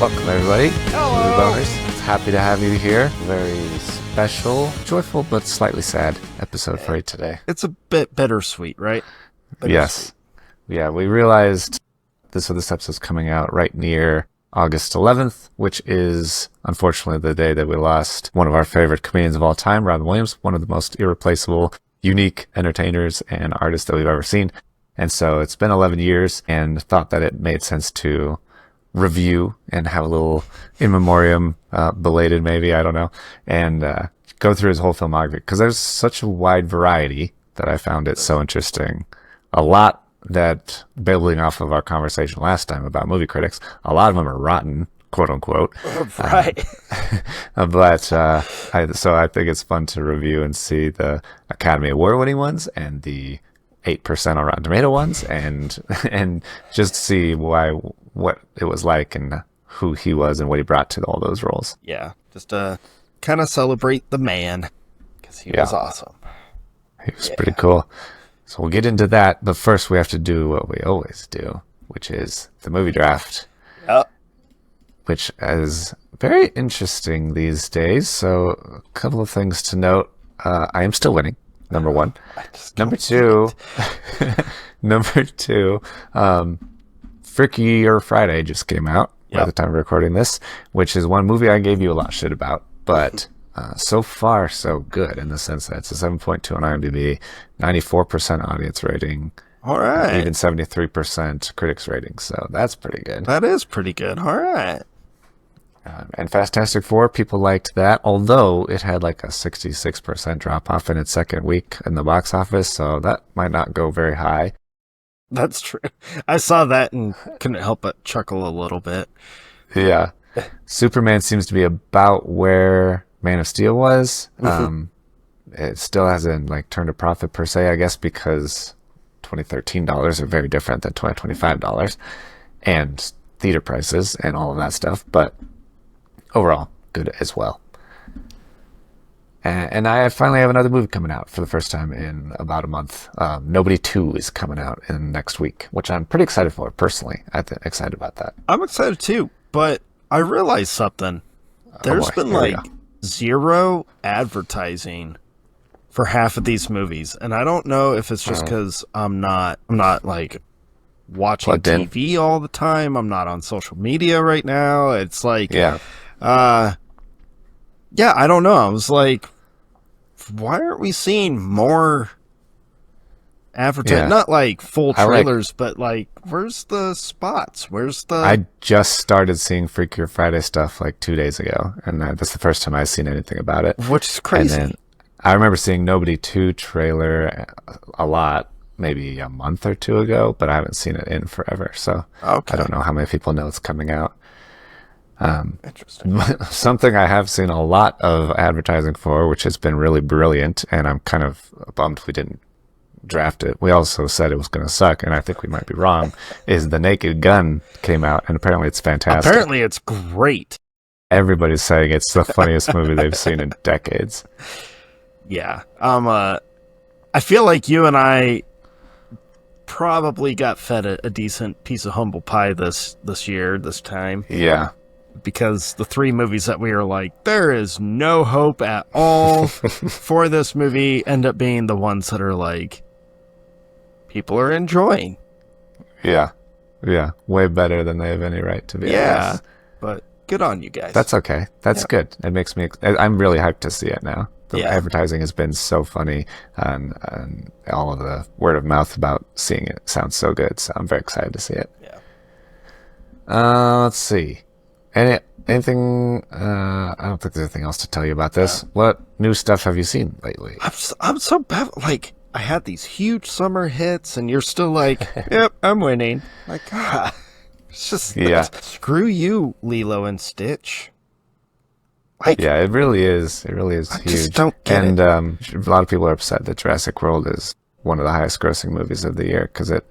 Welcome, everybody. Hello. Movie Boners. Happy to have you here. Very special, joyful, but slightly sad episode for you today. It's a bit bittersweet, right? Yes. Yeah, we realized this episode's coming out right near August 11th, which is unfortunately the day that we lost one of our favorite comedians of all time, Robin Williams, one of the most irreplaceable, unique entertainers and artists that we've ever seen. And so it's been 11 years and thought that it made sense to review and have a little in memoriam, belated maybe, I don't know, and go through his whole filmography because there's such a wide variety that I found it so interesting. A lot that, building off of our conversation last time about movie critics, a lot of them are rotten, quote unquote. Right. So I think it's fun to review and see the Academy Award winning ones and the 8% on Rotten Tomato ones, and just see what it was like and who he was and what he brought to all those roles. Yeah, just kind of celebrate the man because he was awesome. He was pretty cool. So we'll get into that, but first we have to do what we always do, which is the movie draft. Yep. Which is very interesting these days. So a couple of things to note. I am still winning. Number one. Number two, Freakier Friday just came out by the time of recording this, which is one movie I gave you a lot of shit about, but so far so good in the sense that it's a 7.2 on IMDb, 94% audience rating, All right. even 73% critics rating, so that's pretty good. That is pretty good. All right. And Fantastic Four, people liked that, although it had like a 66% drop off in its second week in the box office, so that might not go very high. That's true. I saw that and couldn't help but chuckle a little bit. Yeah. Superman seems to be about where Man of Steel was. It still hasn't like turned a profit per se, I guess, because 2013 dollars are very different than 2025 dollars and theater prices and all of that stuff, but overall good as well. And I finally have another movie coming out for the first time in about a month. Nobody 2 is coming out in next week, which I'm pretty excited for personally. I'm excited about that. I'm excited too, but I realized something. There's been like zero advertising for half of these movies, and I don't know if it's just because I'm not like watching TV all the time. I'm not on social media right now. It's like, I don't know. I was like, why aren't we seeing more advertising? Not like full trailers, but like, where's the spots? I just started seeing Freakier Friday stuff like 2 days ago, and that's the first time I've seen anything about it. Which is crazy. And then I remember seeing Nobody 2 trailer a lot, maybe a month or two ago, but I haven't seen it in forever, so I don't know how many people know it's coming out. Interesting. Something I have seen a lot of advertising for, which has been really brilliant, and I'm kind of bummed we didn't draft it. We also said it was going to suck, and I think we might be wrong, is The Naked Gun came out, and apparently it's fantastic. Apparently it's great. Everybody's saying it's the funniest movie they've seen in decades. Yeah. I feel like you and I probably got fed a decent piece of humble pie this year, this time. Yeah. Because the 3 movies that we were like, there is no hope at all for this movie, end up being the ones that are like, people are enjoying. Yeah. Yeah. Way better than they have any right to be. Yeah. But good on you guys. That's okay. That's good. It makes me, I'm really hyped to see it now. The advertising has been so funny, and all of the word of mouth about seeing it sounds so good, so I'm very excited to see it. Yeah. Let's see. Anything? I don't think there's anything else to tell you about this. What new stuff have you seen lately? I'm so bad. Like, I had these huge summer hits, and you're still like, yep, I'm winning. Like, it's just screw you, Lilo and Stitch. Like, yeah, it really is. It really is huge. Just don't get it. A lot of people are upset that Jurassic World is one of the highest grossing movies of the year because it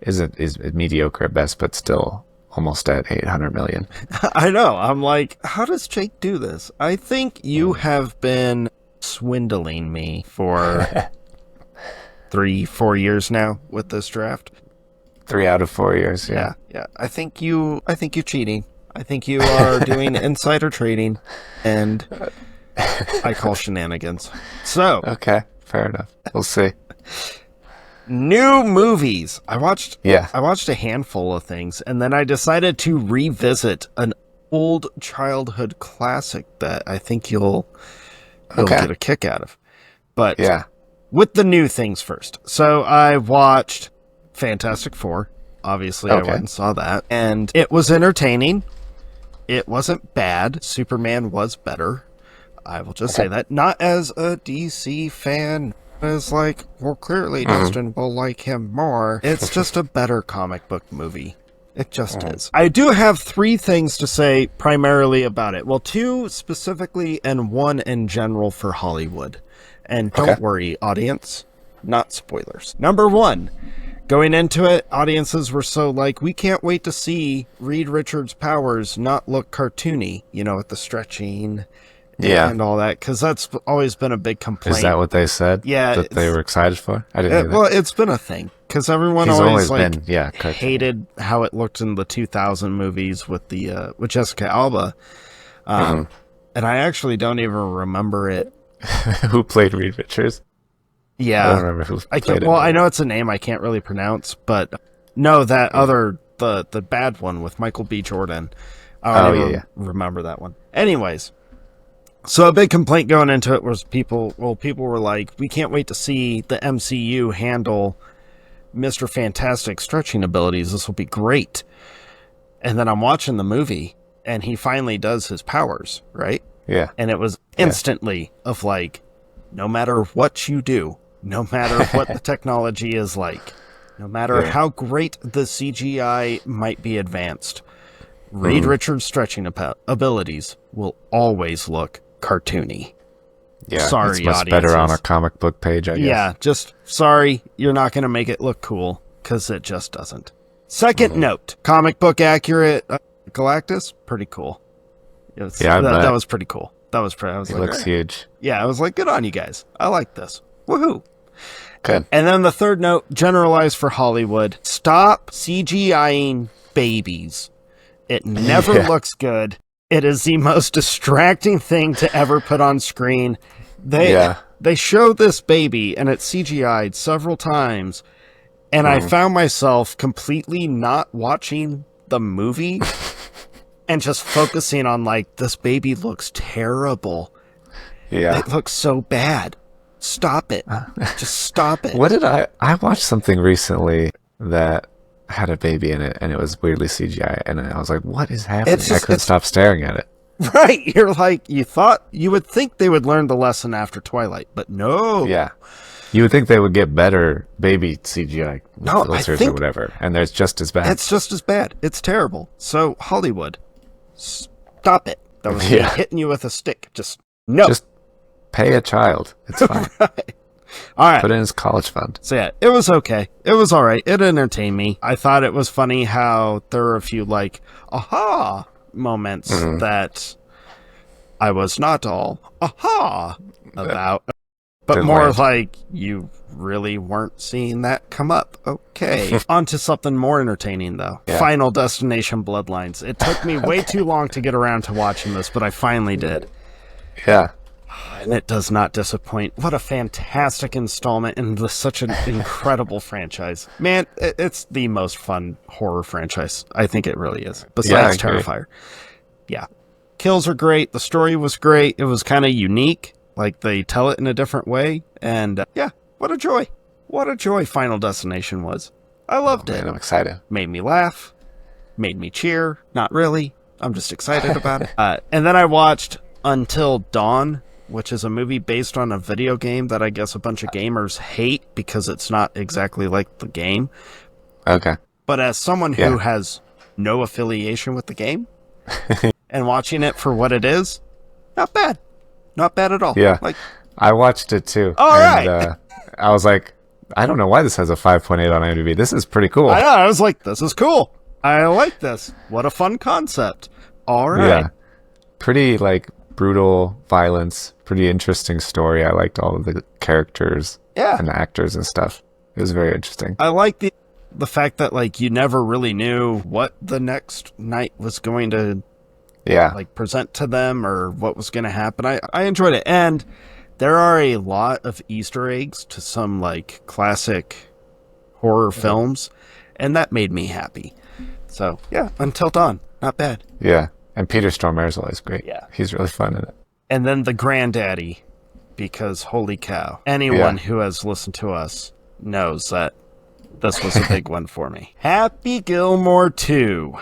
is mediocre at best, but still almost at 800 million. I know. I'm like, how does Jake do this? I think you have been swindling me for 3-4 years now with this draft. 3 out of 4 years. Yeah. I think you cheating. I think you are doing insider trading, and I call shenanigans. So, Okay, fair enough. We'll see. New movies. I watched Yeah. a handful of things, and then I decided to revisit an old childhood classic that I think you'll get a kick out of. But Yeah. with the new things first. So I watched Fantastic Four. Obviously, I went and saw that, and it was entertaining. It wasn't bad. Superman was better. I will just say that. Not as a DC fan. As like, well, clearly Dustin will like him more. It's just a better comic book movie. It just is. I do have 3 things to say primarily about it. Well, 2 specifically and 1 in general for Hollywood. And don't worry, audience, not spoilers. Number 1, going into it, audiences were so like, we can't wait to see Reed Richards' powers not look cartoony, with the stretching and all that, because that's always been a big complaint. Is that what they said? Yeah. That they were excited for? I didn't hear that. Well, it's been a thing, because everyone He's always been, hated how it looked in the 2000 movies with the with Jessica Alba. And I actually don't even remember it. Who played Reed Richards? Yeah. I don't remember who played it. Well, I know it's a name I can't really pronounce, but no, that other, the bad one with Michael B. Jordan. I don't even remember that one. Anyways. So a big complaint going into it was people were like, we can't wait to see the MCU handle Mr. Fantastic stretching abilities. This will be great. And then I'm watching the movie, and he finally does his powers, right? Yeah. And it was instantly of like, no matter what you do, no matter what the technology is like, no matter how great the CGI might be advanced, Reed Richards' stretching abilities will always look cartoony. Yeah, sorry, it's much audiences. better on a comic book page, I guess. Yeah, just sorry, you're not going to make it look cool, because it just doesn't. Second note, comic book accurate Galactus, pretty cool. That was pretty cool. That was pretty. It looks huge. Yeah, I was like, good on you guys. I like this. Woohoo! Good. And then the third note, generalized for Hollywood: stop CGIing babies. It never looks good. It is the most distracting thing to ever put on screen. They show this baby, and it's CGI'd several times, and I found myself completely not watching the movie and just focusing on, like, this baby looks terrible. Yeah. It looks so bad. Stop it. Just stop it. What did I watched something recently that had a baby in it, and it was weirdly CGI, and I was like, what is happening? I couldn't stop staring at it. Right. You're like, you would think they would learn the lesson after Twilight, but no. Yeah. You would think they would get better baby CGI filters or whatever, and there's just as bad. It's just as bad. It's terrible. So, Hollywood, stop it. That was me hitting you with a stick. Just pay a child. It's fine. Right. All right. Put it in his college fund. So yeah, it was okay. It was all right. It entertained me. I thought it was funny how there were a few like aha moments that I was not all aha about, but more like you really weren't seeing that come up. Okay. On to something more entertaining though. Yeah. Final Destination Bloodlines. It took me way too long to get around to watching this, but I finally did. Yeah. And it does not disappoint. What a fantastic installment in such an incredible franchise. Man, it's the most fun horror franchise. I think it really is. Besides Terrifier. Yeah. Kills are great. The story was great. It was kind of unique. Like, they tell it in a different way. And, what a joy. What a joy Final Destination was. I loved it. I'm excited. Made me laugh. Made me cheer. Not really. I'm just excited about it. And then I watched Until Dawn, which is a movie based on a video game that I guess a bunch of gamers hate because it's not exactly like the game. Okay. But as someone who has no affiliation with the game and watching it for what it is, not bad. Not bad at all. Yeah. Like, I watched it too. All right. I was like, I don't know why this has a 5.8 on IMDb. This is pretty cool. I know. I was like, this is cool. I like this. What a fun concept. All right. Yeah. Pretty, like, brutal violence. Pretty interesting story. I liked all of the characters and the actors and stuff. It was very interesting. I like the fact that like you never really knew what the next night was going to like present to them or what was going to happen. I enjoyed it. And there are a lot of Easter eggs to some like classic horror films, and that made me happy. So yeah, Until Dawn, not bad. Yeah. And Peter Stormare is always great. Yeah. He's really fun in it. And then the granddaddy, because holy cow, anyone who has listened to us knows that this was a big one for me. Happy Gilmore 2.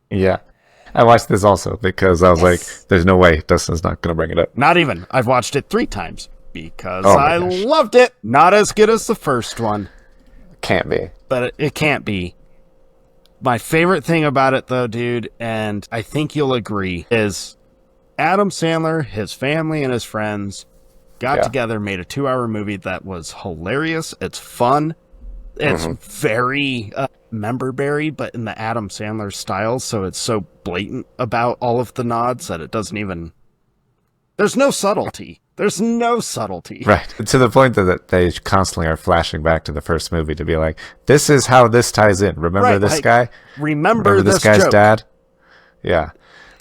Yeah. I watched this also because I was like, there's no way Dustin's not going to bring it up. Not even. I've watched it 3 times because I loved it. Not as good as the first one. Can't be. But it can't be. My favorite thing about it, though, dude, and I think you'll agree, is Adam Sandler, his family, and his friends got together, made a 2-hour movie that was hilarious. It's fun. It's very member-berry, but in the Adam Sandler style, so it's so blatant about all of the nods that it doesn't even... There's no subtlety. There's no subtlety. Right. To the point that they constantly are flashing back to the first movie to be like, this is how this ties in. Remember this guy? Remember this guy's joke. dad? Yeah.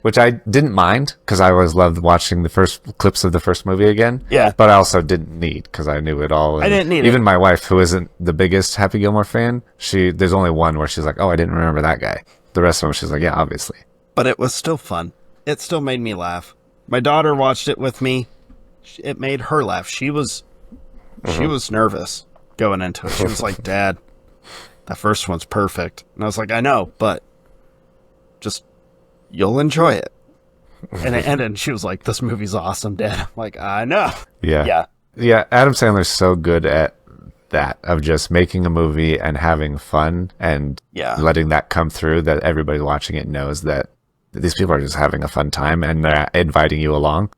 Which I didn't mind because I always loved watching the first clips of the first movie again. Yeah. But I also didn't need because I knew it all. I didn't need it. Even my wife, who isn't the biggest Happy Gilmore fan, there's only one where she's like, oh, I didn't remember that guy. The rest of them, she's like, yeah, obviously. But it was still fun. It still made me laugh. My daughter watched it with me. It made her laugh. She was nervous going into it. She was like, Dad, that first one's perfect. And I was like, I know, but just, you'll enjoy it. And it ended, and she was like, this movie's awesome, Dad. I'm like, I know. Yeah. Adam Sandler's so good at that, of just making a movie and having fun and letting that come through, that everybody watching it knows that these people are just having a fun time and they're inviting you along.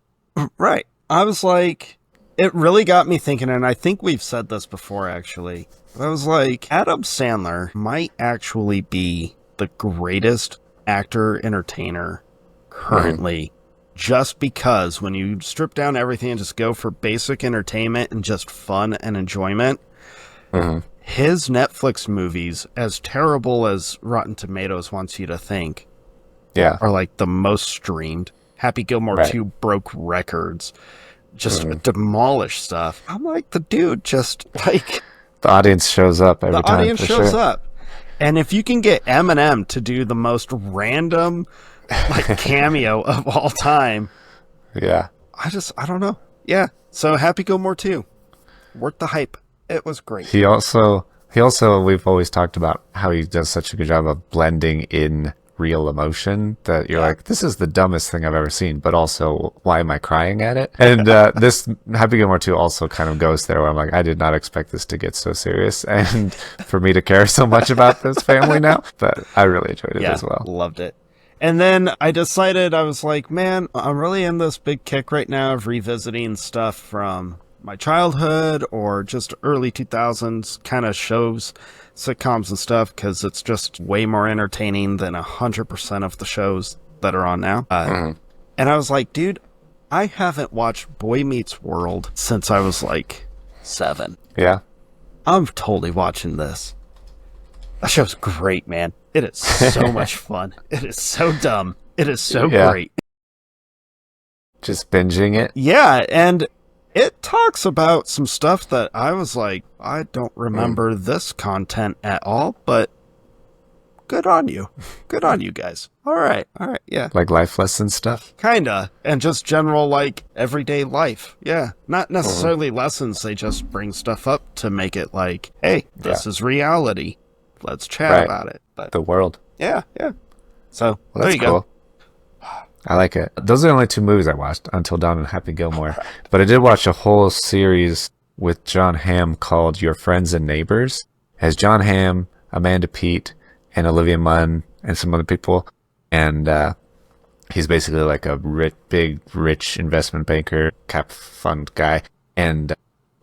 Right. I was like, it really got me thinking, and I think we've said this before, actually. I was like, Adam Sandler might actually be the greatest actor, entertainer currently, just because when you strip down everything and just go for basic entertainment and just fun and enjoyment, his Netflix movies, as terrible as Rotten Tomatoes wants you to think, are like the most streamed. Happy Gilmore 2 broke records, just demolished stuff. I'm like, the dude just like... The audience shows up every time. The audience shows up. And if you can get Eminem to do the most random like cameo of all time. Yeah. I don't know. Yeah. So Happy Gilmore 2. Worth the hype. It was great. He also, we've always talked about how he does such a good job of blending in real emotion that you're like, this is the dumbest thing I've ever seen, but also, why am I crying at it? And this Happy Gilmore 2 also kind of goes there where I'm like, I did not expect this to get so serious and for me to care so much about this family now, but I really enjoyed it as well. Loved it. And then I decided, I was like, man, I'm really in this big kick right now of revisiting stuff from my childhood or just early 2000s kind of shows, sitcoms and stuff, because it's just way more entertaining than 100% of the shows that are on now. And I was like, dude, I haven't watched Boy Meets World since I was like 7. Yeah. I'm totally watching this. That show's great, man. It is so much fun. It is so dumb. It is so great. Just binging it? Yeah, and it talks about some stuff that I was like, I don't remember this content at all, but good on you. Good on you guys. All right, yeah. Like life lesson stuff? Kinda, and just general, like, everyday life. Yeah, not necessarily lessons. They just bring stuff up to make it like, hey, this is reality. Let's chat about it. But the world. Yeah. So, there you go. I like it. Those are the only 2 movies I watched, Until Dawn and Happy Gilmore. But I did watch a whole series with John Hamm called Your Friends and Neighbors. It has John Hamm, Amanda Peet, and Olivia Munn, and some other people. And he's basically like a big, rich investment banker, cap fund guy, and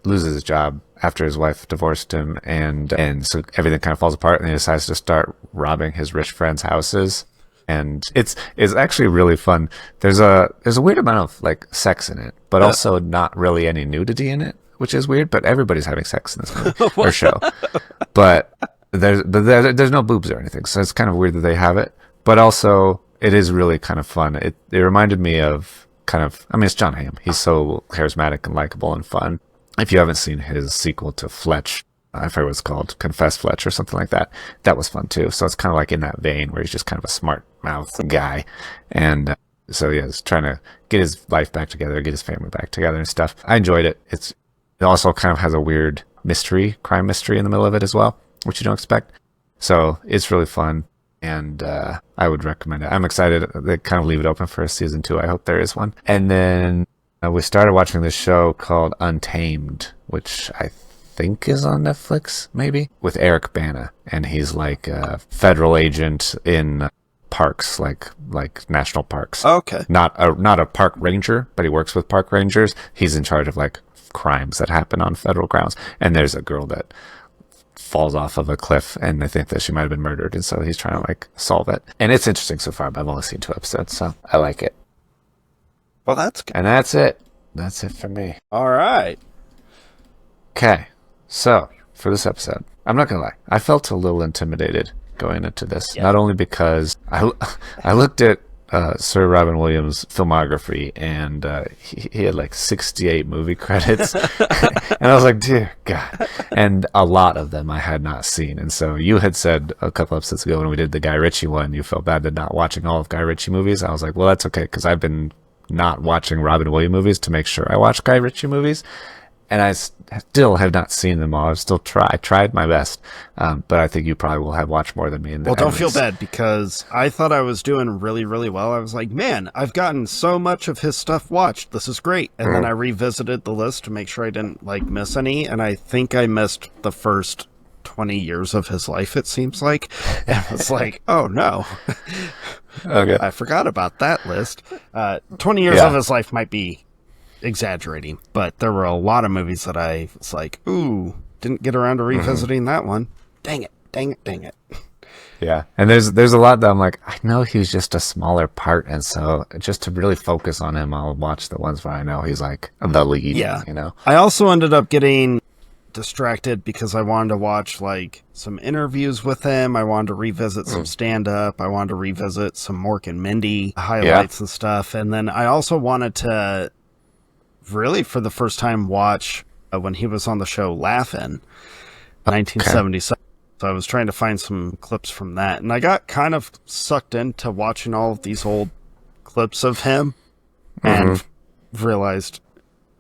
loses his job after his wife divorced him. And so everything kind of falls apart, and he decides to start robbing his rich friends' houses. And it's actually really fun. There's a weird amount of like sex in it, but also not really any nudity in it, which is weird. But everybody's having sex in this movie or show. But there's no boobs or anything, so it's kind of weird that they have it. But also, it is really kind of fun. It reminded me of it's John Hamm. He's so charismatic and likable and fun. If you haven't seen his sequel to Fletch, I forget what it's called, Confess Fletch or something like that, that was fun too. So it's kind of like in that vein where he's just kind of a smart mouth guy. And so yeah, he's trying to get his life back together, get his family back together and stuff. I enjoyed it. It also kind of has a weird crime mystery in the middle of it as well, which you don't expect. So it's really fun. And I would recommend it. I'm excited. They kind of leave it open for a season 2. I hope there is one. And then we started watching this show called Untamed, which I think is on Netflix, maybe, with Eric Bana. And he's like a federal agent in parks, like national parks. Okay. Not a park ranger, but he works with park rangers. He's in charge of like crimes that happen on federal grounds. And there's a girl that falls off of a cliff and they think that she might have been murdered, and so he's trying to like solve it. And it's interesting so far, but I've only seen 2 episodes, so I like it. Well, that's good. And that's it for me. All right. Okay, so for this episode, I'm not gonna lie, I felt a little intimidated going into this. Not only because I looked at Sir Robin Williams' filmography, and he had like 68 movie credits. And I was like, dear God. And a lot of them I had not seen. And so you had said a couple episodes ago when we did the Guy Ritchie one, you felt bad at not watching all of Guy Ritchie movies. I was like, well, that's okay, because I've been not watching Robin Williams movies to make sure I watch Guy Ritchie movies. And I still have not seen them all. I've still tried my best. But I think you probably will have watched more than me. Well, don't feel bad, because I thought I was doing really, really well. I was like, man, I've gotten so much of his stuff watched. This is great. And then I revisited the list to make sure I didn't miss any. And I think I missed the first 20 years of his life, it seems like. And I was like, oh no. Okay. I forgot about that list. 20 years of his life might be exaggerating, but there were a lot of movies that I was like, ooh, didn't get around to revisiting that one. Dang it. Yeah. And there's a lot that I'm like, I know he's just a smaller part, and so just to really focus on him, I'll watch the ones where I know he's like the lead. Yeah. You know? I also ended up getting distracted because I wanted to watch like some interviews with him. I wanted to revisit some stand-up. I wanted to revisit some Mork and Mindy highlights and stuff. And then I also wanted to really, for the first time, watch when he was on the show Laugh-In, 1977. So I was trying to find some clips from that, and I got kind of sucked into watching all of these old clips of him, and realized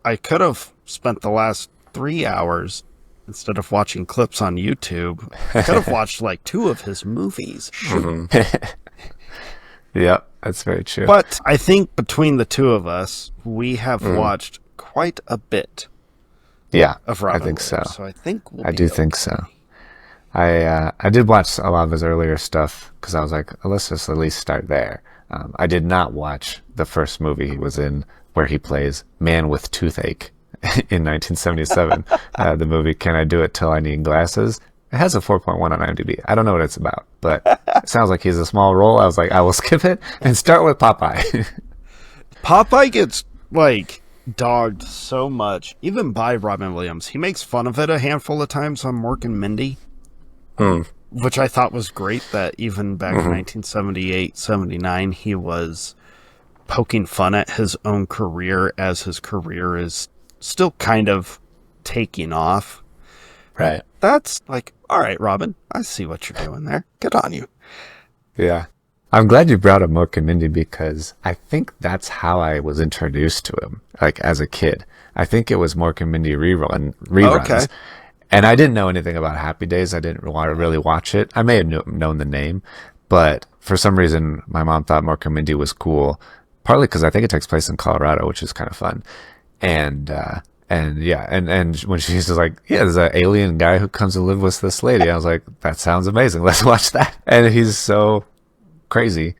I could have spent the last 3 hours, instead of watching clips on YouTube, I could have watched like 2 of his movies. Yep, that's very true. But I think between the 2 of us, we have watched quite a bit. Of Robin I think Williams. so. So I think I do think so. I did watch a lot of his earlier stuff because I was like, oh, let's just at least start there. I did not watch the first movie he was in where he plays Man with Toothache in 1977. The movie Can I Do It Till I Need Glasses? It has a 4.1 on IMDb. I don't know what it's about, but it sounds like he's a small role. I was like, I will skip it and start with Popeye. Popeye gets like dogged so much, even by Robin Williams. He makes fun of it a handful of times on Mork and Mindy, which I thought was great, that even back in 1978, 79, he was poking fun at his own career as his career is still kind of taking off. Right. That's like, all right, Robin, I see what you're doing there. Good on you. Yeah. I'm glad you brought up Mork and Mindy because I think that's how I was introduced to him, like as a kid. I think it was Mork and Mindy reruns. Okay. And I didn't know anything about Happy Days. I didn't want to really watch it. I may have known the name, but for some reason, my mom thought Mork and Mindy was cool, partly because I think it takes place in Colorado, which is kind of fun. And when she's just like, yeah, there's an alien guy who comes to live with this lady. I was like, that sounds amazing. Let's watch that. And he's so crazy.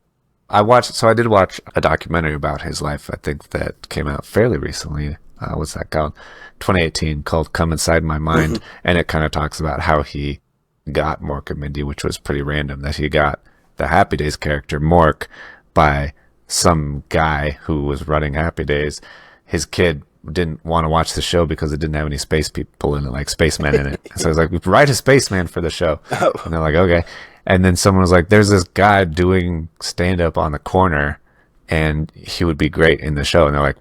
I did watch a documentary about his life. I think that came out fairly recently. What's that called? 2018, called Come Inside My Mind. And it kind of talks about how he got Mork and Mindy, which was pretty random, that he got the Happy Days character Mork by some guy who was running Happy Days. His kid didn't want to watch the show because it didn't have any space people in it, like spacemen in it. So I was like, write a spaceman for the show. Oh. And they're like, okay. And then someone was like, there's this guy doing stand-up on the corner, and he would be great in the show. And they're like,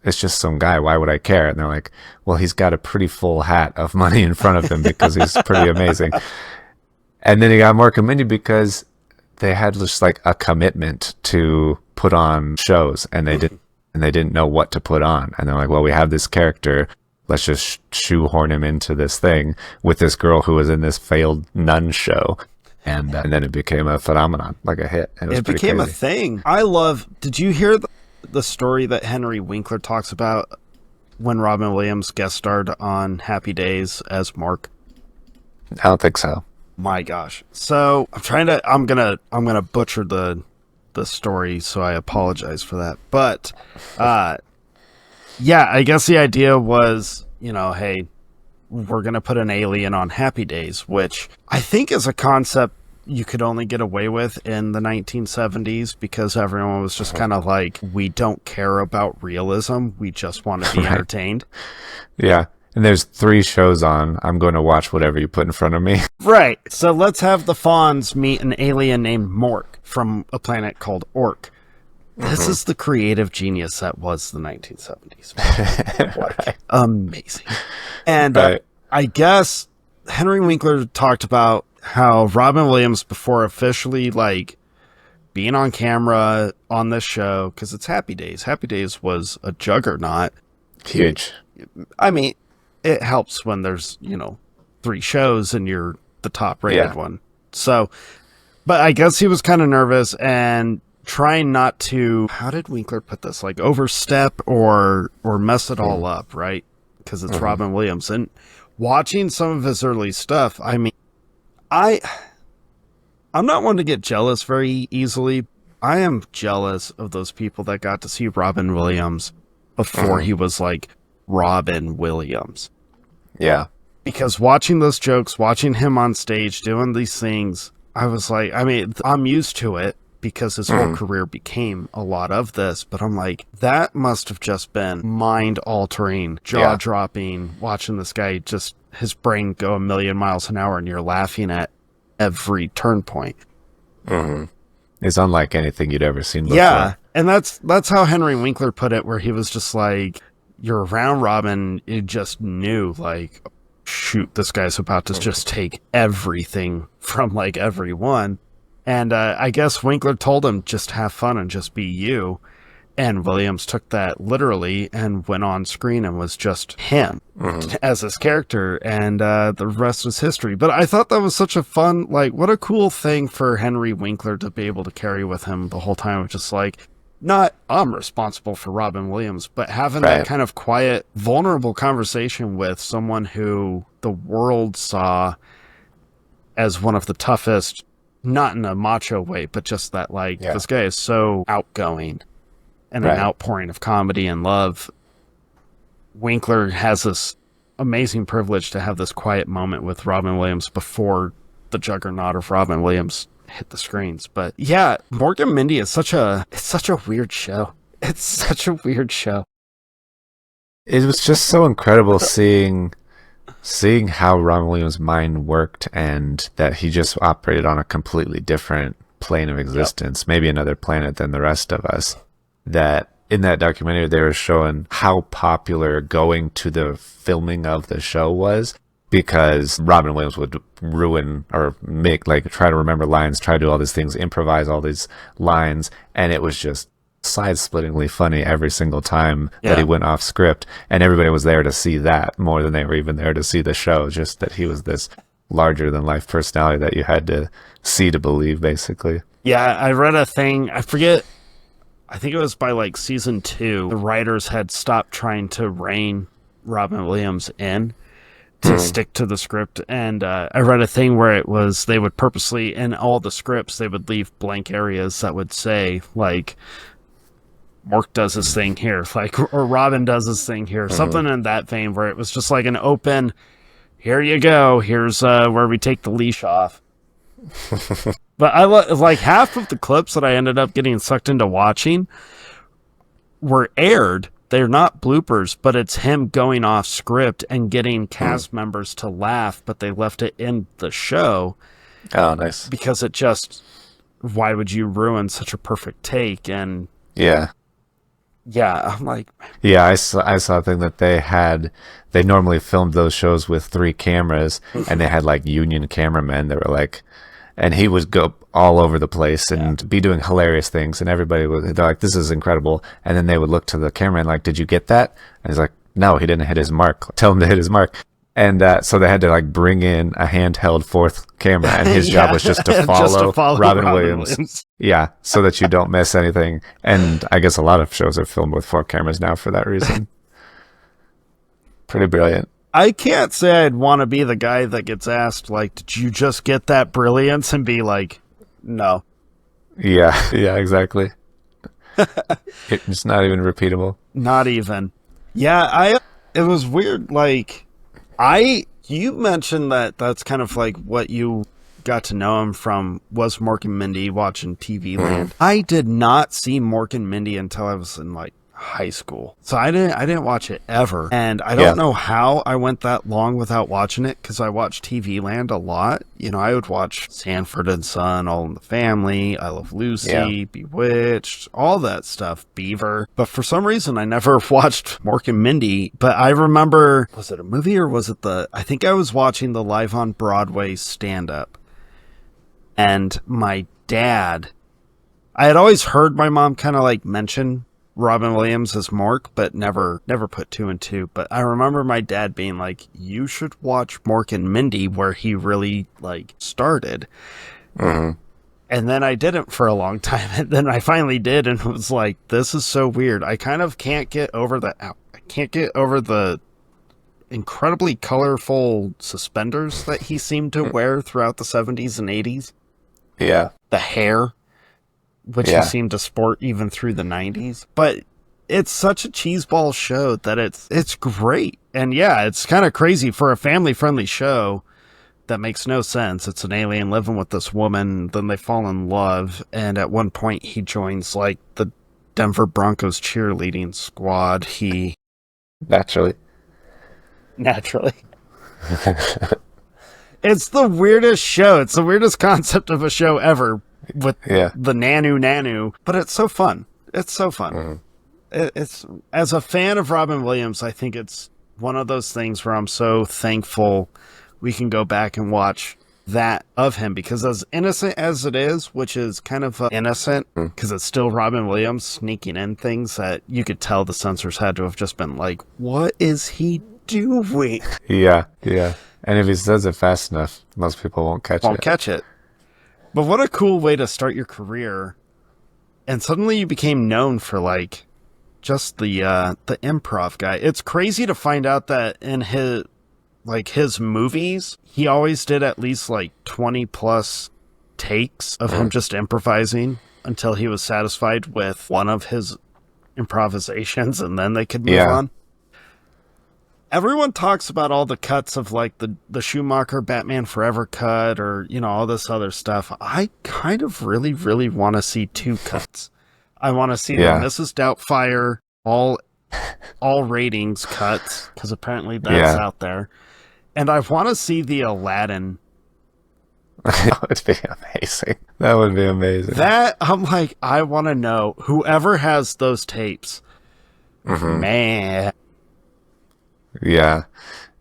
it's just some guy. Why would I care? And they're like, well, he's got a pretty full hat of money in front of him because he's pretty amazing. And then he got more commended because they had just like a commitment to put on shows, and they didn't know what to put on. And they're like, well, we have this character. Let's just shoehorn him into this thing with this girl who was in this failed nun show. And then it became a phenomenon, like a hit. It became crazy. A thing. Did you hear the story that Henry Winkler talks about when Robin Williams guest starred on Happy Days as Mark? I don't think so. My gosh. So I'm gonna butcher the story, so I apologize for that. But yeah, I guess the idea was, hey, we're going to put an alien on Happy Days, which I think is a concept you could only get away with in the 1970s because everyone was just kind of like, we don't care about realism. We just want to be entertained. Yeah. And there's 3 shows on. I'm going to watch whatever you put in front of me. Right. So let's have the Fonz meet an alien named Mork from a planet called Ork. This is the creative genius that was the 1970s. Right. Amazing. And I guess Henry Winkler talked about how Robin Williams, before officially like being on camera on this show, because it's Happy Days. Happy Days was a juggernaut. Huge. I mean, it helps when there's 3 shows and you're the top rated one. So, but I guess he was kind of nervous and trying not to, how did Winkler put this, like overstep or mess it all up, right? Because it's Robin Williams. And watching some of his early stuff, I mean, I'm not one to get jealous very easily. I am jealous of those people that got to see Robin Williams before he was like Robin Williams. Yeah. Because watching those jokes, watching him on stage doing these things, I was like, I mean, I'm used to it because his whole career became a lot of this, but I'm like, that must have just been mind-altering, jaw-dropping, watching this guy just, his brain go a million miles an hour and you're laughing at every turn point. It's unlike anything you'd ever seen before. Yeah, and that's how Henry Winkler put it, where he was just like, you're around Robin, you just knew, like, shoot, this guy's about to just take everything from, like, everyone. And I guess Winkler told him, just have fun and just be you. And Williams took that literally and went on screen and was just him as his character. And the rest was history. But I thought that was such a fun, like, what a cool thing for Henry Winkler to be able to carry with him the whole time. Just like, not I'm responsible for Robin Williams, but having that kind of quiet, vulnerable conversation with someone who the world saw as one of the toughest, not in a macho way, but just that, like, this guy is so outgoing and an outpouring of comedy and love. Winkler has this amazing privilege to have this quiet moment with Robin Williams before the juggernaut of Robin Williams hit the screens. But yeah, Mork and Mindy is such a weird show. It's such a weird show. It was just so incredible seeing how Robin Williams' mind worked, and that he just operated on a completely different plane of existence, maybe another planet than the rest of us. That in that documentary, they were showing how popular going to the filming of the show was, because Robin Williams would ruin or make, like, try to remember lines, try to do all these things, improvise all these lines, and it was just side-splittingly funny every single time that he went off script, and everybody was there to see that more than they were even there to see the show, just that he was this larger-than-life personality that you had to see to believe, basically. Yeah, I read a thing, I forget, I think it was by, like, season 2, the writers had stopped trying to rein Robin Williams in to stick to the script, and I read a thing where it was, they would purposely, in all the scripts, they would leave blank areas that would say, like, Mork does his thing here, like, or Robin does his thing here, something in that vein, where it was just like an open, here you go, here's where we take the leash off. But I like half of the clips that I ended up getting sucked into watching were aired they're not bloopers, but it's him going off script and getting cast members to laugh, but they left it in the show. Oh, nice. Because it just, why would you ruin such a perfect take? And yeah, I'm like, yeah, I saw a thing that they normally filmed those shows with 3 cameras, and they had like union cameramen that were like, and he would go all over the place and be doing hilarious things, and everybody would, they're like, this is incredible. And then they would look to the camera and like, did you get that? And he's like, no, he didn't hit his mark. Tell him to hit his mark. And so they had to like bring in a handheld 4th camera, and his job was just to follow Robin Williams. Yeah, so that you don't miss anything. And I guess a lot of shows are filmed with 4 cameras now for that reason. Pretty brilliant. I can't say I'd want to be the guy that gets asked, like, did you just get that brilliance? And be like, no. Yeah, exactly. It's not even repeatable. Not even. Yeah, it was weird. Like, you mentioned that's kind of like what you got to know him from was Mork and Mindy watching TV Land. I did not see Mork and Mindy until I was in like high school. So I didn't watch it ever. And I don't know how I went that long without watching it, because I watched TV Land a lot. You know, I would watch Sanford and Son, All in the Family, I Love Lucy, Bewitched, all that stuff, Beaver. But for some reason, I never watched Mork and Mindy. But I remember, was it a movie or was it I think I was watching the Live on Broadway stand-up. And my dad, I had always heard my mom kind of like mention Robin Williams as Mork, but never put 2 and 2. But I remember my dad being like, you should watch Mork and Mindy, where he really like started. And then I didn't for a long time, and then I finally did, and was like, this is so weird. I kind of can't get over the incredibly colorful suspenders that he seemed to wear throughout the 70s and 80s. Yeah. The hair, which he seemed to sport even through the 90s. But it's such a cheeseball show that it's great. And yeah, it's kind of crazy for a family-friendly show that makes no sense. It's an alien living with this woman, then they fall in love, and at one point he joins like the Denver Broncos cheerleading squad. Naturally. It's the weirdest show. It's the weirdest concept of a show ever, with the nanu, but it's so fun. It's so fun. It's, as a fan of Robin Williams, I think it's one of those things where I'm so thankful we can go back and watch that of him, because as innocent as it is, which is kind of innocent, because it's still Robin Williams sneaking in things that you could tell the censors had to have just been like, what is he doing? Yeah. And if he says it fast enough, most people won't catch it. But what a cool way to start your career. And suddenly you became known for like just the improv guy. It's crazy to find out that in his movies, he always did at least like 20 plus takes of him just improvising until he was satisfied with one of his improvisations, and then they could move on. Everyone talks about all the cuts of like the Schumacher Batman Forever cut, or, you know, all this other stuff. I kind of really, really want to see 2 cuts. I want to see the Mrs. Doubtfire all ratings cuts, because apparently that's out there. And I want to see the Aladdin. That would be amazing. That would be amazing. That, I'm like, I want to know, whoever has those tapes, man. Yeah.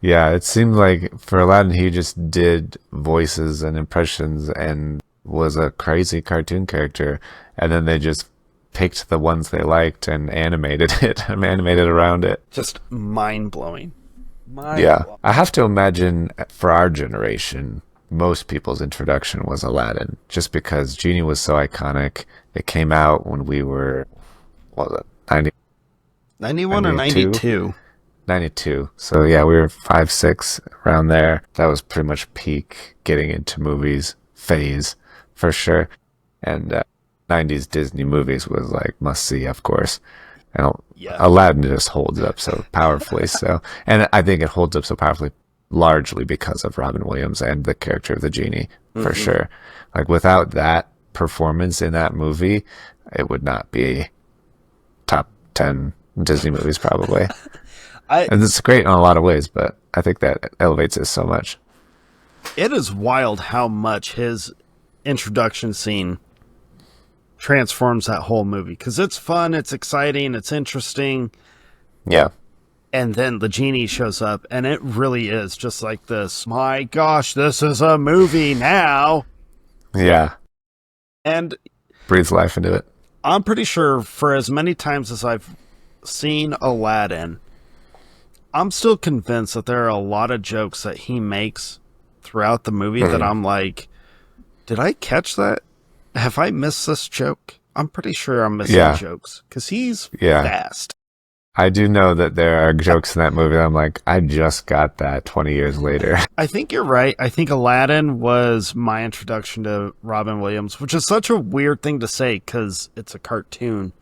It seemed like for Aladdin, he just did voices and impressions and was a crazy cartoon character. And then they just picked the ones they liked and animated around it. Just mind-blowing. I have to imagine for our generation, most people's introduction was Aladdin, just because Genie was so iconic. It came out when we were, what was it, 91 or 92? 92. So yeah, we were 5, 6, around there. That was pretty much peak getting into movies phase for sure. And 90s Disney movies was like must see, of course. And Aladdin just holds up so powerfully. And I think it holds up so powerfully largely because of Robin Williams and the character of the genie, for sure. Like without that performance in that movie, it would not be top 10 Disney movies, probably. I And it's great in a lot of ways, but I think that elevates it so much. It is wild how much his introduction scene transforms that whole movie, because it's fun, it's exciting, it's interesting. Yeah. And then the genie shows up, and it really is just like this, my gosh, this is a movie now. Yeah. And Breathes life into it. I'm pretty sure for as many times as I've seen Aladdin, I'm still convinced that there are a lot of jokes that he makes throughout the movie that I'm like, did I catch that? Have I missed this joke? I'm pretty sure I'm missing jokes, because he's fast. I do know that there are jokes in that movie that I'm like, I just got that 20 years later. I think you're right. I think Aladdin was my introduction to Robin Williams, which is such a weird thing to say because it's a cartoon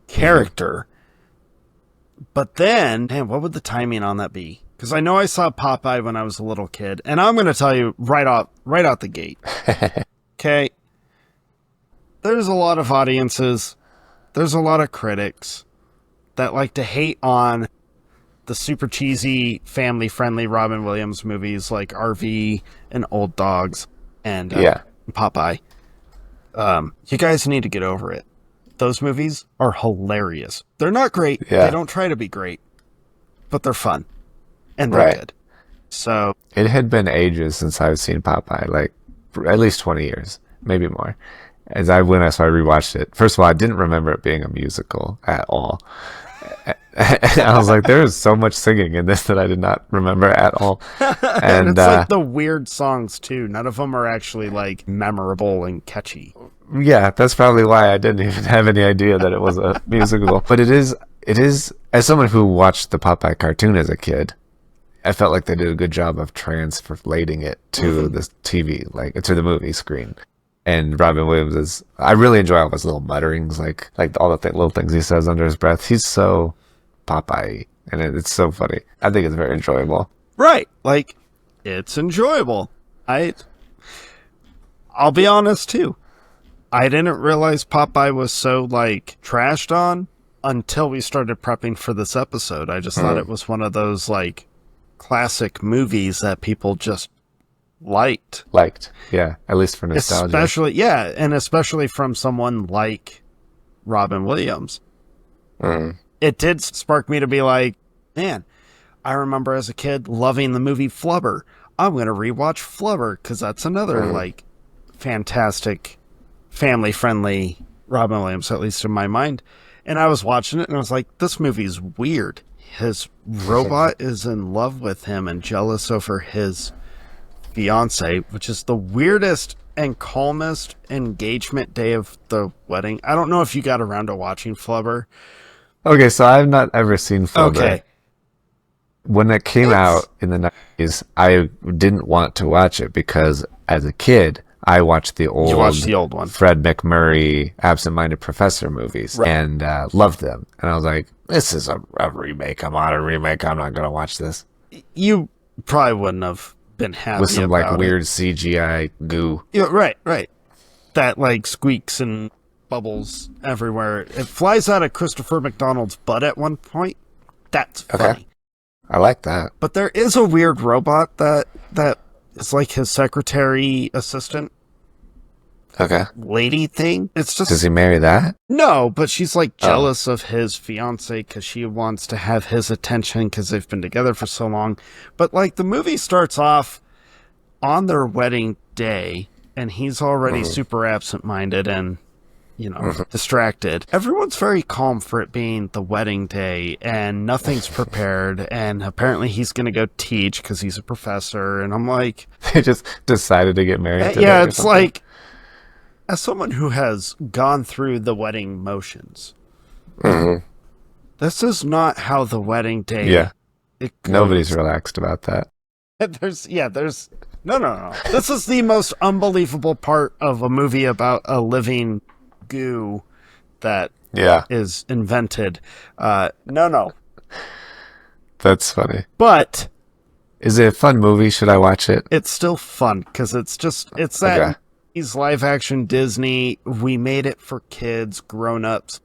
character. But then, man, what would the timing on that be? Because I know I saw Popeye when I was a little kid, and I'm going to tell you right out the gate. Okay, there's a lot of audiences, there's a lot of critics that like to hate on the super cheesy, family-friendly Robin Williams movies like RV and Old Dogs and Popeye. You guys need to get over it. Those movies are hilarious. They're not great. Yeah. They don't try to be great, but they're fun. And they're good. So it had been ages since I've seen Popeye, like at least 20 years, maybe more. So I rewatched it. First of all, I didn't remember it being a musical at all. And I was like, there is so much singing in this that I did not remember at all. And it's like the weird songs too. None of them are actually like memorable and catchy. Yeah, that's probably why I didn't even have any idea that it was a musical. But it is, as someone who watched the Popeye cartoon as a kid, I felt like they did a good job of translating it to the TV, like to the movie screen. And Robin Williams I really enjoy all his little mutterings, like all the little things he says under his breath. He's so Popeye, and it's so funny. I think it's very enjoyable. Right. Like, it's enjoyable. I'll be honest too. I didn't realize Popeye was so like trashed on until we started prepping for this episode. I just thought it was one of those like classic movies that people just liked, yeah, at least for nostalgia, especially from someone like Robin Williams. It did spark me to be like, man, I remember as a kid loving the movie Flubber. I'm gonna rewatch Flubber because that's another like fantastic family friendly Robin Williams, at least in my mind. And I was watching it and I was like, this movie's weird. His robot is in love with him and jealous over his fiance, which is the weirdest and calmest engagement day of the wedding. I don't know if you got around to watching Flubber. Okay, so I've not ever seen Flubber. Okay. When it came out in the 90s, I didn't want to watch it because as a kid, I watched the old one. Fred McMurray Absent-Minded Professor movies and loved them. And I was like, this is a remake. I'm on a remake. I'm not going to watch this. You probably wouldn't have been happy with some about like weird CGI goo. Yeah, right. That like squeaks and bubbles everywhere. It flies out of Christopher McDonald's butt at one point. That's funny. I like that. But there is a weird robot that is like his secretary assistant. Okay. Lady thing. It's just. Does he marry that? No, but she's like jealous of his fiance because she wants to have his attention because they've been together for so long. But like the movie starts off on their wedding day and he's already super absent-minded and, distracted. Everyone's very calm for it being the wedding day and nothing's prepared. And apparently he's going to go teach because he's a professor. And I'm like. They just decided to get married today. Yeah, it's like. As someone who has gone through the wedding motions, this is not how the wedding day. Yeah, nobody's relaxed about that. There's no. This is the most unbelievable part of a movie about a living goo that is invented. No. That's funny. But is it a fun movie? Should I watch it? It's still fun because it's that. Live action Disney, we made it for kids, grown-ups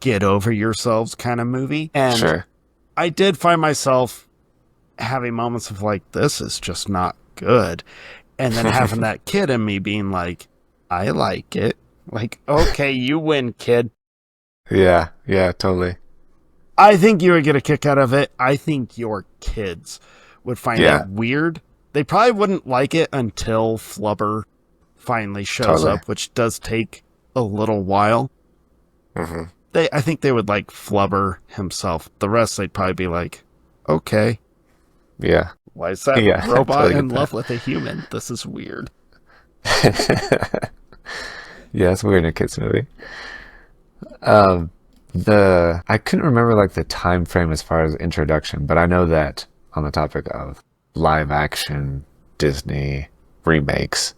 get over yourselves kind of movie. And Sure. I did find myself having moments of like, this is just not good. And then having that kid in me being like, I like it. Like, okay, you win, kid. Yeah, totally. I think you would get a kick out of it. I think your kids would find it weird. They probably wouldn't like it until Flubber finally shows up, which does take a little while. Mm-hmm. I think they would like Flubber himself. The rest, they'd probably be like, okay. Yeah. Why is that robot totally in love with a human? This is weird. Yeah, it's weird in a kid's movie. I couldn't remember like the time frame as far as introduction, but I know that on the topic of live action Disney remakes,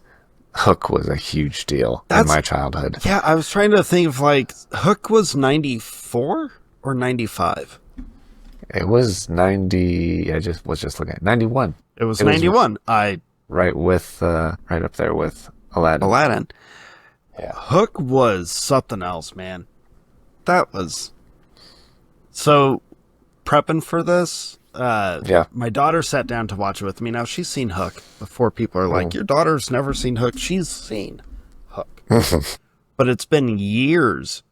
Hook was a huge deal in my childhood. Yeah, I was trying to think of like Hook was 94 or 95. It was 90. I was just looking at 91. It was 91. Right up there with Aladdin. Yeah. Hook was something else, man. That was so prepping for this. My daughter sat down to watch it with me. Now she's seen Hook before. People are like, your daughter's never seen Hook. She's seen Hook, but it's been years.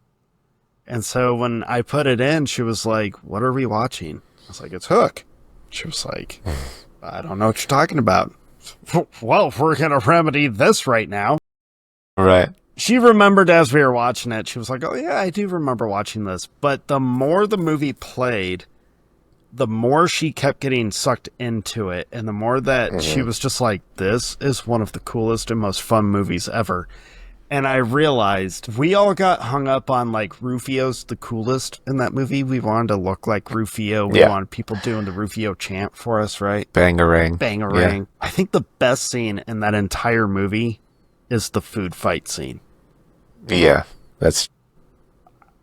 And so when I put it in, she was like, what are we watching? I was like, it's Hook. She was like, I don't know what you're talking about. Well, we're going to remedy this right now. Right. She remembered as we were watching it. She was like, oh, yeah, I do remember watching this. But the more the movie played, the more she kept getting sucked into it. And the more that she was just like, this is one of the coolest and most fun movies ever. And I realized we all got hung up on like Rufio's the coolest in that movie. We wanted to look like Rufio. We wanted people doing the Rufio chant for us, right? Bangarang. Bangarang. Yeah. I think the best scene in that entire movie is the food fight scene. Yeah, that's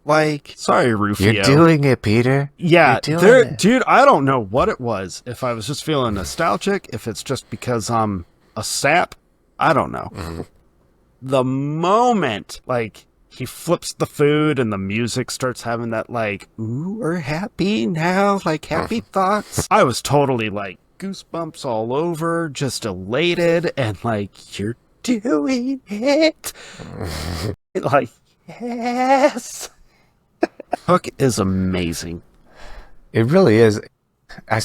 like, sorry, Rufio. You're doing it, Peter. Yeah, dude, I don't know what it was. If I was just feeling nostalgic, if it's just because I'm a sap, I don't know. The moment, like, he flips the food and the music starts having that, like, ooh, we're happy now, like, happy thoughts. I was totally, like, goosebumps all over, just elated, and, like, you're doing it. Like, yes. Hook is amazing. It really is. I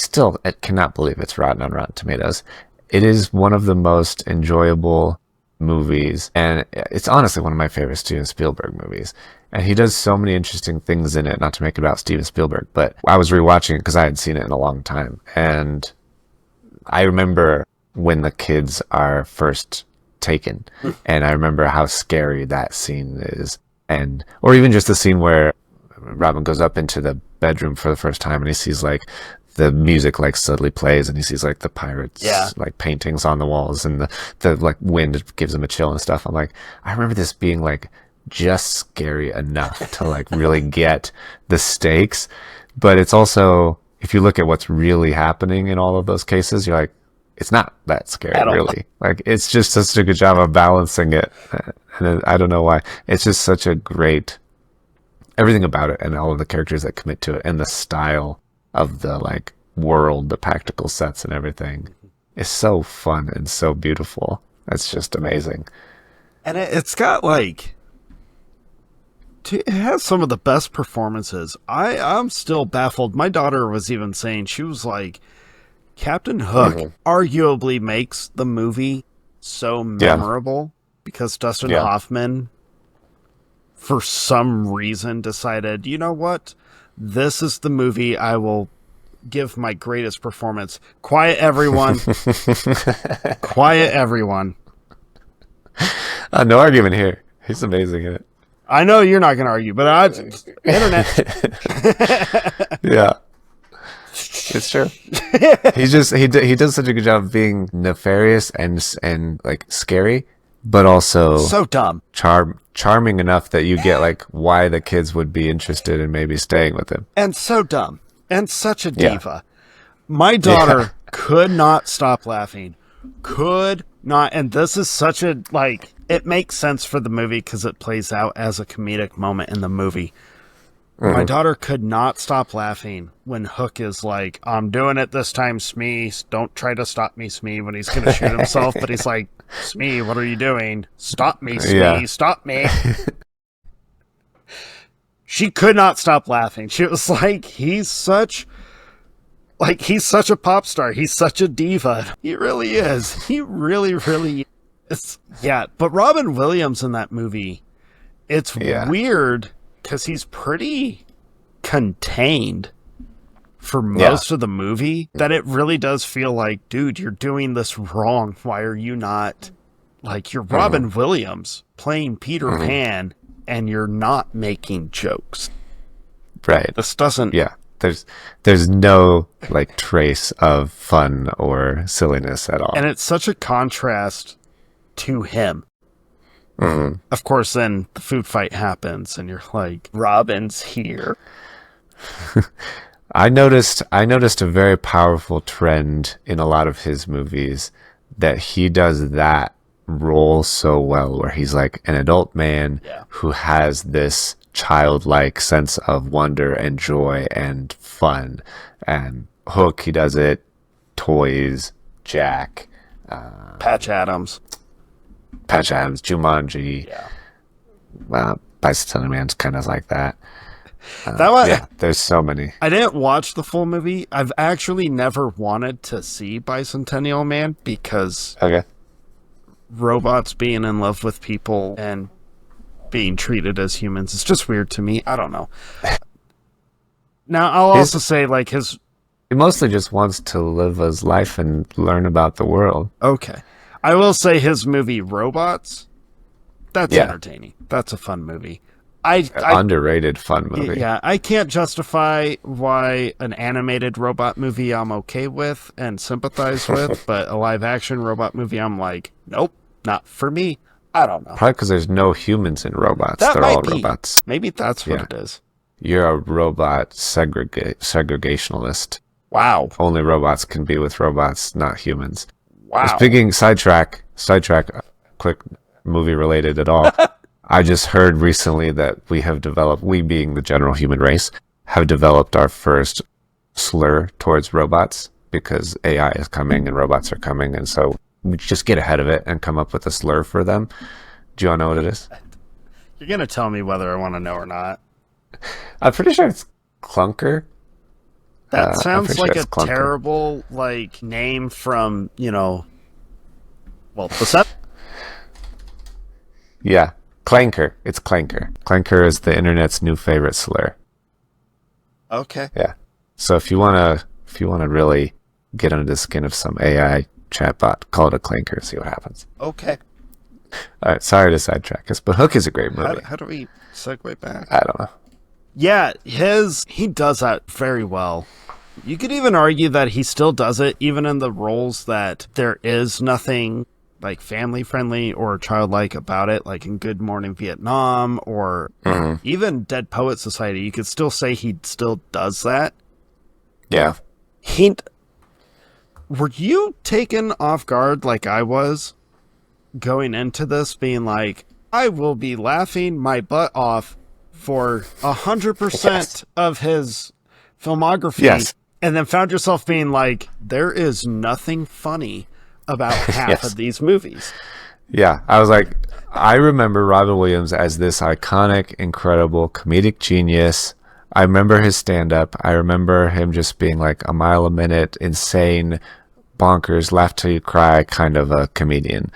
cannot believe it's Rotten on Rotten Tomatoes. It is one of the most enjoyable movies, and it's honestly one of my favorite Steven Spielberg movies. And he does so many interesting things in it, not to make it about Steven Spielberg, but I was rewatching it because I had seen it in a long time. And I remember when the kids are first taken, and I remember how scary that scene is, or even just the scene where Robin goes up into the bedroom for the first time and he sees like the music like suddenly plays and he sees like the pirates like paintings on the walls and the like wind gives him a chill and stuff. I'm like, I remember this being like just scary enough to like really get the stakes, but it's also, if you look at what's really happening in all of those cases, you're like, it's not that scary, really. Like, it's just such a good job of balancing it. And I don't know why. It's just such a great, everything about it and all of the characters that commit to it and the style of the, like, world, the practical sets and everything is so fun and so beautiful. It's just amazing. And it's got, like, it has some of the best performances. I'm still baffled. My daughter was even saying, she was like, Captain Hook arguably makes the movie so memorable because Dustin Hoffman, for some reason, decided, you know what? This is the movie I will give my greatest performance. Quiet, everyone. Quiet, everyone. No argument here. He's amazing in it. I know you're not going to argue, but internet. Yeah. It's true. he does such a good job of being nefarious and like scary, but also so dumb, charming enough that you get like why the kids would be interested in maybe staying with him. And so dumb and such a diva. My daughter could not stop laughing. Could not, and this is such a like. It makes sense for the movie because it plays out as a comedic moment in the movie. My daughter could not stop laughing when Hook is like, I'm doing it this time, Smee. Don't try to stop me, Smee, when he's going to shoot himself. But he's like, Smee, what are you doing? Stop me, Smee. Stop me. She could not stop laughing. She was like, he's such a pop star. He's such a diva. He really is. He really, really is. Yeah, but Robin Williams in that movie, it's weird because he's pretty contained for most of the movie, that it really does feel like, dude, you're doing this wrong. Why are you not, like, you're Robin Williams playing Peter Pan and you're not making jokes. Right. This doesn't... Yeah. There's no, like, trace of fun or silliness at all. And it's such a contrast to him. Of course, then the food fight happens, and you're like, Robin's here. I noticed a very powerful trend in a lot of his movies, that he does that role so well, where he's like an adult man who has this childlike sense of wonder and joy and fun. And Hook, he does it. Toys, Jack, Patch Adams, Jumanji. Bicentennial Man's kind of like that. There's so many. I didn't watch the full movie. I've actually never wanted to see Bicentennial Man because robots being in love with people and being treated as humans is just weird to me. I don't know. Now, I'll also say, like, he mostly just wants to live his life and learn about the world. Okay. I will say his movie Robots, that's entertaining. That's a fun movie. Underrated fun movie. Yeah, I can't justify why an animated robot movie I'm okay with and sympathize with, but a live action robot movie I'm like, nope, not for me. I don't know. Probably because there's no humans in robots. They're all robots. Maybe that's what it is. You're a robot segregationalist. Wow. Only robots can be with robots, not humans. Wow. Speaking sidetrack, quick movie related at all. I just heard recently that we being the general human race, have developed our first slur towards robots because AI is coming and robots are coming. And so we just get ahead of it and come up with a slur for them. Do you want to know what it is? You're going to tell me whether I want to know or not. I'm pretty sure it's clunker. That sounds like a terrible, like, name from, the set. Yeah. Clanker. It's Clanker. Clanker is the internet's new favorite slur. Okay. Yeah. So if you wanna really get under the skin of some AI chatbot, call it a Clanker, see what happens. Okay. All right. Sorry to sidetrack us, but Hook is a great movie. How do we segue back? I don't know. Yeah, he does that very well. You could even argue that he still does it, even in the roles that there is nothing like family friendly or childlike about it, like in Good Morning Vietnam or even Dead Poet Society. You could still say he still does that. Yeah. Were you taken off guard like I was going into this, being like, I will be laughing my butt off for 100% of his filmography, and then found yourself being like, there is nothing funny about half of these movies? Yeah, I was like, I remember Robin Williams as this iconic, incredible comedic genius. I remember his stand-up. I remember him just being like a mile a minute, insane, bonkers, laugh till you cry kind of a comedian.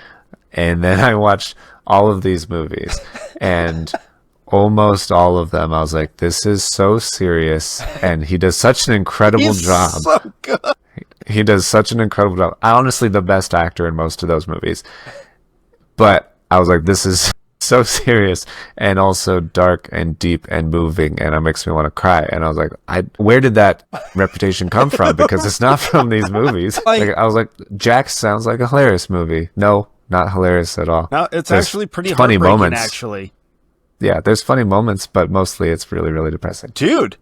And then I watched all of these movies, and almost all of them, I was like, this is so serious, and he does such an incredible job. So good. He does such an incredible job. Honestly, the best actor in most of those movies. But I was like, this is so serious and also dark and deep and moving, and it makes me want to cry. And I was like, where did that reputation come from? Because it's not from these movies. Like, I was like, Jack sounds like a hilarious movie. No, not hilarious at all. No, it's actually pretty funny moments. Actually, yeah, there's funny moments, but mostly it's really, really depressing. Dude,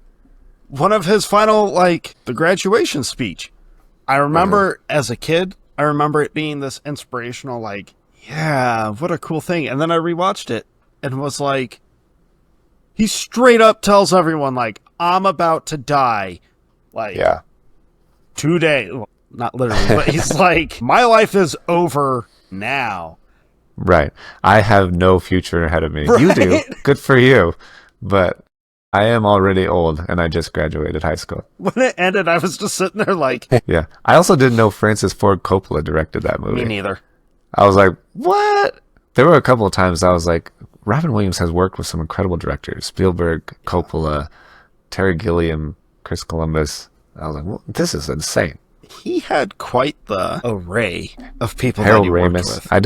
one of his final, the graduation speech. I remember as a kid, I remember it being this inspirational, yeah, what a cool thing. And then I rewatched it and was like, He straight up tells everyone, like, I'm about to die. Like, Yeah. today. Well, not literally, but he's like, my life is over now. Right. I have no future ahead of me. Right? You do. Good for you. But I am already old, and I just graduated high school. When it ended, I was just sitting there like... Yeah. I also didn't know Francis Ford Coppola directed that movie. Me neither. I was like, what? There were a couple of times I was like, Robin Williams has worked with some incredible directors. Spielberg, Coppola, Terry Gilliam, Chris Columbus. I was like, well, this is insane. He had quite the array of people Harold that he worked Ramis. with. I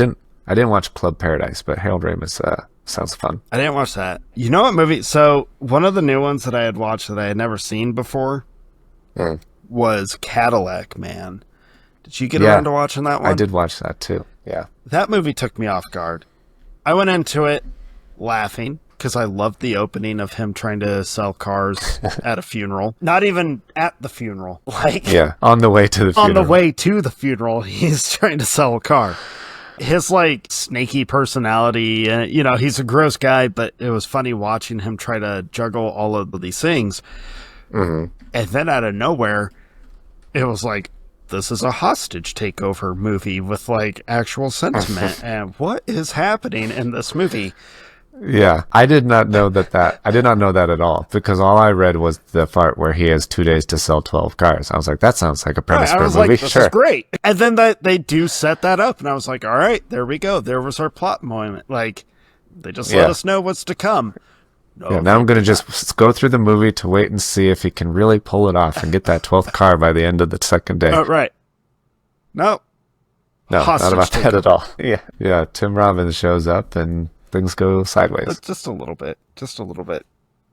didn't watch Club Paradise, but Harold Ramis sounds fun. I didn't watch that. You know what movie? So one of the new ones that I had watched that I had never seen before was Cadillac Man. Did you get around to watching that one? I did watch that too. Yeah. That movie took me off guard. I went into it laughing because I loved the opening of him trying to sell cars at a funeral. Not even at the funeral. Like, yeah, on the way to the funeral. On the way to the funeral, he's trying to sell a car. His, like, snaky personality, you know, he's a gross guy, but it was funny watching him try to juggle all of these things. And then out of nowhere, it was like, this is a hostage takeover movie with, like, actual sentiment. And what is happening in this movie? Yeah, I did not know that. I did not know that at all, because all I read was the part where he has 2 days to sell 12 cars. I was like, that sounds like a premise for a movie. Like, this is great. And then they do set that up, and I was like, all right, there we go. There was our plot moment. Like, they just let us know what's to come. No, yeah, now I'm going to just go through the movie to wait and see if he can really pull it off and get that 12th car by the end of the second day. Right. No, not about that at all. Yeah. Tim Robbins shows up and things go sideways. Just a little bit.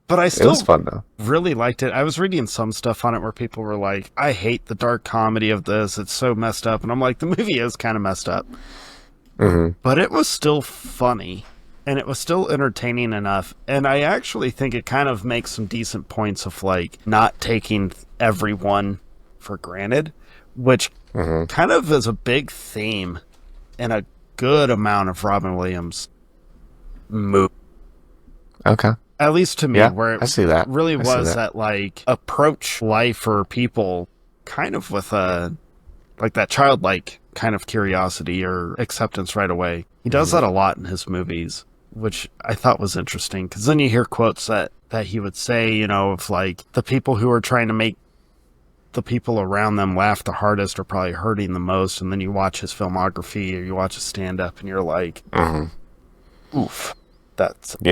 But I still it was fun, though. Really liked it. I was reading some stuff on it where people were like, I hate the dark comedy of this. It's so messed up. And I'm like, the movie is kind of messed up. But it was still funny. And it was still entertaining enough. And I actually think it kind of makes some decent points of, like, not taking everyone for granted, which kind of is a big theme in a good amount of Robin Williams movie. Okay. At least to me, where it I see that. really was that, like, approach life or people kind of with a, like, that childlike kind of curiosity or acceptance right away. He does that a lot in his movies, which I thought was interesting, because then you hear quotes that he would say, you know, of, like, the people who are trying to make the people around them laugh the hardest are probably hurting the most, and then you watch his filmography or you watch his stand-up and you're like, oof. That's he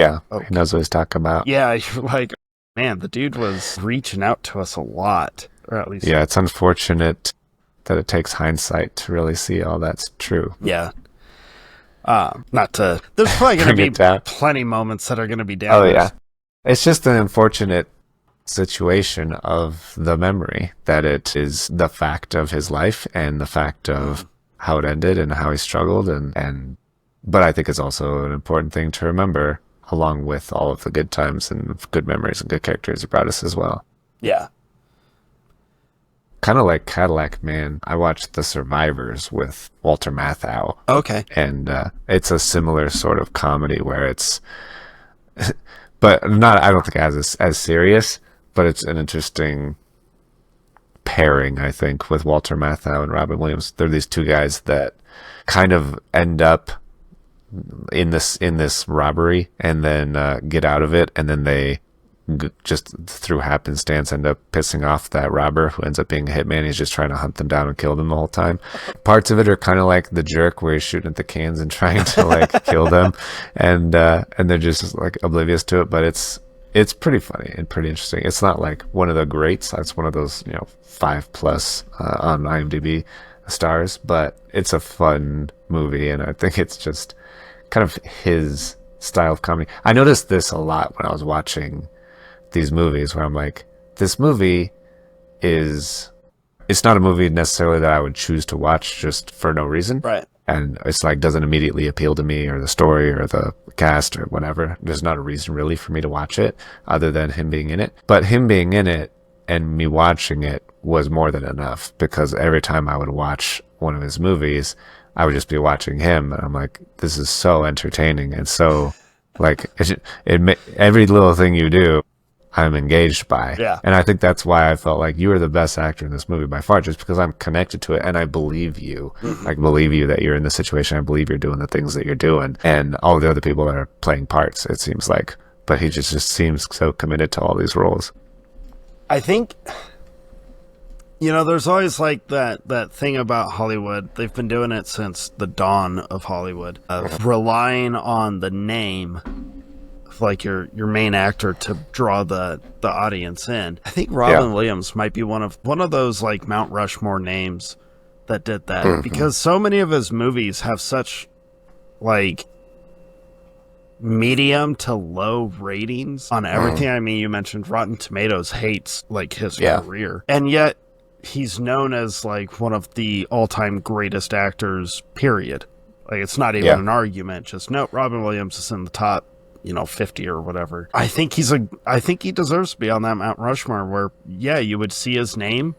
knows what he's talking about. Yeah, you're like, man, the dude was reaching out to us a lot, or at least it's unfortunate that it takes hindsight to really see all that's true. Yeah. Not to. There's probably going to be plenty moments that are going to be down. Oh yeah, it's just an unfortunate situation of the memory that it is the fact of his life and the fact of how it ended and how he struggled and. But I think it's also an important thing to remember, along with all of the good times and good memories and good characters it brought us as well. Yeah. Kind of like Cadillac Man, I watched The Survivors with Walter Matthau. Okay. And it's a similar sort of comedy where it's, but not, I don't think as serious, but it's an interesting pairing, I think, with Walter Matthau and Robin Williams. They're these two guys that kind of end up in this robbery and then get out of it, and then they just through happenstance end up pissing off that robber who ends up being a hitman. He's just trying to hunt them down and kill them the whole time. Parts of it are kind of like The Jerk, where he's shooting at the cans and trying to like kill them, and they're just like oblivious to it. But it's pretty funny and pretty interesting. It's not like one of the greats. It's one of those 5+ on IMDb stars, but it's a fun movie, and I think it's just kind of his style of comedy. I noticed this a lot when I was watching these movies, where I'm like, this movie it's not a movie necessarily that I would choose to watch just for no reason. Right. And it's like, doesn't immediately appeal to me, or the story or the cast or whatever. There's not a reason really for me to watch it other than him being in it. But him being in it and me watching it was more than enough, because every time I would watch one of his movies, I would just be watching him, and I'm like, this is so entertaining and so Like every little thing you do, I'm engaged by. Yeah. And I think that's why I felt like you were the best actor in this movie by far, just because I'm connected to it and I believe you. I believe you that you're in the situation. I believe you're doing the things that you're doing. And all the other people that are playing parts, it seems like. But he just seems so committed to all these roles. I think, there's always like that thing about Hollywood. They've been doing it since the dawn of Hollywood, of relying on the name of like your main actor to draw the audience in. I think Robin Williams might be one of those like Mount Rushmore names that did that, because so many of his movies have such like medium to low ratings on everything. I mean, you mentioned Rotten Tomatoes hates like his career, and yet he's known as like one of the all-time greatest actors, period. Like, it's not even an argument, just no, Robin Williams is in the top 50 or whatever. I think he deserves to be on that Mount Rushmore where you would see his name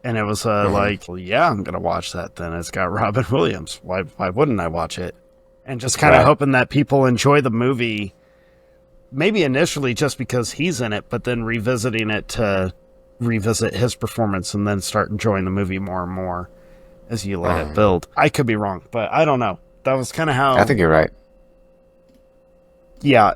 and it was like, well, I'm gonna watch that then. It's got Robin Williams, why wouldn't I watch it? And just kind of hoping that people enjoy the movie, maybe initially just because he's in it, but then revisiting it to revisit his performance and then start enjoying the movie more and more as you let it build. I could be wrong, but I don't know. That was kind of how... I think you're right. Yeah.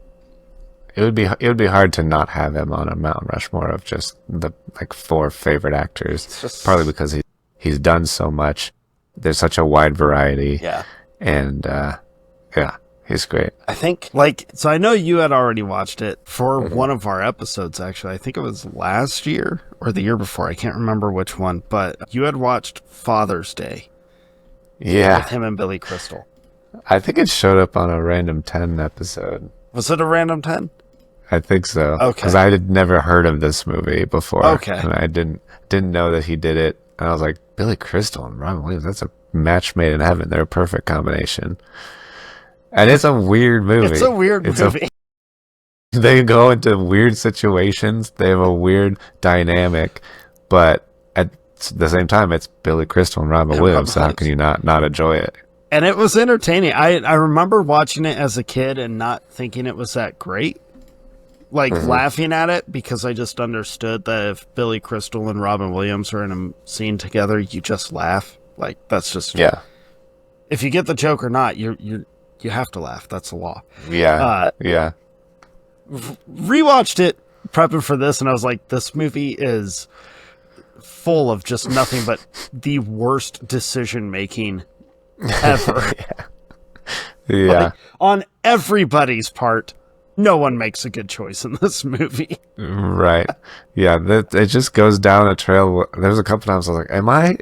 It would be hard to not have him on a Mount Rushmore of just the like 4 favorite actors. Partly because he's done so much. There's such a wide variety. Yeah. And he's great. I think so I know you had already watched it for one of our episodes, actually. I think it was last year or the year before. I can't remember which one, but you had watched Father's Day. Yeah. With him and Billy Crystal. I think it showed up on a Random 10 episode. Was it a Random 10? I think so. Okay. Because I had never heard of this movie before. Okay. And I didn't know that he did it. And I was like, Billy Crystal and Robin Williams, that's a match made in heaven. They're a perfect combination. And it's a weird movie. It's a weird movie. They go into weird situations. They have a weird dynamic. But at the same time, it's Billy Crystal and Robin Williams. So how can you not enjoy it? And it was entertaining. I remember watching it as a kid and not thinking it was that great. Like, laughing at it because I just understood that if Billy Crystal and Robin Williams are in a scene together, you just laugh. Like, that's just... Yeah. If you get the joke or not, you have to laugh. That's the law. Yeah. Rewatched it, prepping for this, and I was like, this movie is full of just nothing but the worst decision-making ever. Yeah. Like, on everybody's part, no one makes a good choice in this movie. Right. Yeah, it just goes down a trail. There's a couple times I was like, am I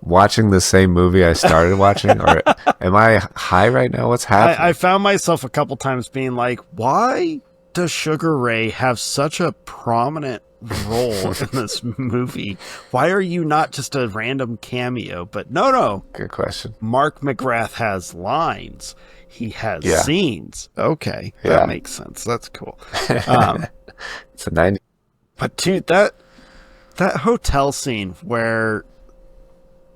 watching the same movie I started watching? Or am I high right now? What's happening? I found myself a couple times being like, why does Sugar Ray have such a prominent role in this movie? Why are you not just a random cameo? But no. Good question. Mark McGrath has lines. He has scenes. Okay, that makes sense. That's cool. It's a 90. But dude, that hotel scene where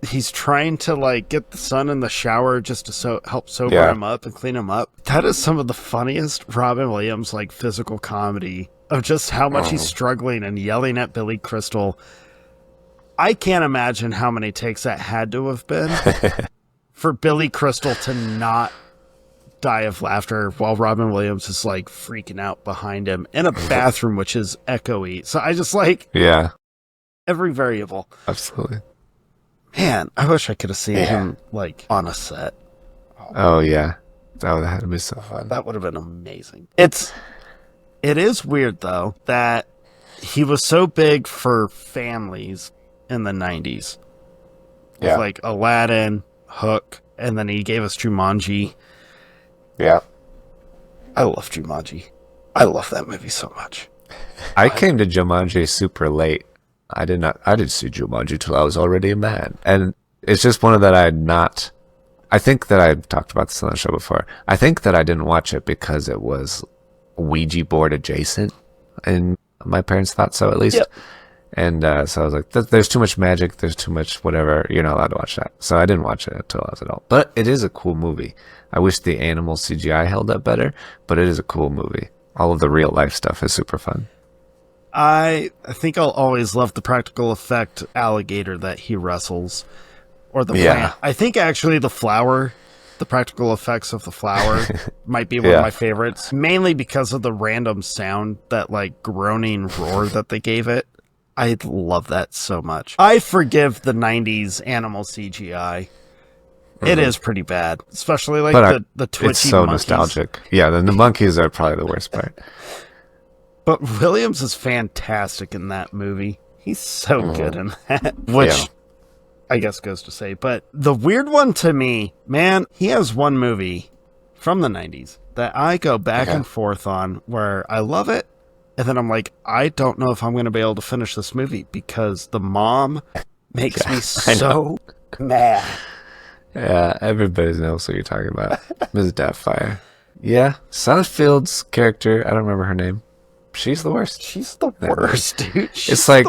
he's trying to like get the son in the shower just to help sober him up and clean him up. That is some of the funniest Robin Williams like physical comedy of just how much he's struggling and yelling at Billy Crystal. I can't imagine how many takes that had to have been for Billy Crystal to not die of laughter while Robin Williams is like freaking out behind him in a bathroom which is echoey. So I just like every variable. Absolutely. Man, I wish I could have seen him like on a set. Oh yeah, that would have been so fun. That would have been amazing. It is weird though that he was so big for families in the 90s. With like Aladdin, Hook, and then he gave us Jumanji. Yeah. I love Jumanji. I love that movie so much. I came to Jumanji super late. I didn't see Jumanji till I was already a man. And it's just one of that I think that I've talked about this on the show before. I think that I didn't watch it because it was Ouija board adjacent. And my parents thought so, at least. Yep. And so I was like, there's too much magic, there's too much whatever, you're not allowed to watch that. So I didn't watch it until I was an adult. But it is a cool movie. I wish the animal CGI held up better, but it is a cool movie. All of the real life stuff is super fun. I think I'll always love the practical effect alligator that he wrestles. Or the plant. I think actually the flower, the practical effects of the flower might be one of my favorites. Mainly because of the random sound, that like groaning roar that they gave it. I love that so much. I forgive the 90s animal CGI. It is pretty bad. Especially like the twitchy It's so monkeys. nostalgic. Yeah, the monkeys are probably the worst part. But Williams is fantastic in that movie. He's so good in that. Which I guess goes to say. But the weird one to me, man, he has one movie from the 90s that I go back and forth on where I love it. And then I'm like, I don't know if I'm going to be able to finish this movie because the mom makes me so mad. Yeah, everybody knows what you're talking about. Mrs. Doubtfire. Yeah, Southfield's character, I don't remember her name. She's the worst. She's the worst, dude. It's like,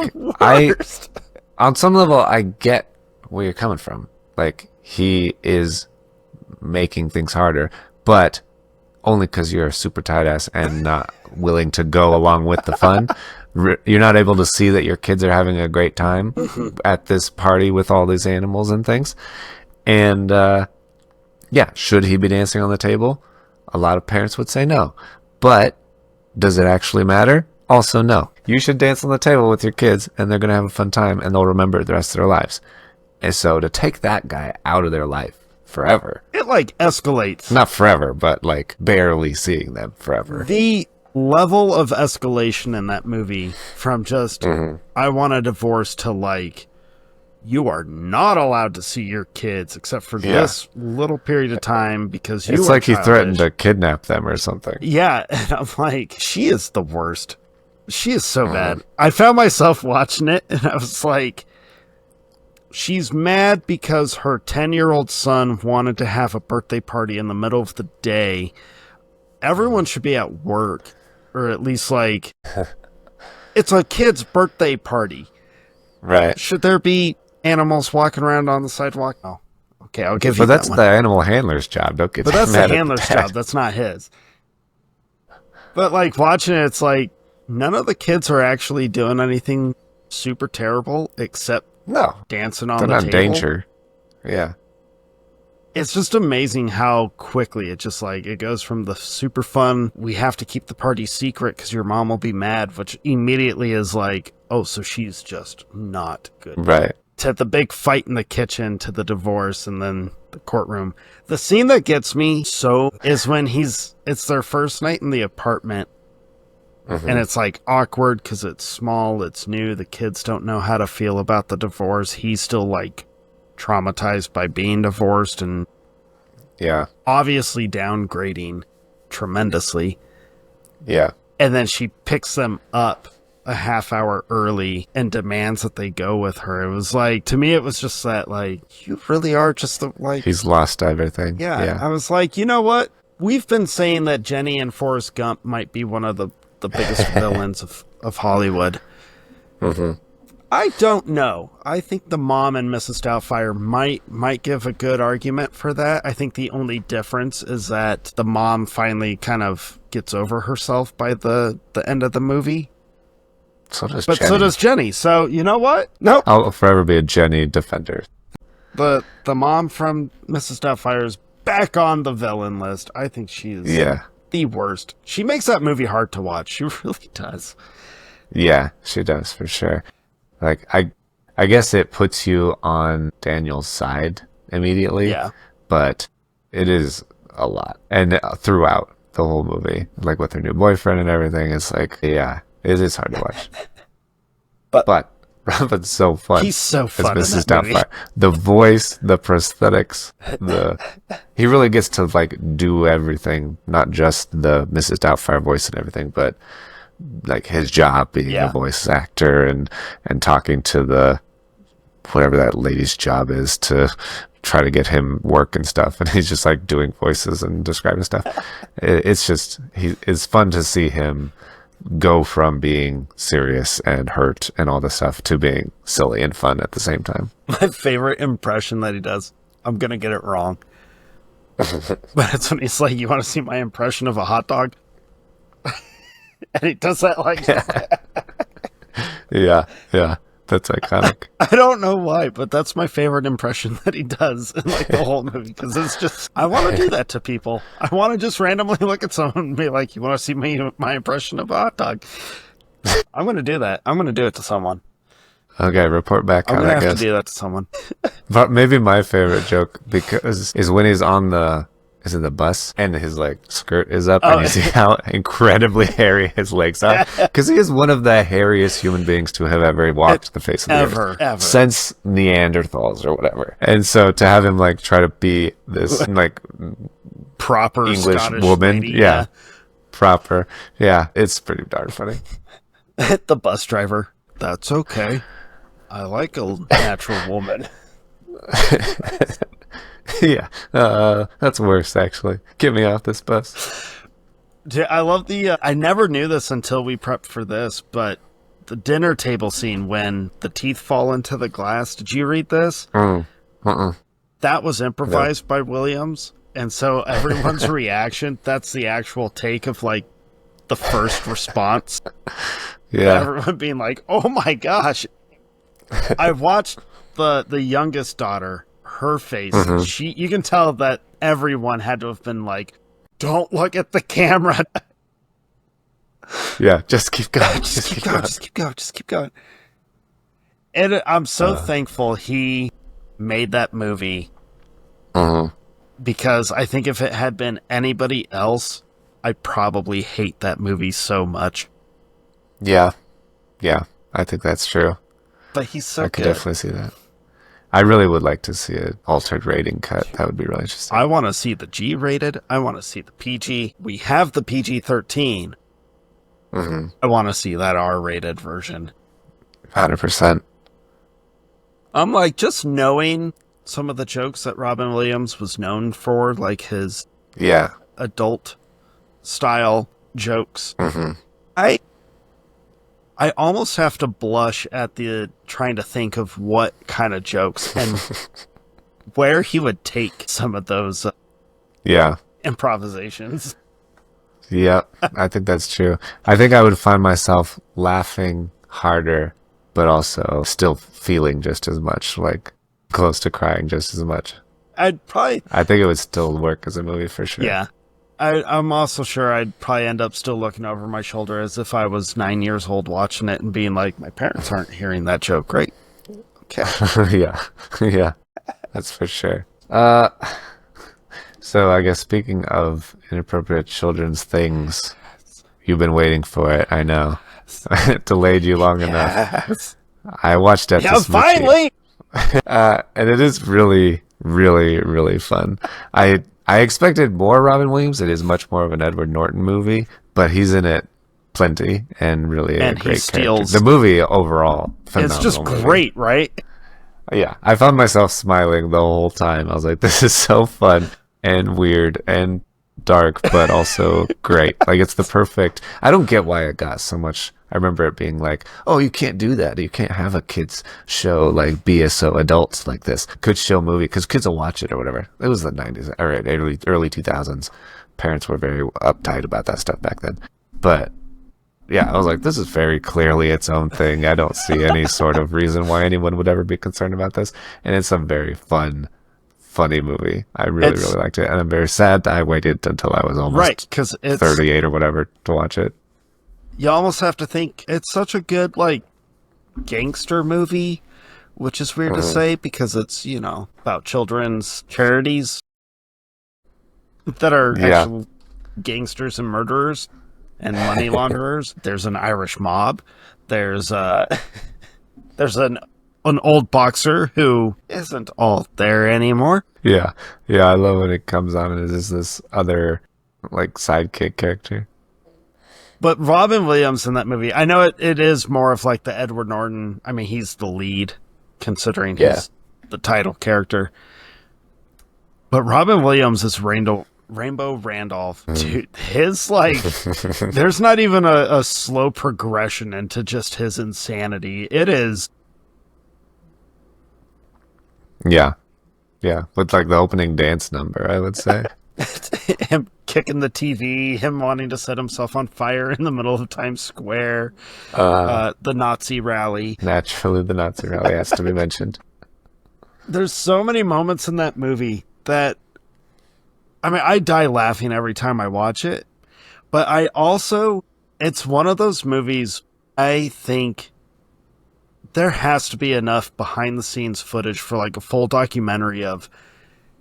on some level, I get where you're coming from. Like, he is making things harder, but only because you're a super tight ass and not willing to go along with the fun. You're not able to see that your kids are having a great time at this party with all these animals and things. And, should he be dancing on the table? A lot of parents would say no. But does it actually matter? Also, no. You should dance on the table with your kids, and they're going to have a fun time, and they'll remember it the rest of their lives. And so to take that guy out of their life forever. It, like, escalates. Not forever, but, like, barely seeing them forever. The level of escalation in that movie from just, I want a divorce to, like, you are not allowed to see your kids except for this little period of time because you It's are like childish. he threatened to kidnap them or something. Yeah, and I'm like, she is the worst. She is so bad. I found myself watching it, and I was like, she's mad because her 10-year-old son wanted to have a birthday party in the middle of the day. Everyone should be at work, or at least, like, it's a kid's birthday party. Right. Should there be animals walking around on the sidewalk? Oh, okay, I'll give you that. But that's one. the animal handler's job. Don't get But that's mad the at handler's that. job. That's not his. But like watching it, it's like none of the kids are actually doing anything super terrible except dancing on they're the not table. in danger. Yeah. It's just amazing how quickly it just like it goes from the super fun, we have to keep the party secret because your mom will be mad, which immediately is like, oh, so she's just not good. Right. To the big fight in the kitchen, to the divorce, and then the courtroom. The scene that gets me so is when it's their first night in the apartment, and it's like awkward because it's small, it's new, the kids don't know how to feel about the divorce. He's still like traumatized by being divorced and obviously downgrading tremendously. Yeah. And then she picks them up a half hour early and demands that they go with her. It was like, to me, it was just that, like, you really are just the, like... He's lost everything. Yeah. I was like, you know what? We've been saying that Jenny and Forrest Gump might be one of the biggest villains of Hollywood. I don't know. I think the mom and Mrs. Doubtfire might give a good argument for that. I think the only difference is that the mom finally kind of gets over herself by the end of the movie. So does But Jenny. so does Jenny. So, you know what? Nope. I'll forever be a Jenny defender. The mom from Mrs. Doubtfire is back on the villain list. I think she is the worst. She makes that movie hard to watch. She really does. Yeah, she does, for sure. Like, I guess it puts you on Daniel's side immediately. Yeah. But it is a lot. And throughout the whole movie, like with her new boyfriend and everything, it's like, yeah, it is hard to watch. But Robin's so fun. He's so fun. As Mrs. Doubtfire. The voice, the prosthetics, he really gets to like do everything, not just the Mrs. Doubtfire voice and everything, but like his job being a voice actor and talking to the whatever that lady's job is to try to get him work and stuff, and he's just like doing voices and describing stuff. It's just it's fun to see him go from being serious and hurt and all this stuff to being silly and fun at the same time. My favorite impression that he does, I'm going to get it wrong, but it's when he's like, you want to see my impression of a hot dog? And he does that like... Yeah, that's iconic. I don't know why, but that's my favorite impression that he does in like the whole movie, because it's just, I want to do that to people. I want to just randomly look at someone and be like, you want to see my impression of a hot dog? I'm going to do that. I'm going to do it to someone. Okay, report back how that goes. I'm going to have to do that to someone. But maybe my favorite joke is when he's on the bus and his like skirt is up and you see how incredibly hairy his legs are, because he is one of the hairiest human beings to have ever walked the face of the earth since Neanderthals or whatever. And so to have him like try to be this like proper English Scottish woman, lady, proper, it's pretty darn funny. The bus driver, that's okay. I like a natural woman. That's worse, actually. Get me off this bus. Dude, I love I never knew this until we prepped for this, but the dinner table scene when the teeth fall into the glass. Did you read this? That was improvised by Williams, and so everyone's reaction, that's the actual take of like the first response. Yeah. Everyone being like, oh my gosh. I watched the youngest daughter, her face, you can tell that everyone had to have been like, don't look at the camera. Yeah, just keep going. Just keep going. And I'm so thankful he made that movie, because I think if it had been anybody else, I'd probably hate that movie so much. Yeah, I think that's true. But he's so good. I could definitely see that. I really would like to see an altered rating cut. That would be really interesting. I want to see the G-rated. I want to see the PG. We have the PG-13. I want to see that R-rated version. 100%. I'm like, just knowing some of the jokes that Robin Williams was known for, like his adult style jokes. I almost have to blush at the trying to think of what kind of jokes and where he would take some of those improvisations. Yeah, I think that's true. I think I would find myself laughing harder, but also still feeling just as much, like close to crying just as much. I think it would still work as a movie for sure. Yeah. I'm also sure I'd probably end up still looking over my shoulder as if I was 9 years old watching it and being like, my parents aren't hearing that joke, right? Okay. Yeah, that's for sure. So I guess speaking of inappropriate children's things, you've been waiting for it, I know. It delayed you long enough. I watched it. Yeah, finally! And it is really, really, really fun. I expected more Robin Williams. It is much more of an Edward Norton movie, but he's in it plenty and really a great character. The movie overall, phenomenal. It's just great, right? Yeah, I found myself smiling the whole time. I was like, this is so fun and weird and dark, but also great. Like, it's the perfect... I don't get why it got so much... I remember it being like, oh, you can't do that. You can't have a kids show like be so adults like this. Kids show movie because kids will watch it or whatever. It was the 90s or early 2000s. Parents were very uptight about that stuff back then. But yeah, I was like, this is very clearly its own thing. I don't see any sort of reason why anyone would ever be concerned about this. And it's a very funny movie. I really liked it. And I'm very sad that I waited until I was almost 38 or whatever to watch it. You almost have to think it's such a good, like, gangster movie, which is weird to say because it's, about children's charities that are actual gangsters and murderers and money launderers. There's an Irish mob. There's an old boxer who isn't all there anymore. Yeah, I love when it comes on and is this other, like, sidekick character. But Robin Williams in that movie, I know it is more of like the Edward Norton. I mean, he's the lead, considering he's the title character. But Robin Williams is Rainbow Randolph, dude, his, like, there's not even a slow progression into just his insanity. It is. Yeah. Yeah. With, like, the opening dance number, I would say. Him kicking the TV, him wanting to set himself on fire in the middle of Times Square, the Nazi rally. Naturally, the Nazi rally has to be mentioned. There's so many moments in that movie that, I mean, I die laughing every time I watch it, but I also, it's one of those movies, I think there has to be enough behind the scenes footage for like a full documentary of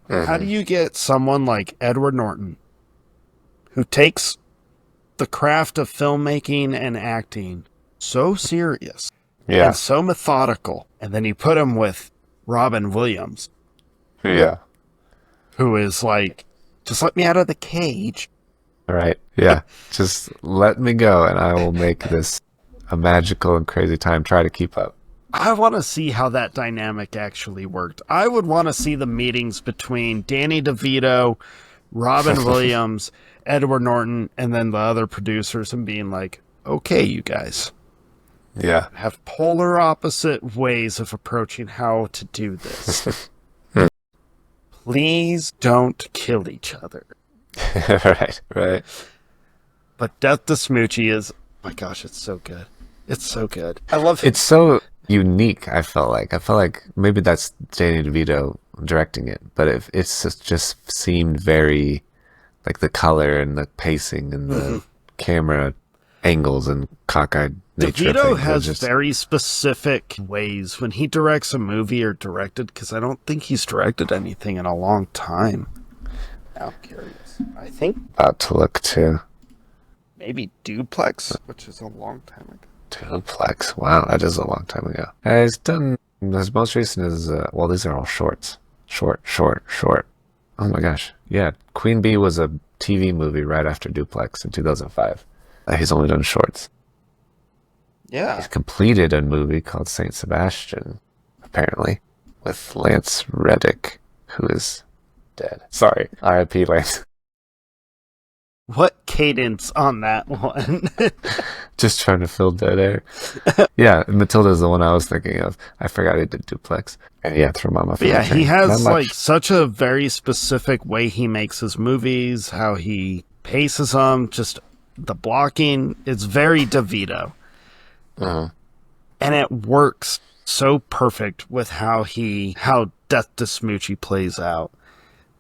how do you get someone like Edward Norton, who takes the craft of filmmaking and acting so serious and so methodical, and then you put him with Robin Williams, who is like, just let me out of the cage. Right. Yeah. Just let me go and I will make this a magical and crazy time. Try to keep up. I want to see how that dynamic actually worked. I would want to see the meetings between Danny DeVito, Robin Williams, Edward Norton, and then the other producers, and being like, okay, you guys. Yeah. Have polar opposite ways of approaching how to do this. Please don't kill each other. Right. But Death to Smoochy is, oh my gosh, it's so good. It's so good. I love it. It's so unique, I felt like maybe that's Danny DeVito directing it, but it's just seemed very, like, the color and the pacing and the camera angles and cockeyed nature. DeVito has very specific ways when he directs a movie or directed, because I don't think he's directed anything in a long time. Now I'm curious. I think about to look too. Maybe Duplex, which is a long time ago. Duplex. Wow, that is a long time ago. He's done, his most recent is, well, these are all shorts. Short. Oh my gosh. Yeah, Queen Bee was a TV movie right after Duplex in 2005. He's only done shorts. Yeah. He's completed a movie called Saint Sebastian, apparently, with Lance Reddick, who is dead. Sorry, R.I.P. Lance. What cadence on that one? Just trying to fill dead air. Yeah, Matilda's the one I was thinking of. I forgot he did Duplex. And yeah, Throw Mama. Yeah, he has like such a very specific way he makes his movies, how he paces them, just the blocking. It's very DeVito. And it works so perfect with how Death to Smoochy plays out.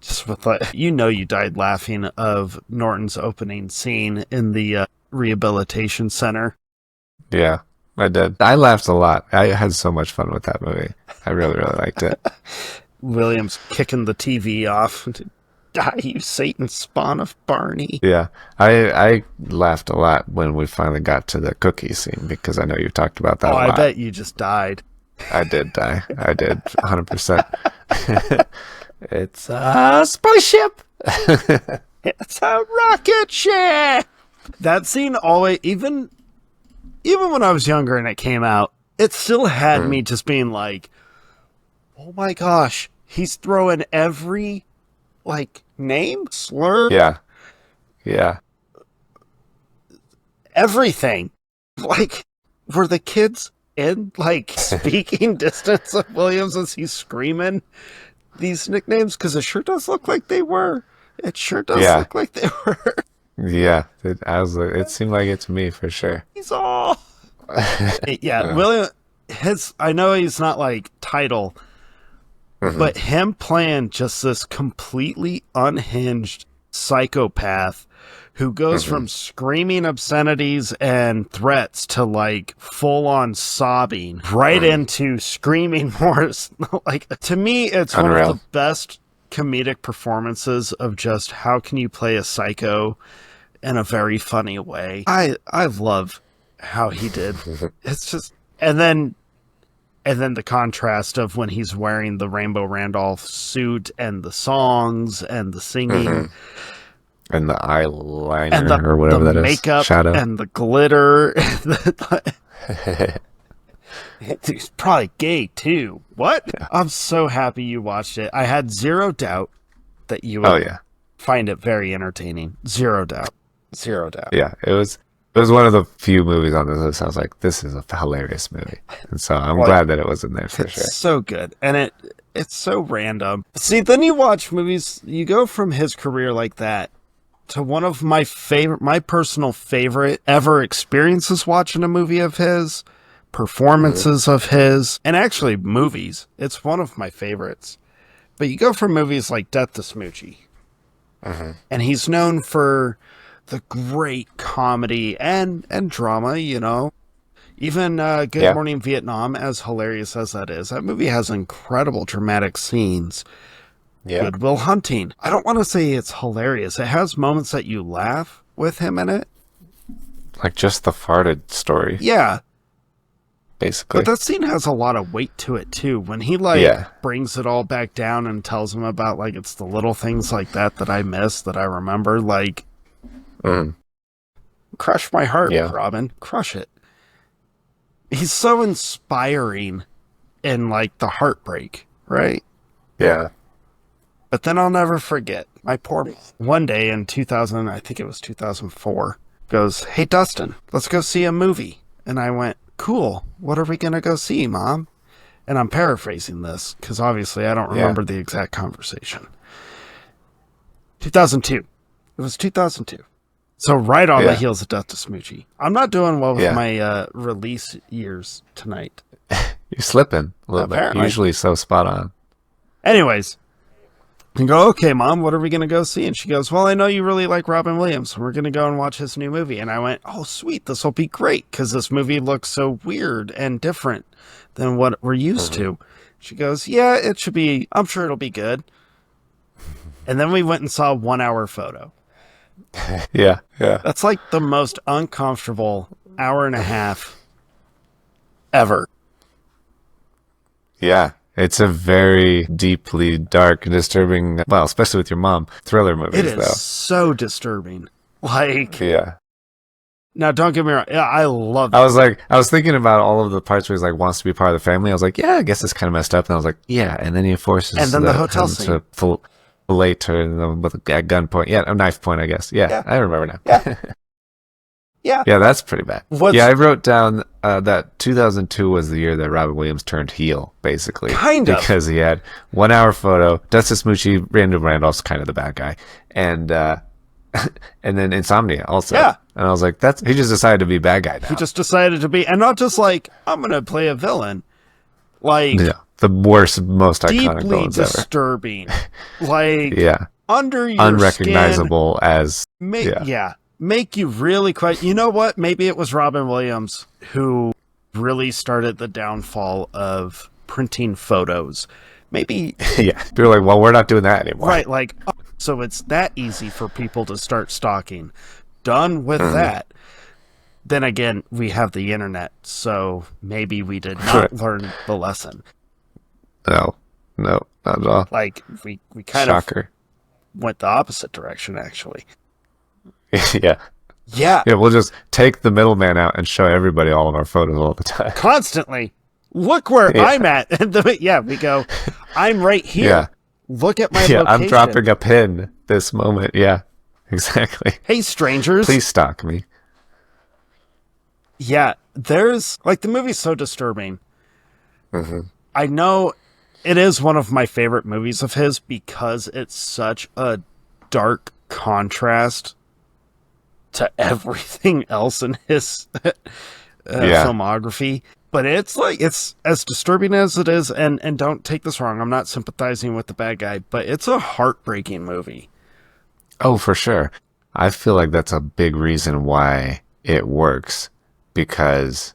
Just with, like, you died laughing of Norton's opening scene in the rehabilitation center. Yeah, I did. I laughed a lot. I had so much fun with that movie. I really, really liked it. Williams kicking the TV off. Die, you Satan spawn of Barney. Yeah, I laughed a lot when we finally got to the cookie scene, because I know you talked about that a lot. I bet you just died. I did die. I did, 100%. It's a spaceship. It's a rocket ship. That scene always, even when I was younger and it came out, it still had me just being like, oh my gosh, he's throwing every, like, name, slur. Yeah. Everything. Like, were the kids in, like, speaking distance of Williams as he's screaming these nicknames? Because it sure does look like they were. It sure does look like they were. Yeah, it seemed like it to me for sure. He's all. William. I know he's not like title, but him playing just this completely unhinged psychopath who goes from screaming obscenities and threats to like full on sobbing right into screaming more. Like, to me, it's Unreal. one of the best comedic performances of just how can you play a psycho in a very funny way. I love how he did. It's just, and then the contrast of when he's wearing the Rainbow Randolph suit and the songs and the singing. And the eyeliner, or whatever that is. Makeup Shadow. And the glitter. He's probably gay too. What? Yeah. I'm so happy you watched it. I had zero doubt that you would find it very entertaining. Zero doubt. Zero doubt. Yeah, it was one of the few movies on this list I was like, this is a hilarious movie. And so I'm glad that it was in there for sure. It's so good. And it's so random. See, then you watch movies, you go from his career like that to one of my personal favorite ever experiences watching a movie of his, performances of his, and actually movies. It's one of my favorites. But you go from movies like Death to Smoochy. And he's known for the great comedy and drama, you know. Even Good Morning Vietnam, as hilarious as that is, that movie has incredible dramatic scenes. Yeah. Good Will Hunting. I don't want to say it's hilarious. It has moments that you laugh with him in it. Like just the farted story. Yeah. Basically. But that scene has a lot of weight to it, too. When he, brings it all back down and tells him about, it's the little things like that I miss, that I remember, crush my heart, Robin. Crush it. He's so inspiring in, the heartbreak, right? Yeah. But then I'll never forget, my poor one day in 2000, I think it was 2004, goes, "Hey, Dustin, let's go see a movie." And I went, "Cool. What are we going to go see, Mom?" And I'm paraphrasing this because obviously I don't remember the exact conversation. 2002. It was 2002. So right on the heels of Death to Smoochy. I'm not doing well with my release years tonight. You're slipping a little bit. You're usually so spot on. Anyways, I go, "Okay, Mom, what are we going to go see?" And she goes, "Well, I know you really like Robin Williams, so we're going to go and watch his new movie." And I went, "Oh, sweet, this will be great, because this movie looks so weird and different than what we're used to." She goes, "Yeah, it should be, I'm sure it'll be good." And then we went and saw a 1 hour photo. Yeah. That's like the most uncomfortable hour and a half ever. Yeah. It's a very deeply dark and disturbing, well, especially with your mom, thriller movies, It is so disturbing. Yeah. Now, don't get me wrong. Yeah, I love it. I was thinking about all of the parts where he's wants to be part of the family. I was like, yeah, I guess it's kind of messed up. And I was like, yeah. And then he forces and then the hotel scene. To fillet her with a gunpoint. Yeah, a knife point, I guess. Yeah. I remember now. Yeah. Yeah, that's pretty bad. I wrote down that 2002 was the year that Robin Williams turned heel, basically. Kind of. Because he had 1 hour photo, Dustin Smoochy, Randall Randolph's kind of the bad guy, and then Insomnia also. Yeah. And I was like, he just decided to be bad guy now. He just decided to be, and not just I'm going to play a villain. The worst, most iconic villains ever. Disturbing. Under your unrecognizable skin, as. Make you really quite. You know what? Maybe it was Robin Williams who really started the downfall of printing photos. Maybe. Yeah. They're like, well, we're not doing that anymore. Right. So it's that easy for people to start stalking. Done with that. Then again, we have the internet, so maybe we did not learn the lesson. No, not at all. We kind of went the opposite direction, actually. Yeah. We'll just take the middleman out and show everybody all of our photos all the time. Constantly. Look where I'm at. We go, I'm right here. Yeah. Look at my location. I'm dropping a pin this moment. Yeah, exactly. Hey, strangers. Please stalk me. Yeah, there's, the movie's so disturbing. I know it is one of my favorite movies of his because it's such a dark contrast to everything else in his filmography. But it's as disturbing as it is, and don't take this wrong, I'm not sympathizing with the bad guy, but it's a heartbreaking movie. Oh, for sure. I feel like that's a big reason why it works, because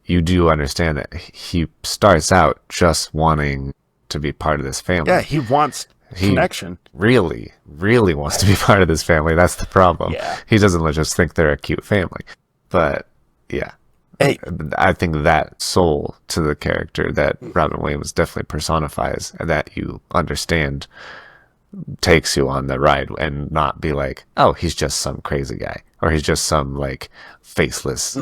you do understand that he starts out just wanting to be part of this family. Yeah, he wants connection. Really, really wants to be part of this family. That's the problem. Yeah. He doesn't just think they're a cute family. But, yeah. Hey. I think that soul to the character that Robin Williams definitely personifies, and that you understand, takes you on the ride, and not be like, oh, he's just some crazy guy, or he's just some faceless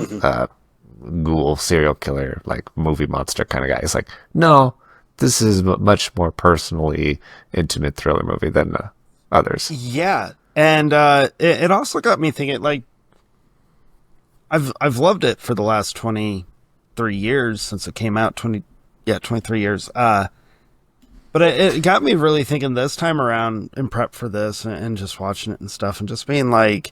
ghoul serial killer, movie monster kind of guy. It's no, this is a much more personally intimate thriller movie than others. Yeah. And it also got me thinking, like, I've loved it for the last 23 years since it came out. 23 years. But it got me really thinking this time around in prep for this and just watching it and stuff and just being like,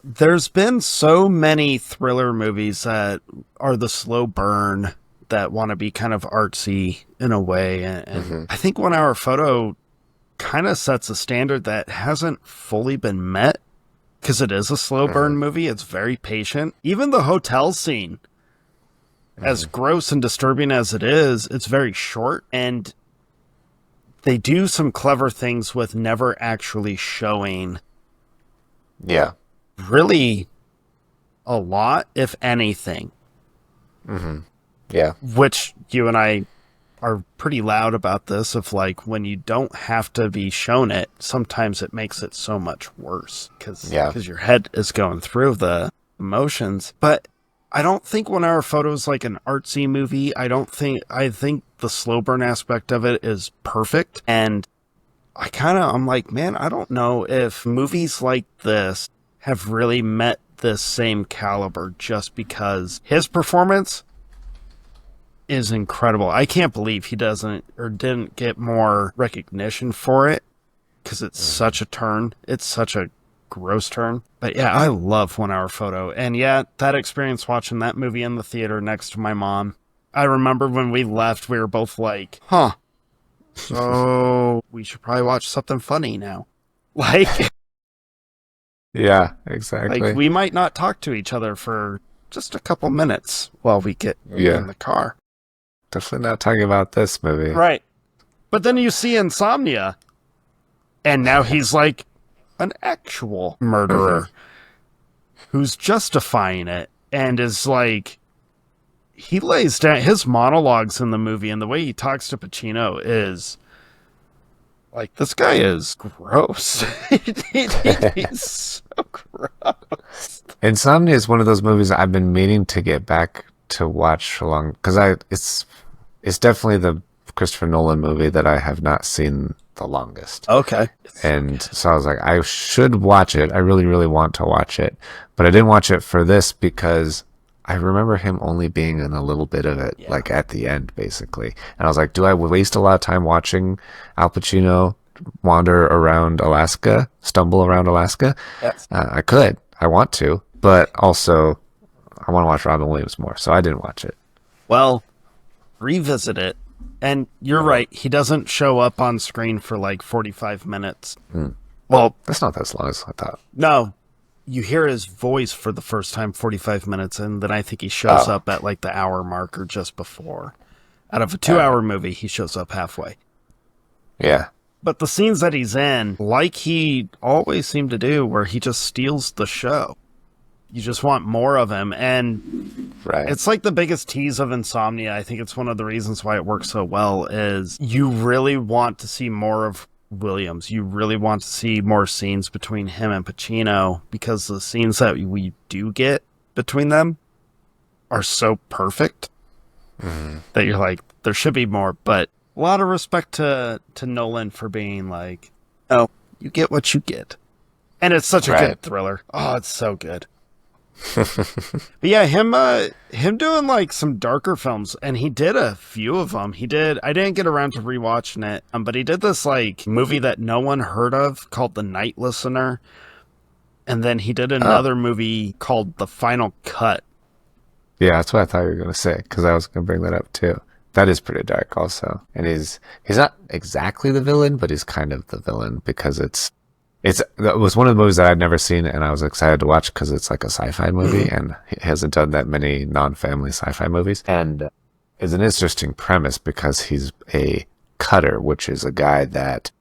there's been so many thriller movies that are the slow burn that want to be kind of artsy in a way. And I think 1 Hour Photo kind of sets a standard that hasn't fully been met because it is a slow burn movie. It's very patient. Even the hotel scene, as gross and disturbing as it is, it's very short, and they do some clever things with never actually showing really a lot, if anything. Yeah. Which you and I are pretty loud about this, of like, when you don't have to be shown it, sometimes it makes it so much worse because your head is going through the emotions. But I don't think 1 Hour Photo is like an artsy movie. I think the slow burn aspect of it is perfect. And I'm like, man, I don't know if movies like this have really met this same caliber, just because his performance is incredible. I can't believe he didn't get more recognition for it, because it's such a turn. It's such a gross turn. But yeah, I love 1 Hour Photo. And yeah, that experience watching that movie in the theater next to my mom, I remember when we left, we were both like, so we should probably watch something funny now. Like, yeah, exactly. like, we might not talk to each other for just a couple minutes while we get in the car. Definitely not talking about this movie. Right. But then you see Insomnia, and now he's like an actual murderer who's justifying it, and is like, he lays down his monologues in the movie, and the way he talks to Pacino is like, this guy is gross. He's so gross. Insomnia is one of those movies I've been meaning to get back to watch along, because it's definitely the Christopher Nolan movie that I have not seen the longest. Okay. And so I was like, I should watch it. I really, really want to watch it. But I didn't watch it for this because I remember him only being in a little bit of it, like at the end, basically. And I was like, do I waste a lot of time watching Al Pacino wander around Alaska, stumble around Alaska? Yes. I could. I want to. But also, I want to watch Robin Williams more. So I didn't watch it. Well, revisit it. And you're right. He doesn't show up on screen for like 45 minutes. Well, that's not as long as I thought. No. You hear his voice for the first time 45 minutes, and then I think he shows up at like the hour mark or just before. Out of a 2-hour movie, he shows up halfway. Yeah. But the scenes that he's in, like he always seemed to do, where he just steals the show. You just want more of him. And it's like the biggest tease of Insomnia. I think it's one of the reasons why it works so well, is you really want to see more of Williams. You really want to see more scenes between him and Pacino, because the scenes that we do get between them are so perfect that you're like, there should be more. But a lot of respect to Nolan for being like, oh, you get what you get. And it's such a good thriller. Oh, it's so good. But yeah, him doing like some darker films, and he did a few of them. I didn't get around to rewatching it, but he did this like movie that no one heard of called The Night Listener, and then he did another movie called The Final Cut. Yeah, that's what I thought you were going to say, because I was going to bring that up too. That is pretty dark also, and he's not exactly the villain, but he's kind of the villain, because it was one of the movies that I'd never seen, and I was excited to watch because it's like a sci-fi movie, and he hasn't done that many non-family sci-fi movies. And it's an interesting premise because he's a cutter, which is a guy that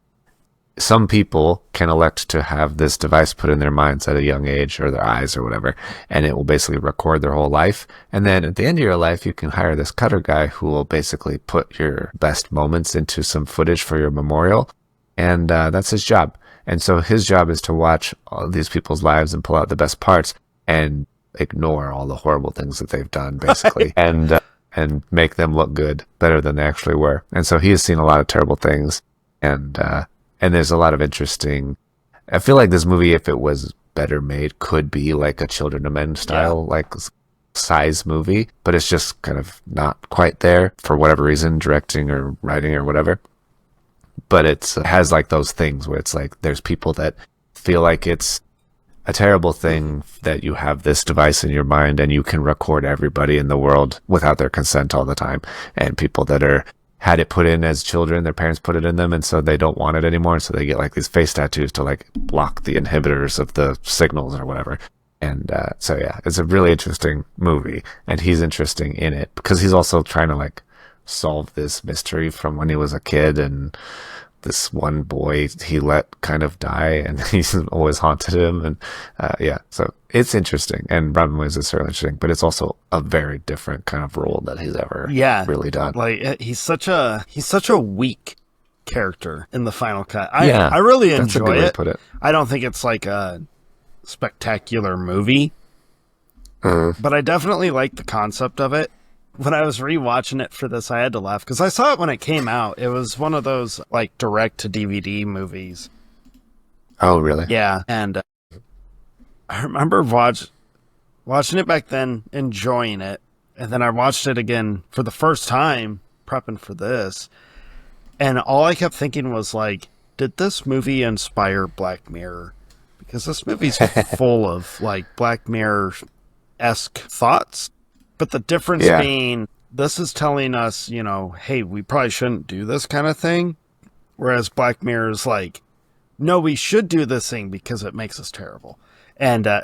some people can elect to have this device put in their minds at a young age, or their eyes or whatever, and it will basically record their whole life. And then at the end of your life, you can hire this cutter guy who will basically put your best moments into some footage for your memorial. And that's his job. And so his job is to watch all these people's lives and pull out the best parts and ignore all the horrible things that they've done, basically, and make them look good, better than they actually were. And so he has seen a lot of terrible things. And And there's a lot of interesting. I feel like this movie, if it was better made, could be like a Children of Men style, like size movie, but it's just kind of not quite there for whatever reason, directing or writing or whatever. But it has like those things where it's like there's people that feel like it's a terrible thing that you have this device in your mind and you can record everybody in the world without their consent all the time, and people that are had it put in as children, their parents put it in them, and so they don't want it anymore, and so they get like these face tattoos to like block the inhibitors of the signals or whatever. And so yeah, it's a really interesting movie, and he's interesting in it because he's also trying to like solve this mystery from when he was a kid, and this one boy he let kind of die, and he's always haunted him. And yeah, so it's interesting, and Robin Williams is certainly interesting, but it's also a very different kind of role that he's ever really done. Like he's such a weak character in the final cut. I really enjoy it. Put it. I don't think it's like a spectacular movie, but I definitely like the concept of it. When I was rewatching it for this, I had to laugh because I saw it when it came out. It was one of those like direct to DVD movies. Oh, really? Yeah, and I remember watching it back then, enjoying it, and then I watched it again for the first time, prepping for this, and all I kept thinking was like, did this movie inspire Black Mirror? Because this movie's full of like Black Mirror-esque thoughts. But the difference being, this is telling us, you know, hey, we probably shouldn't do this kind of thing. Whereas Black Mirror is like, no, we should do this thing because it makes us terrible. And I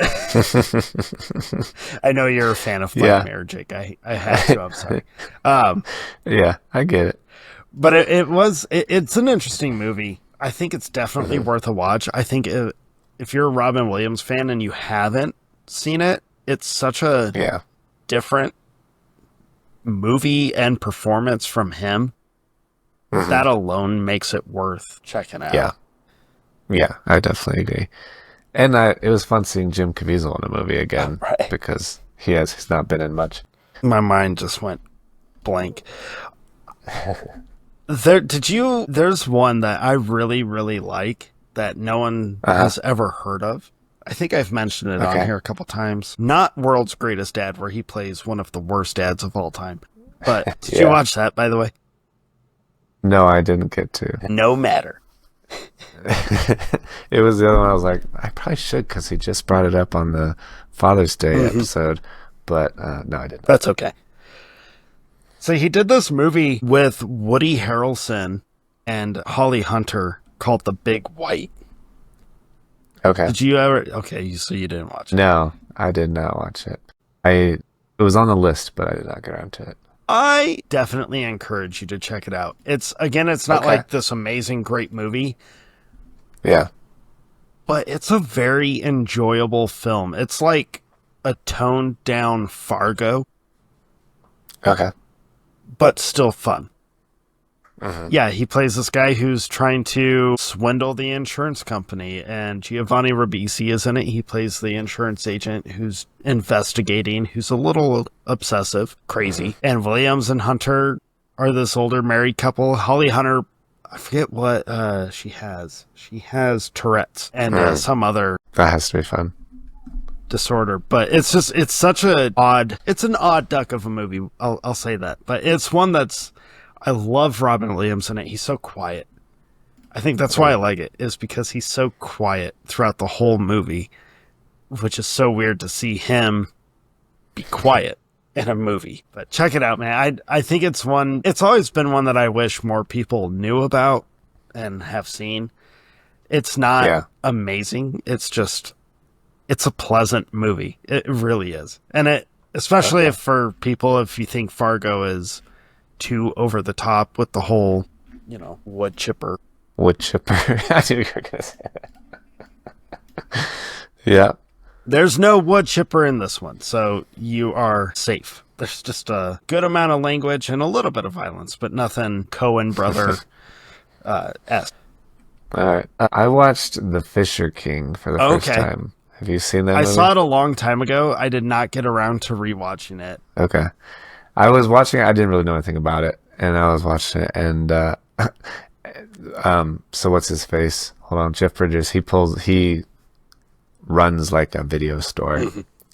know you're a fan of Black Mirror, Jake. I had to, I'm sorry. Yeah, I get it. But it's an interesting movie. I think it's definitely worth a watch. I think if you're a Robin Williams fan and you haven't seen it, it's such a different movie and performance from him. That alone makes it worth checking out. Yeah, I definitely agree. And it was fun seeing Jim Caviezel in a movie again, because he's not been in much. My mind just went blank. There's one that I really, really like that no one has ever heard of. I think I've mentioned it on here a couple times. Not World's Greatest Dad, where he plays one of the worst dads of all time. But did you watch that, by the way? No, I didn't get to. No matter. It was the other one I was like, I probably should because he just brought it up on the Father's Day episode. But no, I didn't. That's okay. So he did this movie with Woody Harrelson and Holly Hunter called The Big White. Okay. Did you ever? Okay, so you didn't watch it. No, I did not watch it. It was on the list, but I did not get around to it. I definitely encourage you to check it out. It's not like this amazing, great movie. Yeah. But it's a very enjoyable film. It's like a toned down Fargo. Okay. But still fun. Yeah, he plays this guy who's trying to swindle the insurance company, and Giovanni Ribisi is in it. He plays the insurance agent who's investigating, who's a little obsessive, crazy. And Williams and Hunter are this older married couple. Holly Hunter, I forget what she has. She has Tourette's and some other... That has to be fun. ...disorder. But it's an odd duck of a movie. I'll say that. But it's one that's... I love Robin Williams in it. He's so quiet. I think that's why I like it, is because he's so quiet throughout the whole movie, which is so weird to see him be quiet in a movie. But check it out, man. I think it's always been one that I wish more people knew about and have seen. It's not amazing. It's a pleasant movie. It really is. And especially if you think Fargo is too over the top with the whole, wood chipper. Wood chipper. I knew you were going to say that. Yeah. There's no wood chipper in this one, so you are safe. There's just a good amount of language and a little bit of violence, but nothing Coen brother esque. All right. I watched The Fisher King for the first time. Have you seen that movie? I saw it a long time ago. I did not get around to rewatching it. Okay. I was watching it. I didn't really know anything about it, and I was watching it, and So what's his face? Hold on, Jeff Bridges. He runs like a video store.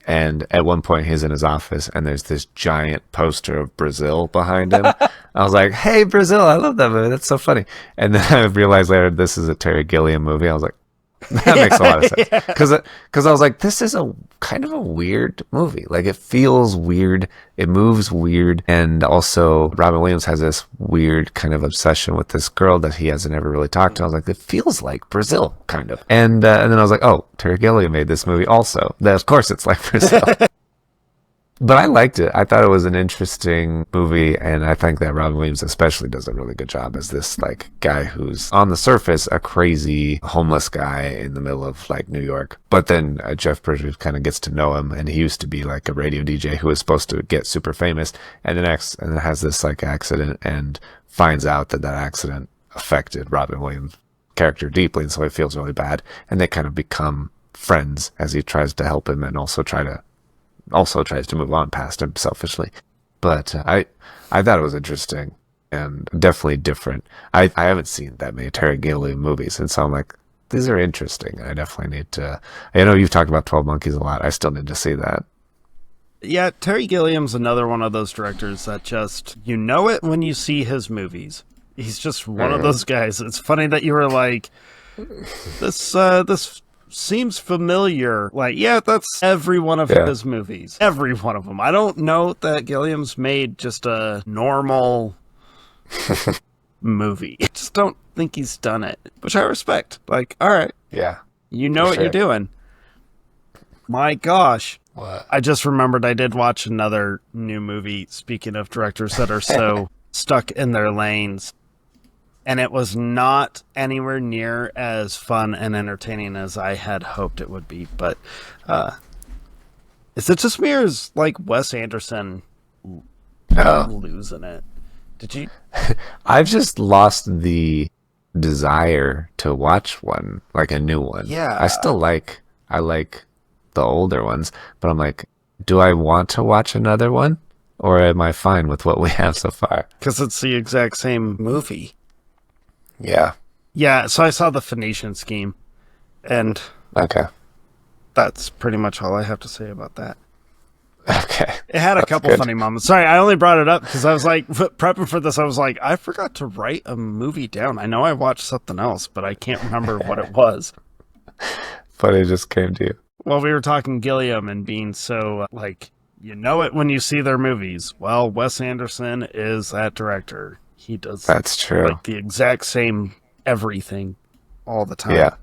And at one point he's in his office and there's this giant poster of Brazil behind him. I was like, hey, Brazil, I love that movie. That's so funny. And then I realized later this is a Terry Gilliam movie. I was like, that makes a lot of sense. Because I was like, this is a kind of a weird movie. Like, it feels weird. It moves weird. And also, Robin Williams has this weird kind of obsession with this girl that he hasn't ever really talked to. I was like, it feels like Brazil, kind of. And then I was like, oh, Terry Gilliam made this movie also. Then, of course, it's like Brazil. But I liked it. I thought it was an interesting movie, and I think that Robin Williams especially does a really good job as this like guy who's on the surface a crazy homeless guy in the middle of like New York. But then Jeff Bridges kind of gets to know him, and he used to be like a radio DJ who was supposed to get super famous, and then has this like accident and finds out that accident affected Robin Williams' character deeply, and so he feels really bad, and they kind of become friends as he tries to help him and also tries to move on past him selfishly. But I thought it was interesting and definitely different. I haven't seen that many Terry Gilliam movies, and so I'm like, these are interesting. I definitely need to. I know you've talked about 12 Monkeys a lot. I still need to see that. Yeah, Terry Gilliam's another one of those directors that just, you know it when you see his movies. He's just one of those guys. It's funny that you were like, this seems familiar. Like, yeah, that's every one of his movies. Every one of them. I don't know that Gilliam's made just a normal movie. I just don't think he's done it, which I respect. Like, all right. Yeah. You know what you're doing. My gosh. What? I just remembered I did watch another new movie, speaking of directors that are so stuck in their lanes. And it was not anywhere near as fun and entertaining as I had hoped it would be. But is it just me, or is like Wes Anderson losing it? Did you? I've just lost the desire to watch one, like a new one. Yeah. I like the older ones, but I'm like, do I want to watch another one? Or am I fine with what we have so far? Because it's the exact same movie. Yeah. Yeah, so I saw The Phoenician Scheme, and Okay. that's pretty much all I have to say about that. Okay. It had a couple funny moments. Sorry, I only brought it up because I was like, prepping for this, I was like, I forgot to write a movie down. I know I watched something else, but I can't remember what it was. But it just came to you. Well, we were talking Gilliam and being so, like, you know it when you see their movies. Well, Wes Anderson is that director. He does That's true. like the exact same everything all the time. Yeah.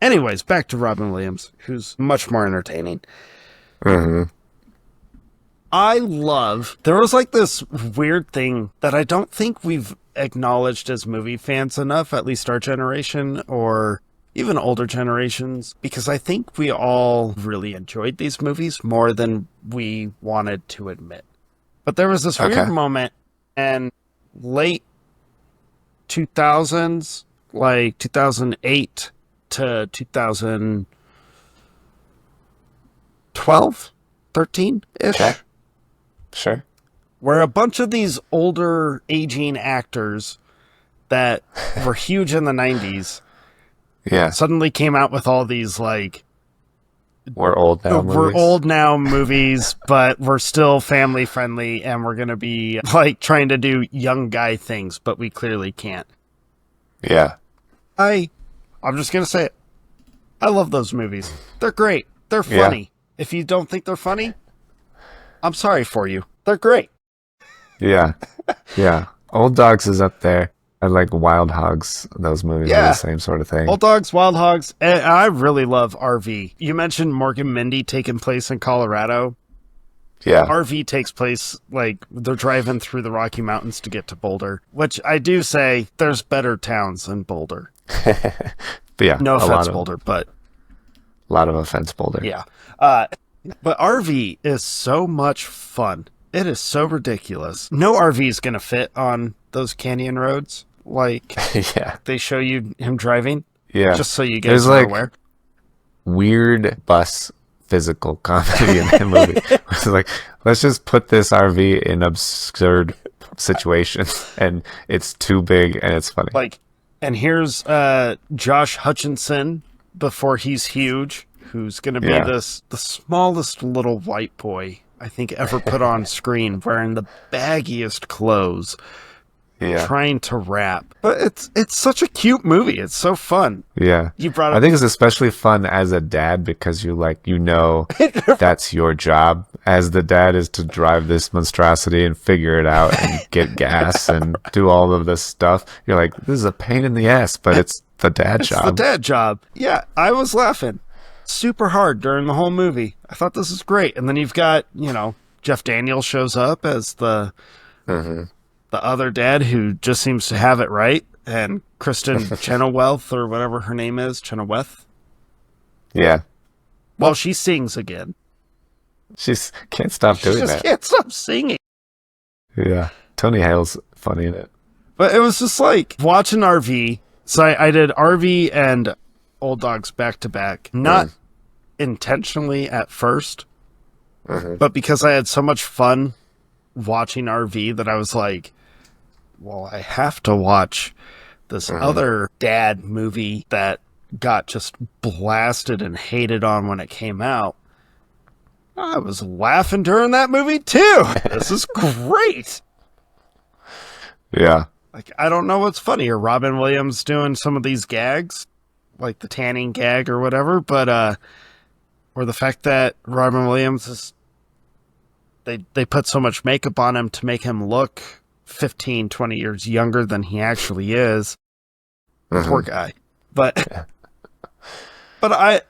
Anyways, back to Robin Williams, who's much more entertaining. Mm-hmm. There was like this weird thing that I don't think we've acknowledged as movie fans enough, at least our generation or even older generations, because I think we all really enjoyed these movies more than we wanted to admit. But there was this weird moment in late 2000s, like 2008 to 2012, 13-ish. Okay. Sure. Where a bunch of these older aging actors that were huge in the 90s suddenly came out with all these like we're old now movies, but we're still family friendly, and we're gonna be like trying to do young guy things, but we clearly can't. Yeah. I'm just gonna say it. I love those movies. They're great. They're funny. Yeah. If you don't think they're funny, I'm sorry for you. They're great. Yeah. Yeah. Old Dogs is up there. I like Wild Hogs. Those movies are the same sort of thing. Old Dogs, Wild Hogs. And I really love RV. You mentioned Morgan Mindy taking place in Colorado. Yeah. RV takes place, like, they're driving through the Rocky Mountains to get to Boulder, which I do say there's better towns than Boulder. But yeah. No offense, Boulder, but... A lot of offense, Boulder. Yeah. But RV is so much fun. It is so ridiculous. No RV is going to fit on those canyon roads. Like, they show you him driving. Yeah. Just so you guys are aware. Weird bus physical comedy in that movie. It's like, let's just put this RV in absurd situations, and it's too big and it's funny. Like, and here's Josh Hutcherson before he's huge, who's going to be the smallest little white boy I think ever put on screen, wearing the baggiest clothes, trying to rap. But it's such a cute movie. It's so fun. Yeah, you brought up. I think it's especially fun as a dad because that's your job as the dad is to drive this monstrosity and figure it out and get gas and do all of this stuff. You're like, this is a pain in the ass, but it's the dad job. It's the dad job. Yeah, I was laughing super hard during the whole movie. I thought this is great. And then you've got, Jeff Daniels shows up as the other dad who just seems to have it right. And Kristen Chenoweth, or whatever her name is, Chenoweth. Yeah. Well, she sings again. She can't stop doing that. She just can't stop singing. Yeah. Tony Hale's funny in it. But it was just like watching RV. So I did RV and Old Dogs back to back. Not intentionally at first, but because I had so much fun watching RV that I was like, well, I have to watch this other dad movie that got just blasted and hated on when it came out. I was laughing during that movie too. This is great. Yeah. Like, I don't know what's funnier, Robin Williams doing some of these gags, like the tanning gag or whatever, but or the fact that Robin Williams is, they put so much makeup on him to make him look 15, 20 years younger than he actually is. Poor guy. But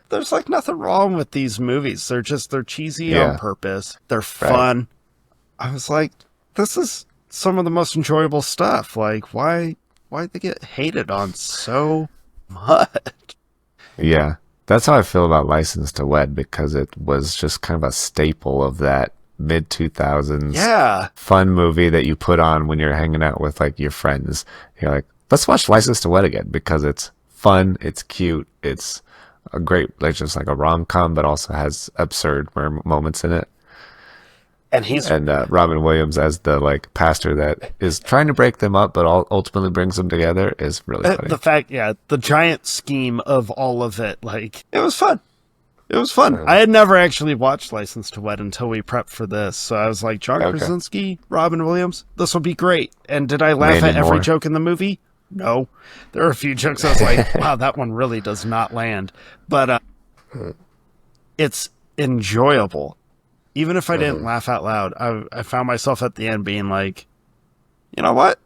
there's like nothing wrong with these movies. They're cheesy on purpose. They're fun. Right. I was like, this is some of the most enjoyable stuff. Like, why they get hated on so much? Yeah. That's how I feel about License to Wed, because it was just kind of a staple of that mid-2000s fun movie that you put on when you're hanging out with like your friends. You're like, let's watch License to Wed again, because it's fun, it's cute, it's a great, like, just like a rom-com, but also has absurd moments in it. And Robin Williams as the like pastor that is trying to break them up, but ultimately brings them together is really funny. The fact, the giant scheme of all of it, like, it was fun. It was fun. I had never actually watched License to Wed until we prepped for this, so I was like, John Krasinski, Robin Williams, this will be great. And did I laugh at every joke in the movie? No. There are a few jokes I was like, wow, that one really does not land. But it's enjoyable. Even if I didn't laugh out loud, I found myself at the end being like, you know what?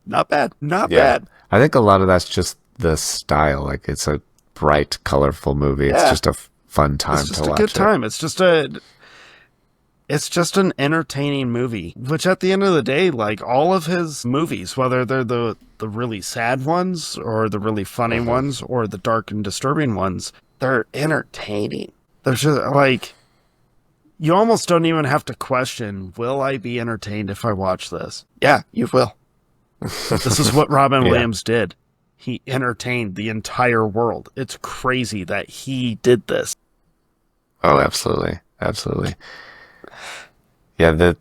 Not bad. Not bad. I think a lot of that's just the style. Like, it's a bright, colorful movie. It's just a fun time to watch. It's just a good time. It's just an entertaining movie, which at the end of the day, like all of his movies, whether they're the really sad ones or the really funny ones or the dark and disturbing ones, they're entertaining. They're just like, you almost don't even have to question, will I be entertained if I watch this? Yeah, you will. This is what Robin Williams did. He entertained the entire world. It's crazy that he did this. Oh, absolutely. Absolutely. Yeah,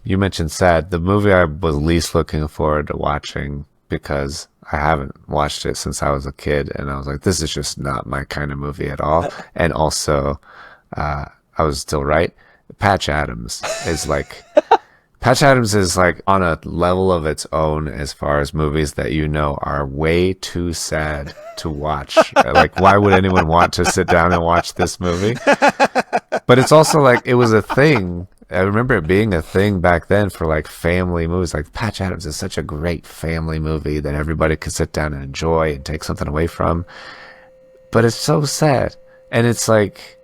you mentioned sad. The movie I was least looking forward to watching, because I haven't watched it since I was a kid, and I was like, this is just not my kind of movie at all. And also, I was still right. Patch Adams is like on a level of its own as far as movies that are way too sad to watch. Like, why would anyone want to sit down and watch this movie? But it's also like, it was a thing. I remember it being a thing back then for like family movies. Like, Patch Adams is such a great family movie that everybody could sit down and enjoy and take something away from. But it's so sad. And it's like,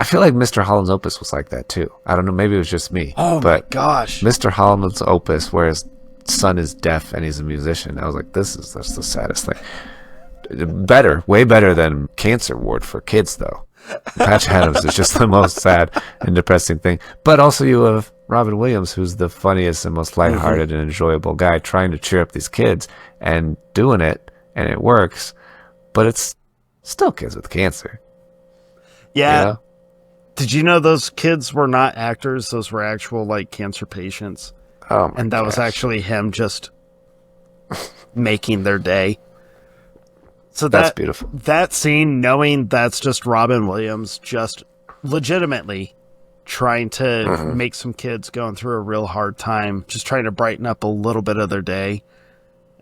I feel like Mr. Holland's Opus was like that too. I don't know, maybe it was just me. Oh my gosh. Mr. Holland's Opus, where his son is deaf and he's a musician, I was like, that's the saddest thing. Way better than Cancer Ward for kids, though. Patch Adams is just the most sad and depressing thing. But also you have Robin Williams, who's the funniest and most lighthearted and enjoyable guy, trying to cheer up these kids and doing it, and it works, but it's still kids with cancer. Yeah. You know? Did you know those kids were not actors? Those were actual like cancer patients. Oh my And that was gosh. actually him just making their day. So That's beautiful. That scene, knowing that's just Robin Williams just legitimately trying to make some kids going through a real hard time, just trying to brighten up a little bit of their day.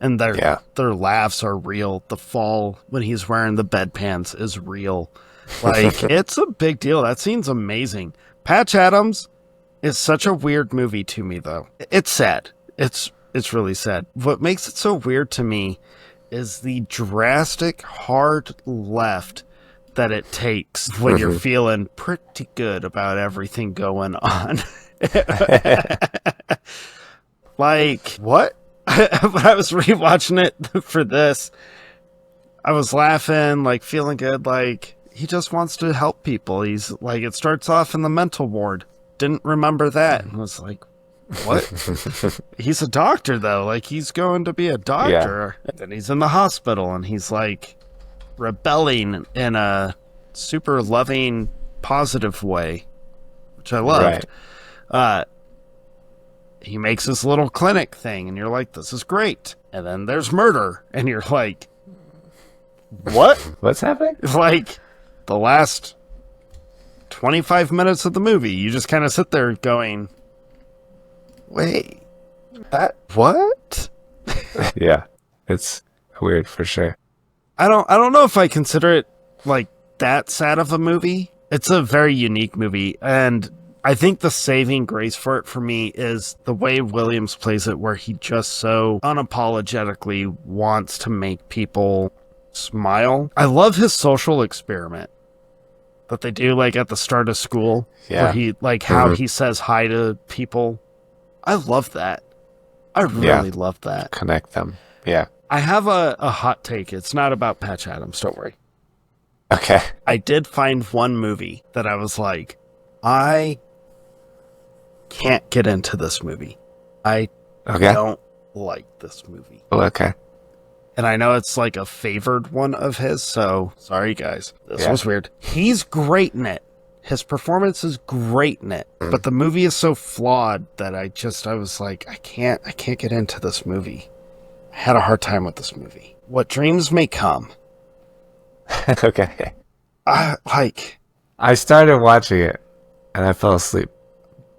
And their laughs are real. The fall when he's wearing the bedpans is real. Like, it's a big deal. That scene's amazing. Patch Adams is such a weird movie to me, though. It's sad. It's really sad. What makes it so weird to me is the drastic hard left that it takes when you're feeling pretty good about everything going on. Like, what? When I was rewatching it for this, I was laughing, like feeling good, like he just wants to help people. He's like, it starts off in the mental ward. Didn't remember that. And I was like, what? He's a doctor, though. Like, he's going to be a doctor. Yeah. And then he's in the hospital, and he's, like, rebelling in a super loving, positive way, which I loved. Right. He makes this little clinic thing, and you're like, this is great. And then there's murder, and you're like, what? What's happening? Like, the last 25 minutes of the movie, you just kind of sit there going, wait, that what? Yeah, it's weird for sure. I don't know if I consider it like that sad of a movie. It's a very unique movie, and I think the saving grace for it for me is the way Williams plays it, where he just so unapologetically wants to make people smile. I love his social experiment that they do, like at the start of school, where he like how he says hi to people. I love that. I really love that. Connect them. Yeah. I have a hot take. It's not about Patch Adams. Don't worry. Okay. I did find one movie that I was like, I can't get into this movie. I don't like this movie. Okay. And I know it's like a favored one of his, so sorry guys. This was weird. He's great in it. His performance is great in it, but the movie is so flawed that I was like, I can't get into this movie. I had a hard time with this movie. What Dreams May Come. Okay. I started watching it and I fell asleep.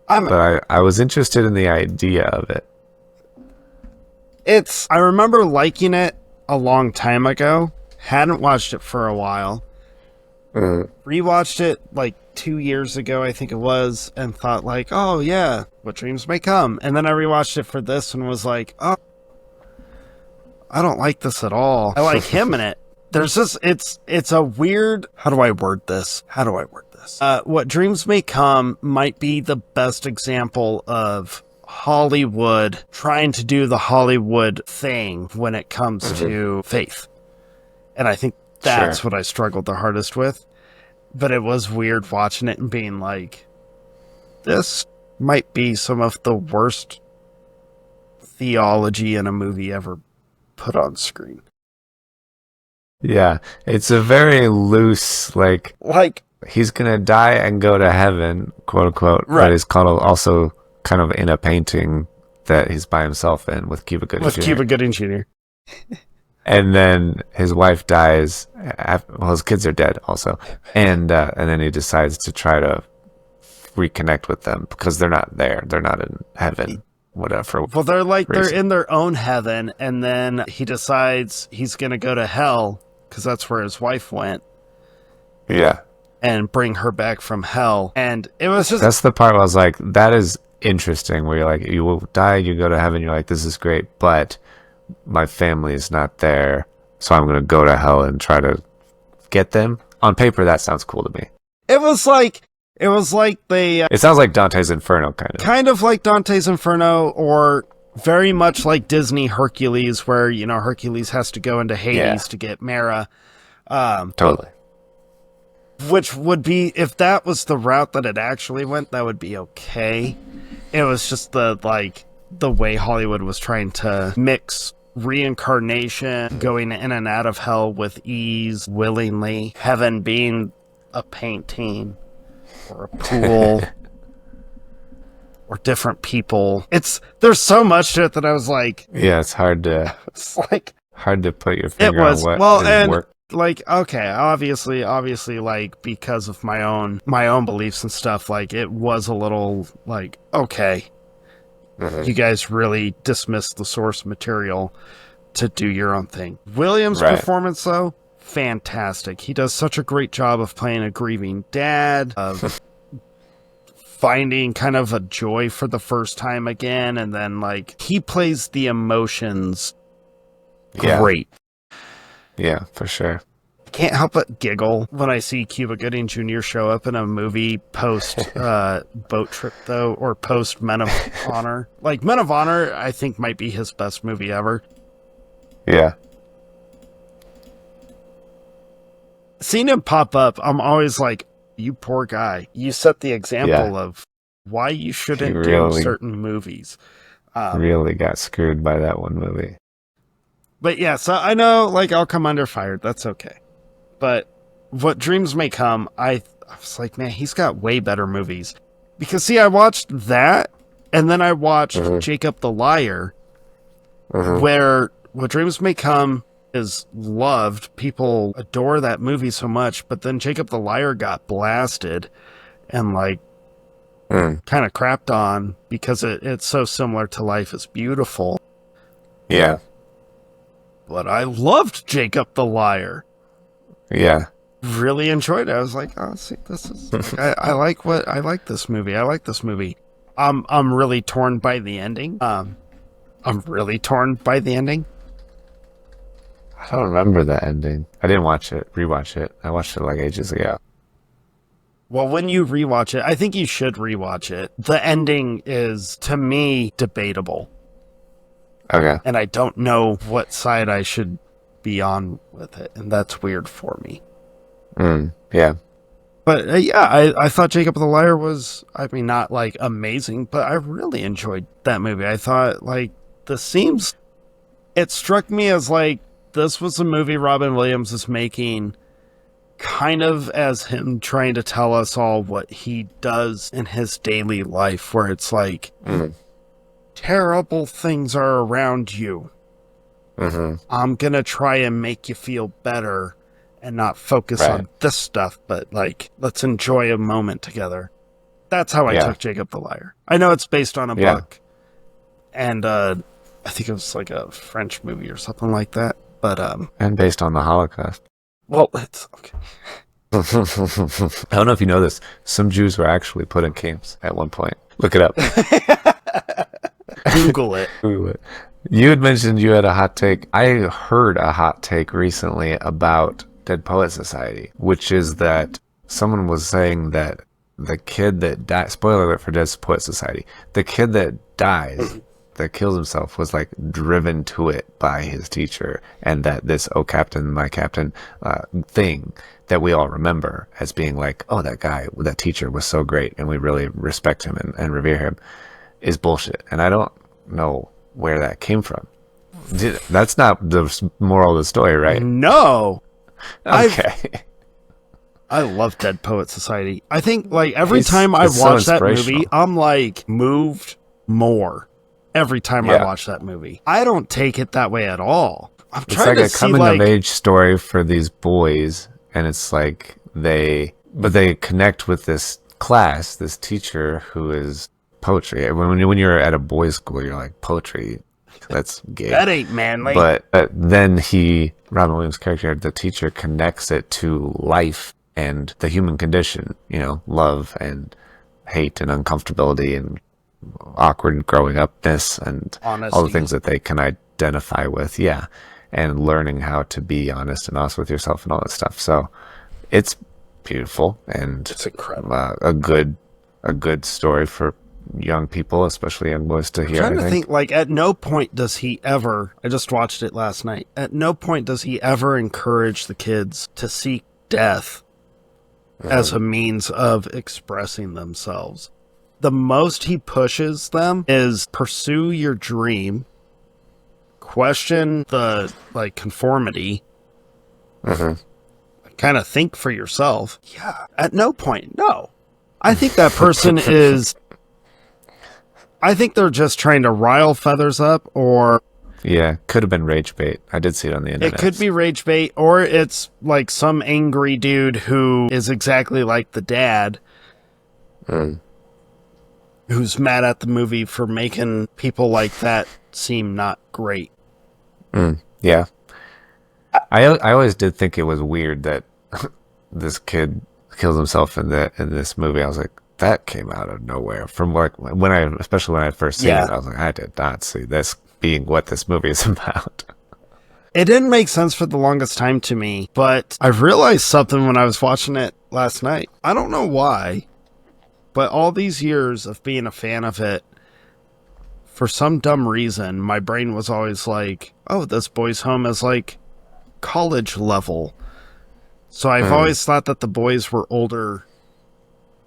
But I was interested in the idea of it. I remember liking it a long time ago. Hadn't watched it for a while. Rewatched it like 2 years ago, I think it was, and thought like, oh yeah, What Dreams May Come. And then I rewatched it for this and was like, oh, I don't like this at all. I like him in it. There's this, it's a weird, how do I word this? What Dreams May Come might be the best example of Hollywood trying to do the Hollywood thing when it comes to faith. And I think that's what I struggled the hardest with. But it was weird watching it and being like, this might be some of the worst theology in a movie ever put on screen. Yeah, it's a very loose, like he's gonna die and go to heaven, quote unquote. Right. But he's also kind of in a painting that he's by himself in with Cuba Gooding Jr. Cuba Gooding Jr. And then his wife dies. Well, his kids are dead also, and then he decides to try to reconnect with them because they're not there. They're not in heaven. Whatever. Well, they're in their own heaven, and then he decides he's gonna go to hell because that's where his wife went. Yeah. And bring her back from hell. And it was just... That's the part where I was like, that is interesting, where you're like, you will die, you go to heaven, you're like, this is great, but my family is not there, so I'm going to go to hell and try to get them. On paper, that sounds cool to me. It was like they... it sounds like Dante's Inferno, kind of. Kind of like Dante's Inferno, or very much like Disney Hercules, where, you know, Hercules has to go into Hades to get Mara. Totally. Which would be, if that was the route that it actually went, that would be okay. It was just the way Hollywood was trying to mix reincarnation, going in and out of hell with ease, willingly, heaven being a painting or a pool or different people. There's so much to it that I was like, yeah, it's hard to put your finger on what is work. Like, okay, obviously, like, because of my own beliefs and stuff, like, it was a little like, okay, you guys really dismissed the source material to do your own thing. Williams' performance, though, fantastic. He does such a great job of playing a grieving dad, of finding kind of a joy for the first time again, and then, like, he plays the emotions great. Yeah, for sure. I can't help but giggle when I see Cuba Gooding Jr. show up in a movie post Boat Trip, though, or post Men of Honor. Like, Men of Honor, I think, might be his best movie ever. Yeah. Seeing him pop up, I'm always like, you poor guy. You set the example of why you shouldn't do certain movies. Really got screwed by that one movie. But yeah, so I know, like, I'll come under fire. That's okay. But What Dreams May Come, I was like, man, he's got way better movies. Because, see, I watched that, and then I watched Jacob the Liar, where What Dreams May Come is loved. People adore that movie so much, but then Jacob the Liar got blasted and, like, kind of crapped on because it's so similar to Life is Beautiful. Yeah. But I loved Jacob the Liar. Yeah. Really enjoyed it. I was like, oh, see, this is I like this movie. I like this movie. I'm really torn by the ending. I don't remember the ending. I didn't rewatch it. I watched it like ages ago. Well, when you rewatch it, I think you should rewatch it. The ending is, to me, debatable. Okay. And I don't know what side I should be on with it, and that's weird for me. Yeah. But I thought Jacob the Liar was, I mean, not like amazing, but I really enjoyed that movie. I thought, like, it struck me as like, this was a movie Robin Williams is making kind of as him trying to tell us all what he does in his daily life, where it's like, terrible things are around you. I'm going to try and make you feel better and not focus on this stuff, but, like, let's enjoy a moment together. That's how I took Jacob the Liar. I know it's based on a book, and I think it was like a French movie or something like that, but and based on the Holocaust. Well, it's okay. I don't know if you know this. Some Jews were actually put in camps at one point. Look it up. Google it. Google it. You had mentioned you had a hot take. I heard a hot take recently about Dead Poet Society, which is that someone was saying that the kid that died, spoiler alert for Dead Poet Society, the kid that dies, that kills himself, was like driven to it by his teacher, and that this "oh captain, my captain" thing that we all remember as being like, oh, that guy, that teacher was so great and we really respect him and revere him, is bullshit. And I don't know where that came from. That's not the moral of the story, right? No. Okay. I love Dead Poet Society. I think, like, every time I watch that movie, I'm like moved more every time I watch that movie. I don't take it that way at all. I'm trying to see, it's like a coming of age story for these boys, and it's like they connect with this class, this teacher who is poetry. When you're at a boys' school, you're like, poetry, that's gay. That ain't manly. But then Robin Williams' character, the teacher, connects it to life and the human condition, love and hate and uncomfortability and awkward growing upness and honesty. All the things that they can identify with. Yeah. And learning how to be honest and honest with yourself and all that stuff. So it's beautiful and it's incredible. A good story for young people, especially young boys, to hear. I'm trying to think, like, at no point does he ever, I just watched it last night, at no point does he ever encourage the kids to seek death as a means of expressing themselves. The most he pushes them is pursue your dream, question the, like, conformity, kind of think for yourself. Yeah. At no point. No. I think that person is... I think they're just trying to rile feathers up, or... Yeah, could have been rage bait. I did see it on the internet. It could be rage bait, or it's like some angry dude who is exactly like the dad, who's mad at the movie for making people like that seem not great. Yeah. I always did think it was weird that this kid kills himself in this movie. I was like, that came out of nowhere. From like especially when I first seen it, I was like, I did not see this being what this movie is about. It didn't make sense for the longest time to me, but I realized something when I was watching it last night. I don't know why, but all these years of being a fan of it, for some dumb reason, my brain was always like, oh, this boys' home is like college level. So I've always thought that the boys were older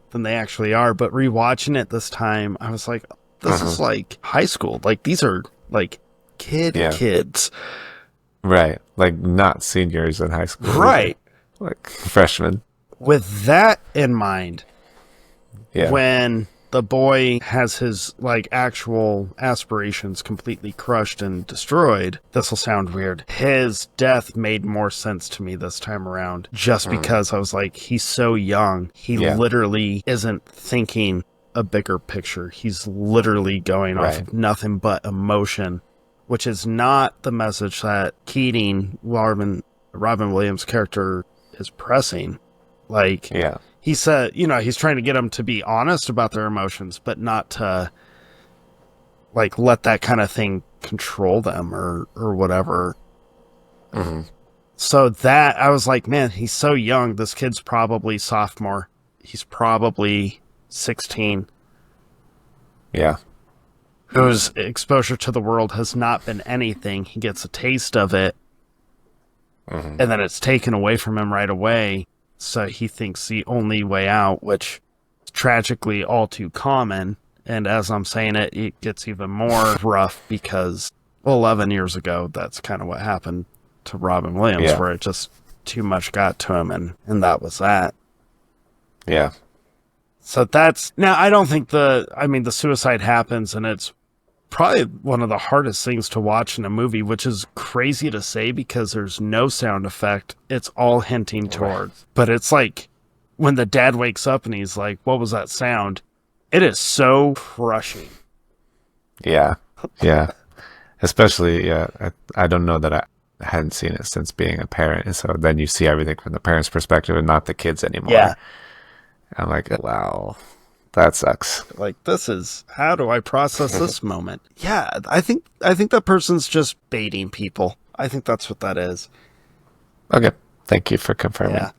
than they actually are, but rewatching it this time, I was like, this is like high school. Like, these are like kids. Right. Like, not seniors in high school. Right. Like freshmen. With that in mind, Yeah. when the boy has his like actual aspirations completely crushed and destroyed, this will sound weird, his death made more sense to me this time around, just because I was like, he's so young. He literally isn't thinking a bigger picture. He's literally going off of nothing but emotion, which is not the message that Keating, Robin Williams' character, is pressing. Like, he said, he's trying to get them to be honest about their emotions, but not to like let that kind of thing control them or whatever. So that, I was like, man, he's so young. This kid's probably sophomore. He's probably 16. Yeah. Whose exposure to the world has not been anything. He gets a taste of it, and then it's taken away from him right away. So he thinks the only way out, which is tragically all too common. And as I'm saying it, it gets even more rough because 11 years ago, that's kind of what happened to Robin Williams, where it just too much got to him, and that was that. Yeah. So that's... Now, I don't think the suicide happens, and it's probably one of the hardest things to watch in a movie, which is crazy to say because there's no sound effect. It's all hinting towards. But it's like when the dad wakes up and he's like, what was that sound? It is so crushing. Yeah. Yeah. Especially, I don't know that I hadn't seen it since being a parent. And so then you see everything from the parent's perspective and not the kids anymore. Yeah. I'm like, wow, that sucks. Like, this is, how do I process this moment? Yeah, I think that person's just baiting people. I think that's what that is. Okay, thank you for confirming. Yeah,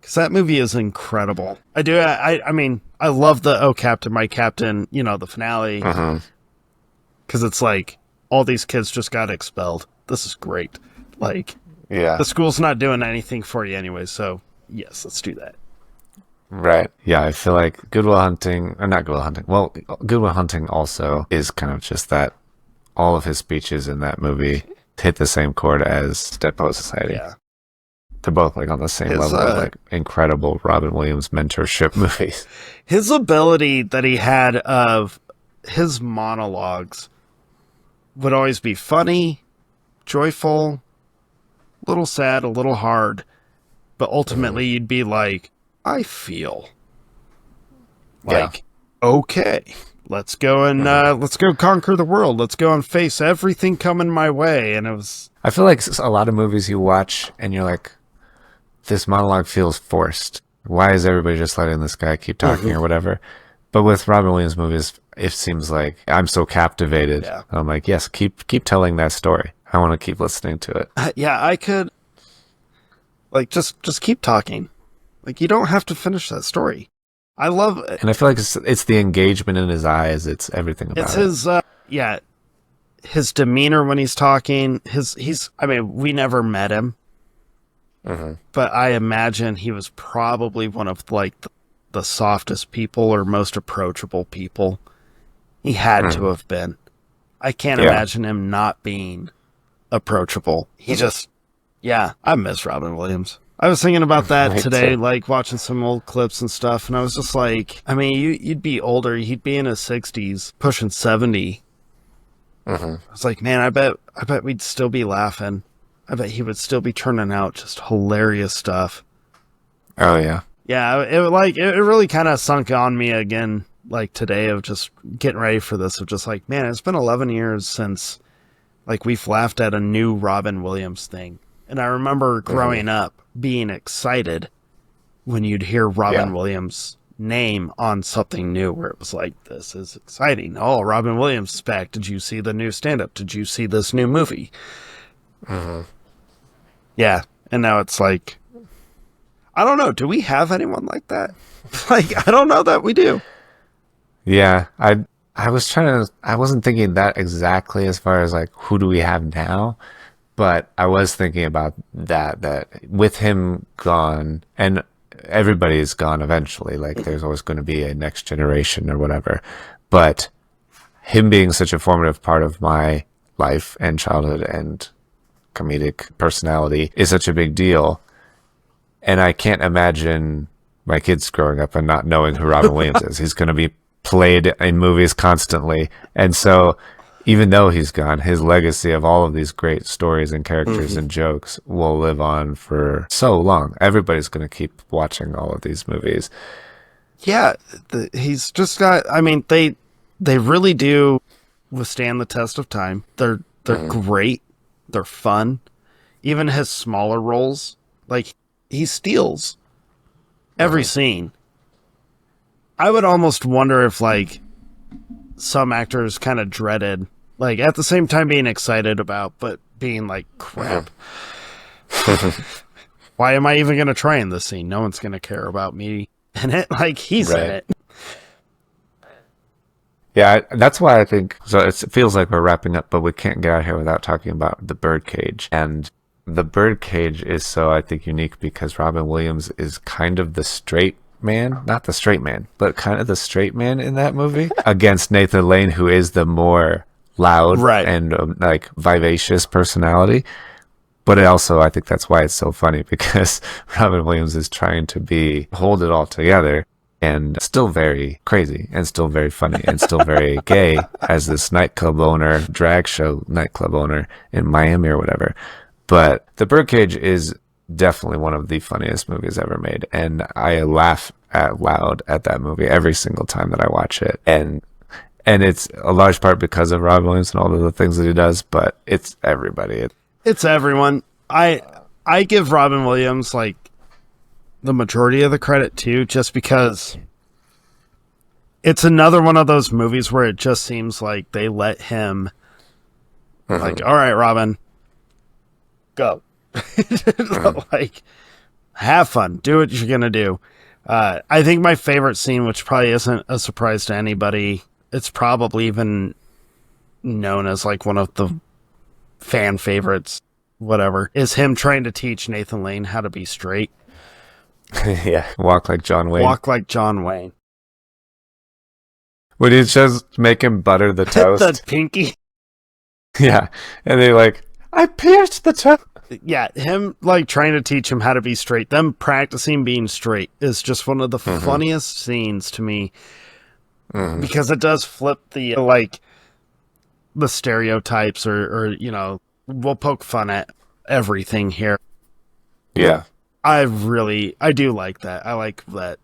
because that movie is incredible. I do. I mean, I love the "Oh Captain, My Captain," the finale, because it's like all these kids just got expelled. This is great. Like, the school's not doing anything for you anyway. So yes, let's do that. Right. Yeah, I feel like Good Will Hunting, or not Good Will Hunting. Well, Good Will Hunting also is kind of just that. All of his speeches in that movie hit the same chord as Dead Poets Society. Yeah. They're both like on the same level of like incredible Robin Williams mentorship movies. His ability that he had of his monologues would always be funny, joyful, a little sad, a little hard, but ultimately you'd be like, I feel like, okay, let's go and let's go conquer the world. Let's go and face everything coming my way. And it was... I feel like a lot of movies you watch and you're like, this monologue feels forced. Why is everybody just letting this guy keep talking or whatever? But with Robin Williams movies, it seems like I'm so captivated. Yeah. I'm like, yes, keep telling that story. I want to keep listening to it. I could like just keep talking. Like, you don't have to finish that story. I love it. And I feel like it's the engagement in his eyes. It's everything about it. It's his demeanor when he's talking. We never met him. But I imagine he was probably one of, like, the softest people or most approachable people. He had to have been. I can't imagine him not being approachable. He just... Yeah, I miss Robin Williams. I was thinking about that Me today, too. like watching some old clips and stuff, and I was just like, I mean, you'd be older, he'd be in his 60s, pushing 70. I was like, man, I bet we'd still be laughing. I bet he would still be turning out just hilarious stuff. Oh yeah. Yeah, it really kind of sunk on me again, like today, of just getting ready for this, of just like, man, it's been 11 years since like we've laughed at a new Robin Williams thing. And I remember growing up being excited when you'd hear Robin Williams' name on something new, where it was like, this is exciting. Oh, Robin Williams is back. Did you see the new stand-up? Did you see this new movie? Yeah. And now it's like, I don't know. Do we have anyone like that? Like, I don't know that we do. Yeah, I wasn't thinking that exactly as far as like who do we have now, but I was thinking about that with him gone, and everybody is gone eventually, like there's always going to be a next generation or whatever, but him being such a formative part of my life and childhood and comedic personality is such a big deal. And I can't imagine my kids growing up and not knowing who Robin Williams is. He's going to be played in movies constantly. And so even though he's gone, his legacy of all of these great stories and characters and jokes will live on for so long. Everybody's going to keep watching all of these movies. Yeah, he's just got, I mean, they really do withstand the test of time. They're great. They're fun. Even his smaller roles, like, he steals every scene. I would almost wonder if, like, some actors kind of dreaded, like, at the same time being excited about, but being like, crap. Why am I even going to try in this scene? No one's going to care about me in it. Like, he's in it. Yeah, that's why I think, so it feels like we're wrapping up, but we can't get out here without talking about the birdcage. And the birdcage is so, I think, unique because Robin Williams is kind of the straight man, not the straight man, but kind of the straight man in that movie against Nathan Lane, who is the more loud and like vivacious personality. But it also, I think that's why it's so funny, because Robin Williams is trying to hold it all together and still very crazy and still very funny and still very gay as this nightclub owner, drag show nightclub owner in Miami or whatever. But The Birdcage is definitely one of the funniest movies ever made. And I laugh out loud at that movie every single time that I watch it. And it's a large part because of Robin Williams and all of the things that he does, but it's everybody. It's everyone. I give Robin Williams, like, the majority of the credit too, just because it's another one of those movies where it just seems like they let him like, all right, Robin, go. Like, have fun, do what you're gonna do. I think my favorite scene, which probably isn't a surprise to anybody, it's probably even known as like one of the fan favorites, whatever, is him trying to teach Nathan Lane how to be straight. Yeah, walk like John Wayne. Walk like John Wayne. Would you just make him butter the toast? The pinky. Yeah, and they're like, I pierced the toast. Yeah, him like trying to teach him how to be straight. Them practicing being straight is just one of the funniest scenes to me, because it does flip the like the stereotypes, or you know, we'll poke fun at everything here. Yeah. I do like that. I like that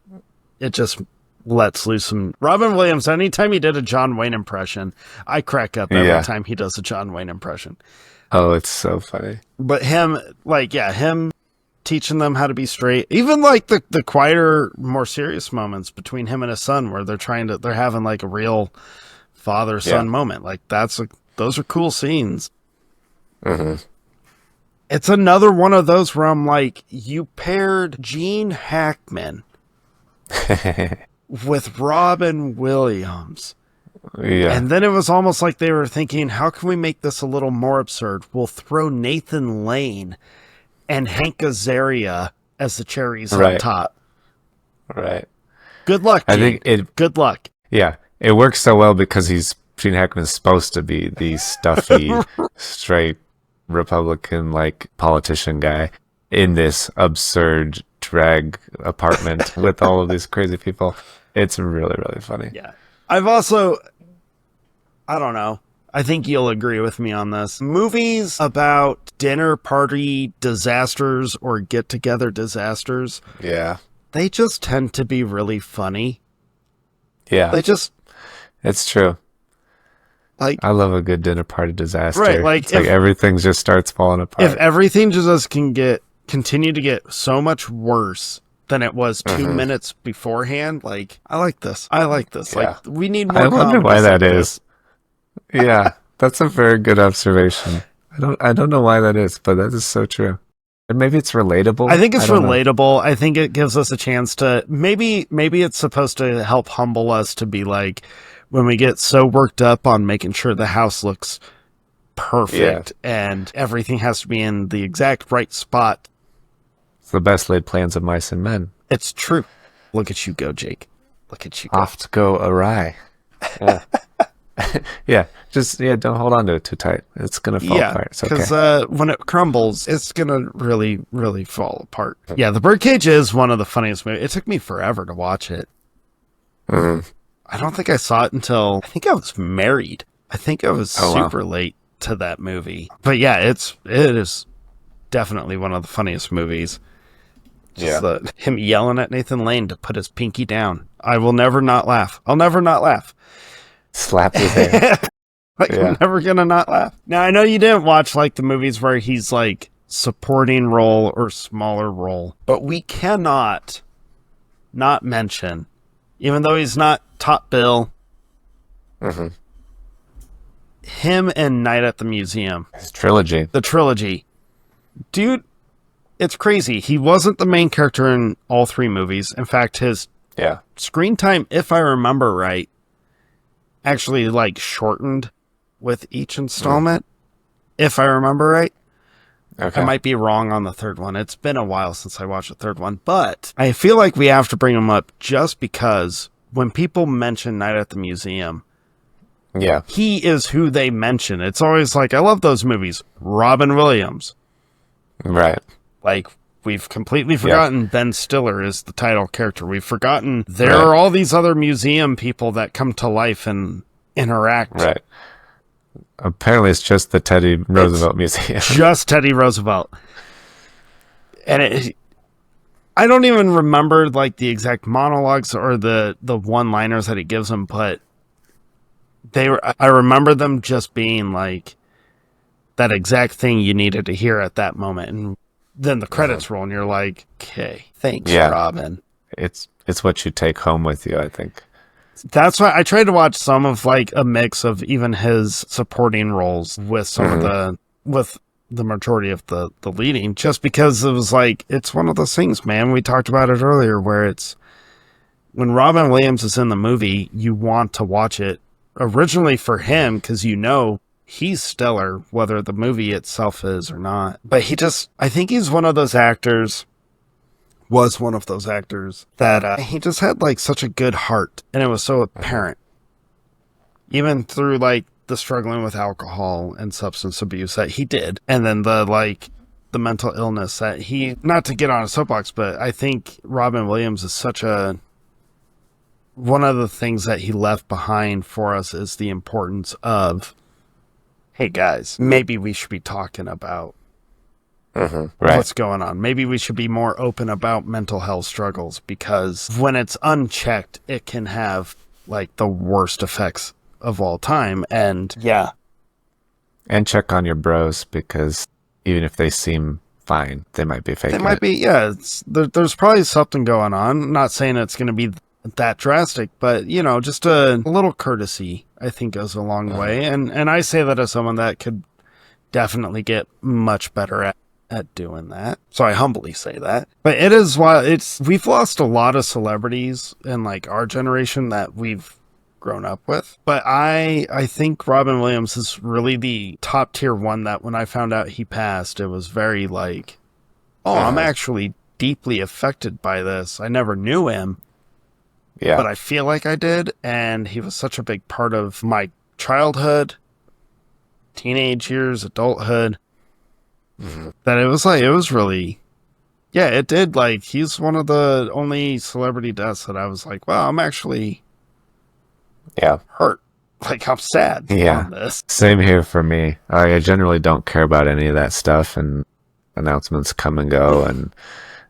it just lets loose some Robin Williams. Anytime he did a John Wayne impression, I crack up every time he does a John Wayne impression. Oh, it's so funny. But him, like, yeah, him teaching them how to be straight, even like the quieter, more serious moments between him and his son, where they're having like a real father-son moment. Like, those are cool scenes. It's another one of those where I'm like, you paired Gene Hackman with Robin Williams. Yeah. And then it was almost like they were thinking, how can we make this a little more absurd? We'll throw Nathan Lane and Hank Azaria as the cherries on top. Right. Good luck, Gene. Good luck. Yeah. It works so well because Gene Hackman's supposed to be the stuffy, straight Republican like politician guy, in this absurd drag apartment with all of these crazy people. It's really, really funny. Yeah. I've also, I don't know, I think you'll agree with me on this. Movies about dinner party disasters or get-together disasters, Yeah. they just tend to be really funny. Yeah. It's true. Like, I love a good dinner party disaster. Right, like it's like everything just starts falling apart. If everything just continue to get so much worse than it was 2 minutes beforehand, like, I like this. Yeah. Like, we need more. I wonder why that like is. Yeah, that's a very good observation. I don't know why that is, but that is so true. And maybe it's relatable. I think it's relatable. Know. I think it gives us a chance to maybe it's supposed to help humble us to be like, when we get so worked up on making sure the house looks perfect and everything has to be in the exact right spot. It's the best laid plans of mice and men. It's true. Look at you go, Jake. Look at you go. Off to go awry. Yeah. Don't hold on to it too tight. It's gonna fall apart. It's okay. Because when it crumbles, it's gonna really, really fall apart. Yeah, The Birdcage is one of the funniest movies. It took me forever to watch it. I don't think I saw it until I think I was married. I think I was super late to that movie. But yeah, it is definitely one of the funniest movies. Just him yelling at Nathan Lane to put his pinky down. I will never not laugh. I'll never not laugh. Slap his hand. I'm never gonna not laugh. Now I know you didn't watch like the movies where he's like supporting role or smaller role, but we cannot not mention, even though he's not top bill, him and Night at the Museum. His trilogy. The trilogy. Dude, it's crazy. He wasn't the main character in all three movies. In fact, his screen time, if I remember right, actually like shortened with each installment, if I remember right. Okay. I might be wrong on the third one. It's been a while since I watched the third one, but I feel like we have to bring him up just because when people mention Night at the Museum, he is who they mention. It's always like, I love those movies. Robin Williams. Right. Like, we've completely forgotten Ben Stiller is the title character. We've forgotten there are all these other museum people that come to life and interact. Right. Apparently it's just the Teddy Roosevelt Museum. Just Teddy Roosevelt. And I don't even remember like the exact monologues or the one-liners that he gives them, but I remember them just being like that exact thing you needed to hear at that moment. And then the credits roll and you're like, okay, thanks, Robin. It's what you take home with you, I think. That's why I tried to watch some of like a mix of even his supporting roles with some of the majority of the leading, just because it was like, it's one of those things, man. We talked about it earlier where it's when Robin Williams is in the movie, you want to watch it originally for him because you know he's stellar, whether the movie itself is or not. But I think he's one of those actors that he just had like such a good heart, and it was so apparent even through like the struggling with alcohol and substance abuse that he did, and then the mental illness that he, not to get on a soapbox, but I think Robin Williams is one of the things that he left behind for us is the importance of, hey guys, maybe we should be talking about what's going on. Maybe we should be more open about mental health struggles, because when it's unchecked, it can have like the worst effects of all time. And and check on your bros, because even if they seem fine, they might be faking it. There's probably something going on. I'm not saying it's going to be that drastic, but just a little courtesy I think goes a long way. And I say that as someone that could definitely get much better at doing that. So I humbly say that. But it is we've lost a lot of celebrities in like our generation that we've grown up with. But I think Robin Williams is really the top tier one that when I found out he passed, it was very like, I'm actually deeply affected by this. I never knew him. Yeah. But I feel like I did. And he was such a big part of my childhood, teenage years, adulthood. That it was really Yeah, it did. Like, he's one of the only celebrity deaths that I was like, wow, I'm actually hurt. Like, I'm sad on this. Same here for me. I generally don't care about any of that stuff, and announcements come and go, and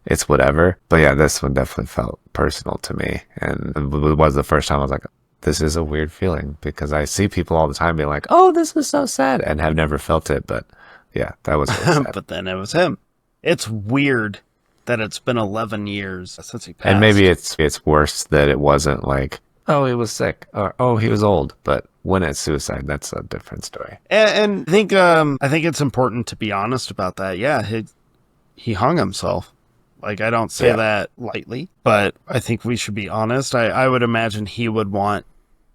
it's whatever. But yeah, this one definitely felt personal to me, and it was the first time I was like, this is a weird feeling, because I see people all the time being like, oh, this is so sad, and have never felt it. But yeah, that was really sad. But then it was him. It's weird that it's been 11 years since he passed. And maybe it's worse that it wasn't like, oh, he was sick, or oh, he was old. But when it's suicide, that's a different story. And I think it's important to be honest about that. Yeah, he hung himself. Like, I don't say that lightly, but I think we should be honest. I would imagine he would want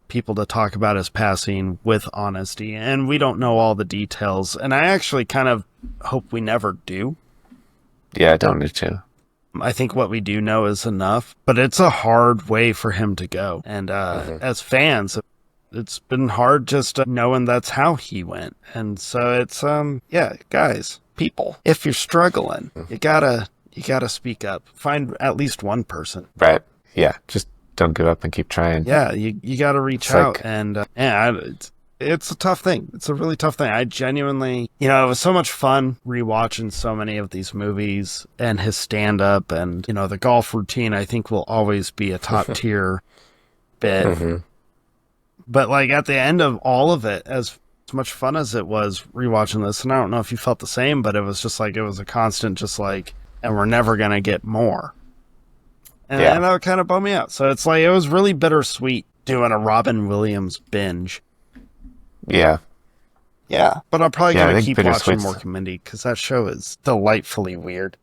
people to talk about his passing with honesty, and we don't know all the details. And I actually kind of hope we never do. Yeah, I don't need to. I think what we do know is enough, but it's a hard way for him to go. And as fans, it's been hard just knowing that's how he went. And so it's, guys, people, if you're struggling, you gotta speak up. Find at least one person. Right. Yeah. Just don't give up and keep trying. Yeah. You gotta reach out. And it's a tough thing. It's a really tough thing. I genuinely, it was so much fun rewatching so many of these movies, and his stand-up, and, the golf routine, I think, will always be a top-tier bit. Mm-hmm. But, like, at the end of all of it, as much fun as it was rewatching this, and I don't know if you felt the same, but it was just like, it was a constant, just like, and we're never going to get more. And that would kind of bum me out. So it's like, it was really bittersweet doing a Robin Williams binge. Yeah. Yeah. But I'm probably going to keep watching Mork and Mindy, because that show is delightfully weird.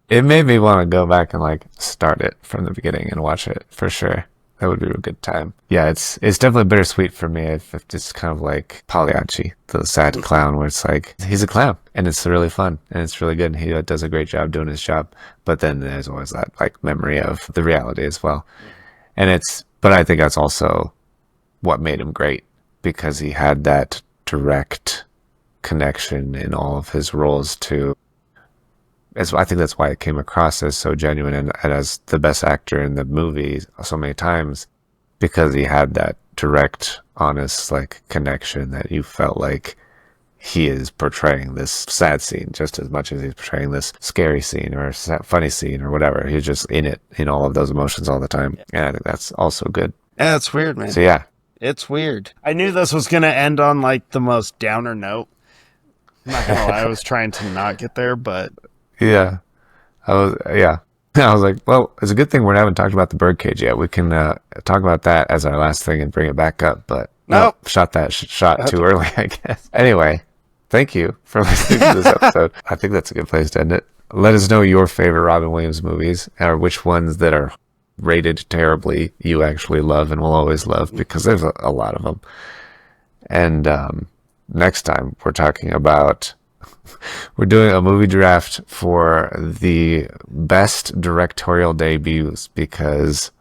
It made me want to go back and, like, start it from the beginning and watch it, for sure. That would be a good time. Yeah, it's definitely bittersweet for me. It's just kind of like Pagliacci, the sad clown, where it's like, he's a clown, and it's really fun, and it's really good. He does a great job doing his job. But then there's always that, like, memory of the reality as well. But I think that's also what made him great, because he had that direct connection in all of his roles to, I think that's why it came across as so genuine and as the best actor in the movie so many times, because he had that direct, honest, like, connection that you felt like he is portraying this sad scene just as much as he's portraying this scary scene or funny scene or whatever. He's just in all of those emotions all the time. And I think that's also good. Yeah, it's weird, man. So yeah. It's weird. I knew this was going to end on, like, the most downer note. I'm not going to lie, I was trying to not get there, but... Yeah. I was like, well, it's a good thing we haven't talked about the birdcage yet. We can talk about that as our last thing and bring it back up, but nope. Shot too early, I guess. Anyway, thank you for listening to this episode. I think that's a good place to end it. Let us know your favorite Robin Williams movies, or which ones that are rated terribly you actually love and will always love, because there's a lot of them. And next time we're talking about, we're doing a movie draft for the best directorial debuts, because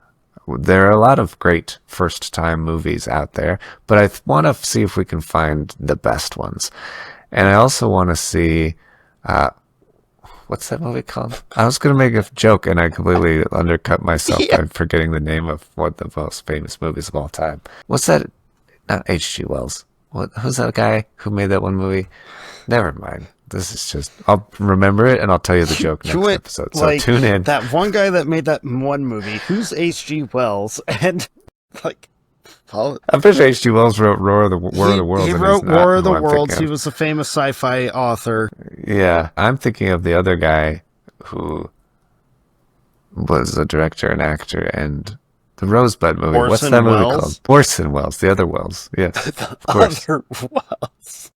there are a lot of great first-time movies out there, but I want to see if we can find the best ones. And I also want to see... what's that movie called? I was going to make a joke, and I completely undercut myself by forgetting the name of one of the most famous movies of all time. What's that? Not H.G. Wells. Who's that guy who made that one movie? Never mind. This is just... I'll remember it, and I'll tell you the joke next episode. So tune in. That one guy that made that one movie, who's H.G. Wells? And, like... I'm pretty sure H.G. Wells wrote War of the Worlds. He wrote War of the Worlds. He was a famous sci-fi author. Yeah, I'm thinking of the other guy who was a director and actor, and the Rosebud movie. Orson What's that movie Welles? called? Orson Welles, the other Welles. Yes, of course. Other Wells.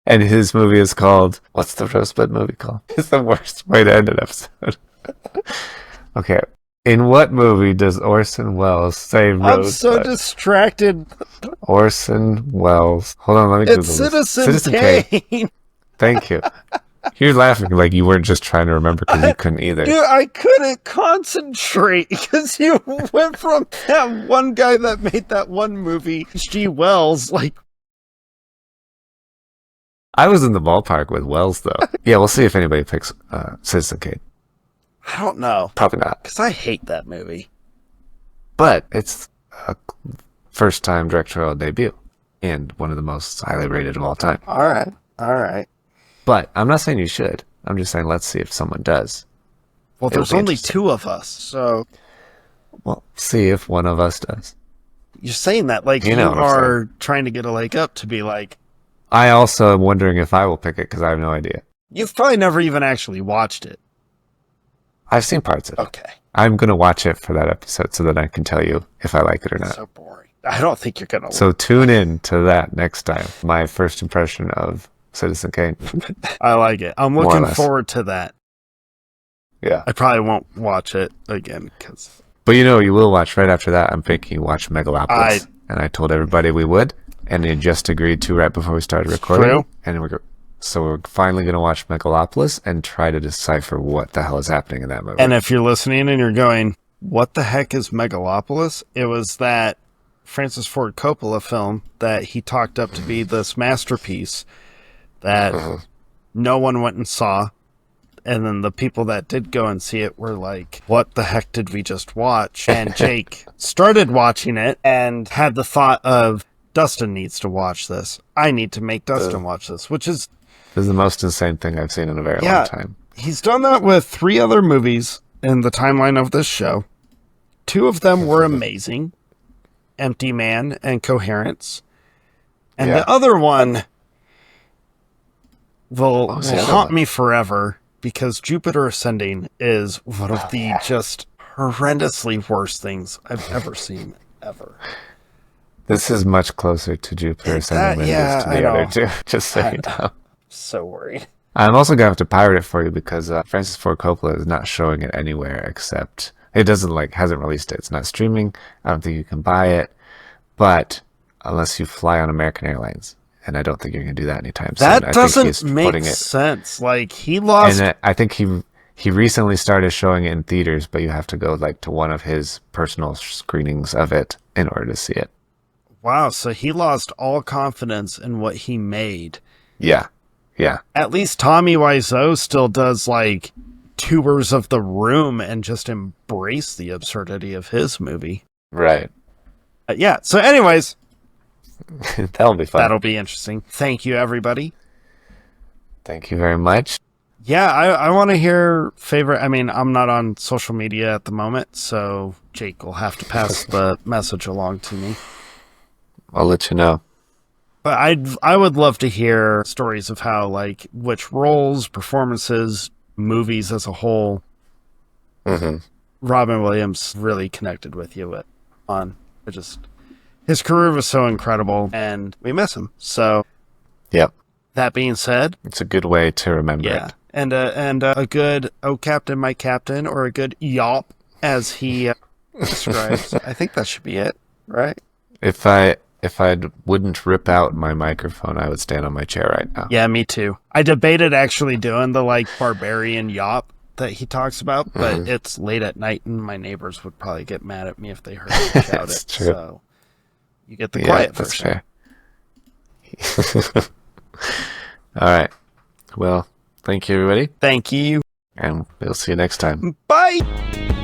And his movie is called... What's the Rosebud movie called? It's the worst way to end an episode. Okay. In what movie does Orson Welles say Rosebud? I'm so distracted. Orson Welles. Hold on, let me Google this. It's Citizen Kane. Thank you. You're laughing like you weren't just trying to remember because you couldn't either. Dude, I couldn't concentrate because you went from that one guy that made that one movie, H.G. Wells, like... I was in the ballpark with Wells, though. Yeah, we'll see if anybody picks Citizen Kane. I don't know. Probably not. Because I hate that movie. But it's a first-time directorial debut and one of the most highly rated of all time. All right. But I'm not saying you should. I'm just saying let's see if someone does. Well, there's only two of us, so... Well, see if one of us does. You're saying that like you are trying to get a leg up to be like... I also am wondering if I will pick it because I have no idea. You've probably never even actually watched it. I've seen parts of it. Okay. I'm going to watch it for that episode so that I can tell you if I like it or not. So boring. I don't think you're going to. So tune in to that next time. My first impression of Citizen Kane. I like it. I'm looking forward to that. Yeah. I probably won't watch it again because... But you will watch right after that. I'm thinking you watch Megalopolis. And I told everybody we would. And they just agreed to right before we started recording. True. And we're finally going to watch Megalopolis and try to decipher what the hell is happening in that movie. And if you're listening and you're going, what the heck is Megalopolis? It was that Francis Ford Coppola film that he talked up to be this masterpiece that no one went and saw. And then the people that did go and see it were like, what the heck did we just watch? And Jake started watching it and had the thought of, Dustin needs to watch this. I need to make Dustin watch this, which is... This is the most insane thing I've seen in a very long time. He's done that with 3 other movies in the timeline of this show. 2 of them were amazing. Empty Man and Coherence. And the other one will haunt me forever because Jupiter Ascending is one of the just horrendously worst things I've ever seen, ever. This is much closer to Jupiter Ascending than it is to the other two, just so you know. So worried. I'm also going to have to pirate it for you because Francis Ford Coppola is not showing it anywhere except... It doesn't, hasn't released it. It's not streaming. I don't think you can buy it. But unless you fly on American Airlines. And I don't think you're going to do that anytime soon. That doesn't make sense. Like, he lost... And I think he recently started showing it in theaters, but you have to go, to one of his personal screenings of it in order to see it. Wow, so he lost all confidence in what he made. Yeah. At least Tommy Wiseau still does, tours of the room and just embrace the absurdity of his movie. Right. So anyways... That'll be fun. That'll be interesting. Thank you, everybody. Thank you very much. Yeah, I want to hear favorite... I mean, I'm not on social media at the moment, so Jake will have to pass the message along to me. I'll let you know. But I would love to hear stories of how, which roles, performances, movies as a whole, Robin Williams really connected with you on. His career was so incredible, and we miss him. So, yep. That being said, it's a good way to remember it. And a good "Oh Captain, My Captain" or a good "Yawp" as he describes. I think that should be it, right? If I wouldn't rip out my microphone, I would stand on my chair right now. Yeah, me too. I debated actually doing the barbarian yawp that he talks about, but it's late at night and my neighbors would probably get mad at me if they heard me shout it. True. So you get the quiet version. That's fair. All right. Well, thank you, everybody. Thank you. And we'll see you next time. Bye.